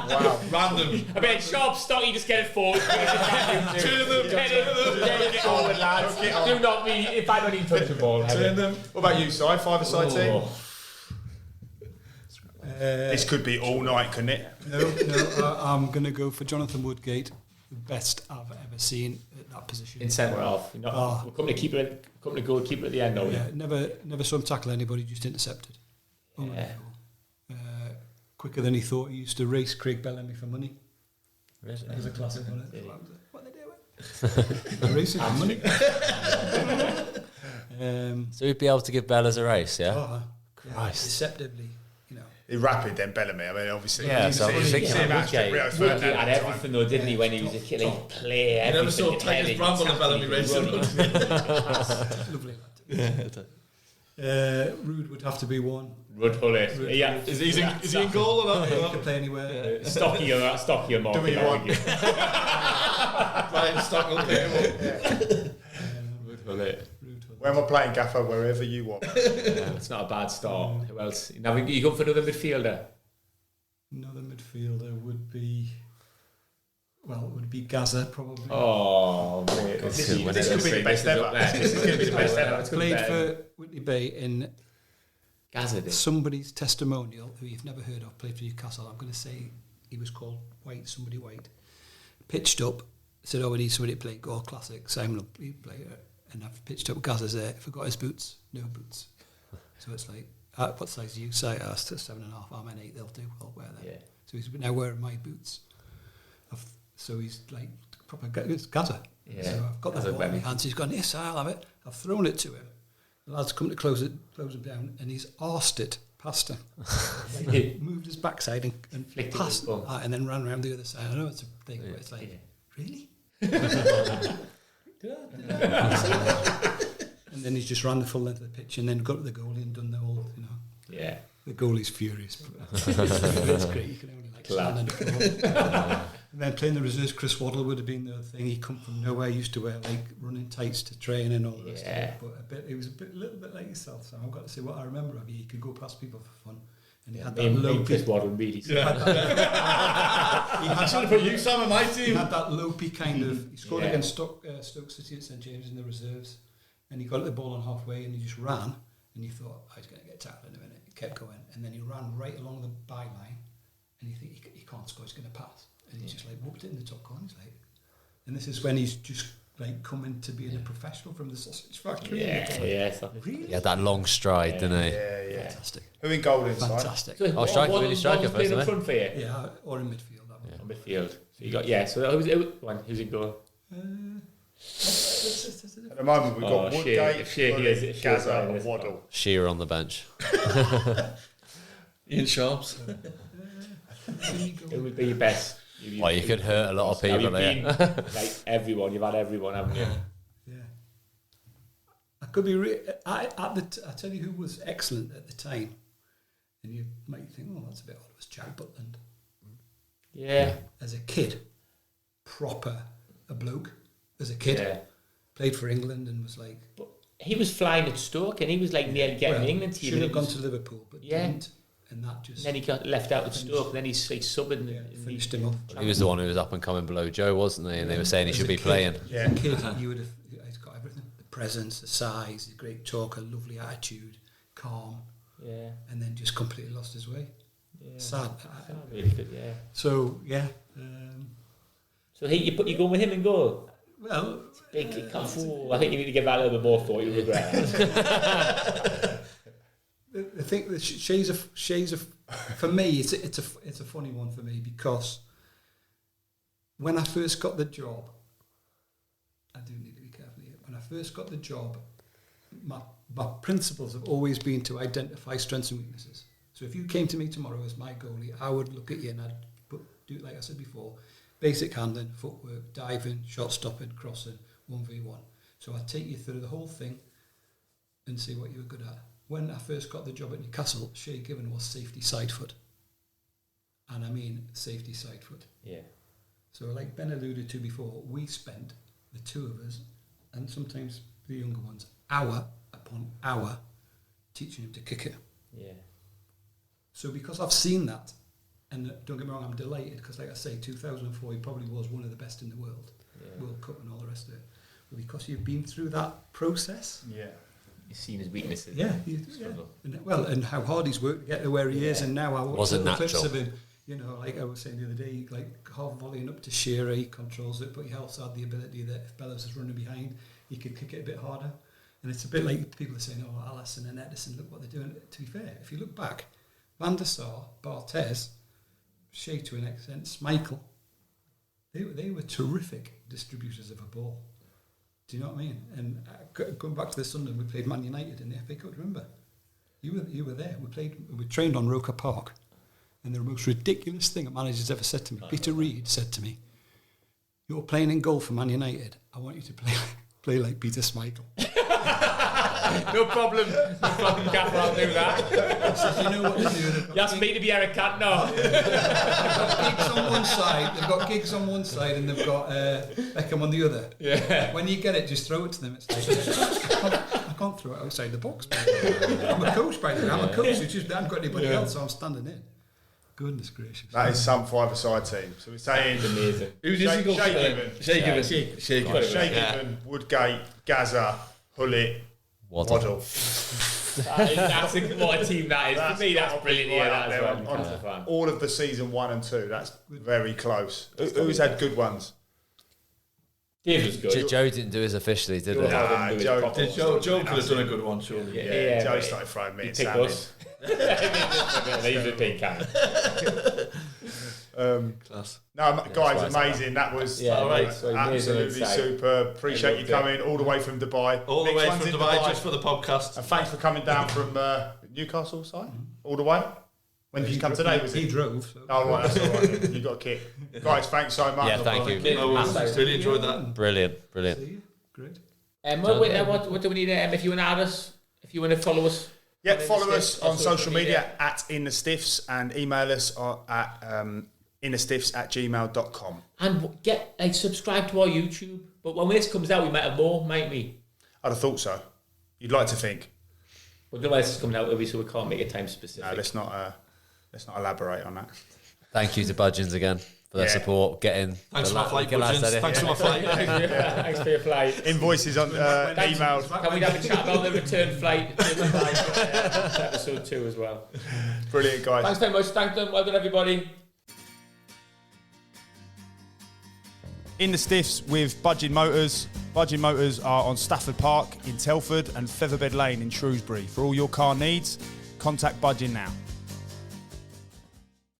Wow. Random. I bet Sharp, Stocky, just get it forward. Turn them. Get forward, lads. Do not be, if I don't even touch the ball. Turn them. What about you, Si? 5-a-side team? This could be all night, couldn't it? No, I'm going to go for Jonathan Woodgate, the best I've ever seen at that position. In centre half. We're coming to goalkeeper at the end, though. Yeah, never saw him tackle anybody, just intercepted. Quicker than he thought. He used to race Craig Bellamy for money. Really? That was a classic one. What are they doing? Racing for money. So we'd be able to give Bellas a race, yeah? Oh, Christ. Deceptively, He's rapid then, Bellamy. I mean, obviously. Yeah, so I was thinking Woodgate had everything, though, didn't he, when he was a kid? He'd play everything. You never saw Tiger's Bramble and Bellamy racing. Lovely lad. Rude would have to be one. Rudd Hullet. Yeah. Is he in goal or not? He can play anywhere. Stocky or Mark. Do what you want. Brian Stock will play Rudd Hullet. When we're playing Gaffer, wherever you want. It's not a bad start. Who else? Now, you go for another midfielder? Another midfielder would be Gaza, probably. Oh, mate. This could be the best ever. This is going to be the best ever. Played for Whitley Bay in Gaza did. Somebody's testimonial, who you've never heard of, played for Newcastle. I'm going to say he was called somebody White. Pitched up, said, we need somebody to play Goal Classic. Simon will play it. And I've pitched up Gaza's there, forgot his boots, no boots. So it's like, what size do you say? I asked 7.5, I'm an 8, they'll do, I'll wear them. Yeah. So he's now wearing my boots. So he's like, proper, it's Gaza. Yeah. So I've got the ball in my hands, he's gone, yes, I'll have it. I've thrown it to him. The lad's come to close him down, and he's arsed it past him. Like, moved his backside and flicked passed, it and then ran around the other side. I know it's a thing, but it's like, really? And then he's just ran the full length of the pitch and then got to the goalie and done the whole, Yeah. The goalie's furious. It's great. You can only stand and applaud. And then playing the reserves, Chris Waddle would have been the other thing. He come from nowhere, used to wear running tights to train and all the rest of it. But he was a little bit like yourself. So I've got to say what I remember of you. He could go past people for fun. And he had that low Chris Waddle really. I should have put you, Sam, on my team. He had that lopey kind of. He scored against Stoke City at St James in the reserves, and he got the ball on halfway, and he just ran, and you thought, he's going to get tackled in a minute. He kept going, and then he ran right along the byline, and you think he can't score, he's going to pass, and he just whooped it in the top corner. He's and this is when he's just coming to being a professional from the sausage factory. Really? He had that long stride, didn't he? Yeah. Fantastic. Who in goal inside? Fantastic. So really striker first, playing isn't up front for you? Yeah, or in midfield. On midfield. So you got So who's it go? At the moment, we've got Woodgate, Shea, Gaza, and Waddle. Shearer on the bench. Ian Sharps. Who would be your best? You could hurt a lot of people there. Everyone, you've had everyone, haven't you? Yeah. I could be. I tell you who was excellent at the time, and you might think, that's a bit odd. It was Jack Butland. Yeah. As a kid, proper a bloke. As a kid, played for England and was like. But he was flying at Stoke, and he was nearly getting the England team. Should have gone to Liverpool, but didn't. And that just. And then he got left out at Stoke, and then he's subbing. Finished him off. He was the one who was up and coming below Joe, wasn't he? And they were saying he should be playing. Yeah. As a kid, you would have. He's got everything: the presence, the size, the great talker, lovely attitude, calm. Yeah. And then just completely lost his way. Yeah. Sad. Really good. Yeah. So so you go with him and go. Well, big. I think you need to give that a little bit more thought. You regret that. I think that Shea's for me. It's a funny one for me because when I first got the job, I do need to be careful here. When I first got the job, my principles have always been to identify strengths and weaknesses. So if you came to me tomorrow as my goalie, I would look at you and I'd do like I said before, basic handling, footwork, diving, shot stopping, crossing, 1v1. So I'd take you through the whole thing and see what you were good at. When I first got the job at Newcastle, Shea Given was safety side foot. And I mean safety side foot. Yeah. So like Ben alluded to before, we spent, the two of us, and sometimes the younger ones, hour upon hour teaching him to kick it. Yeah. So because I've seen that, and don't get me wrong, I'm delighted because like I say, 2004 he probably was one of the best in the world, World Cup and all the rest of it. But because you've been through that process, you've seen his weaknesses. And how hard he's worked to get to where he is, and now I watch little clips natural. of him. Like I was saying the other day, like half volleying up to Shearer, he controls it, but he also had the ability that if Bellows is running behind, he could kick it a bit harder. And it's a bit like people are saying, Alisson and Edison, look what they're doing. To be fair, if you look back, Van der Sar, Barthez, Shea to an extent, Schmeichel, they were terrific distributors of a ball. Do you know what I mean? And going back to the Sunderland, we played Man United in the FA Cup. Remember, you were there. We trained on Roker Park, and the most ridiculous thing a manager's ever said to me, Peter Reid said to me, "You're playing in goal for Man United. I want you to play like Peter Schmeichel." No problem, Gaffer, I'll do that. Says, you know what they're doing? You asked me to be Eric Cantona. They've got gigs on one side. They've got gigs on one side, and they've got Beckham on the other. Yeah. When you get it, just throw it to them. It's like I can't throw it outside the box. I'm a coach, by the way. I'm a coach. It's just I haven't got anybody else, so I'm standing in. Goodness gracious. That is some five-a-side team. So we're saying amazing. Who did you go for? Shea Given. Woodgate, Gaza, Hullet, Waddle. That's what a team that is. For me, that's brilliant. On all of the season 1 and 2, that's very close. Who's had good ones? Dave was good. Joe didn't do his officially, did he? Joe could have done a good one, surely. Yeah, Joe started throwing me and Sam in. He's a pink cat. Class. No, guys, amazing. That was absolutely superb. Appreciate you coming all the way from Dubai. All the way from Dubai just for the podcast. And thanks for coming down from Newcastle side, all the way. When did you come today? Was he it? drove. So. Oh, right, that's all right. You got a kick. Guys, thanks so much. Yeah, thank you. Really enjoyed that. Brilliant. See you. Great. What do we need? If you want to add us, if you want to follow us. Yeah, follow us on social media at In The Stiffs and email us at inthestiffs@gmail.com. And subscribe to our YouTube. But when this comes out, we might have more, might we? I'd have thought so. You'd like to think. Well, don't know when this is coming out, so we can't make it time specific. No, let's not elaborate on that. Thank you to Budgeons again for their support. Thanks for my flight, Budgeons. Thanks for my flight. Thanks for your flight. Invoices on emailed. Can we have a chat about the return flight? Episode 2 as well. Brilliant, guys. Thanks very much. Thank them. Well done, everybody. In The Stiffs with Budgeon Motors. Budgeon Motors are on Stafford Park in Telford and Featherbed Lane in Shrewsbury. For all your car needs, contact Budgeon now.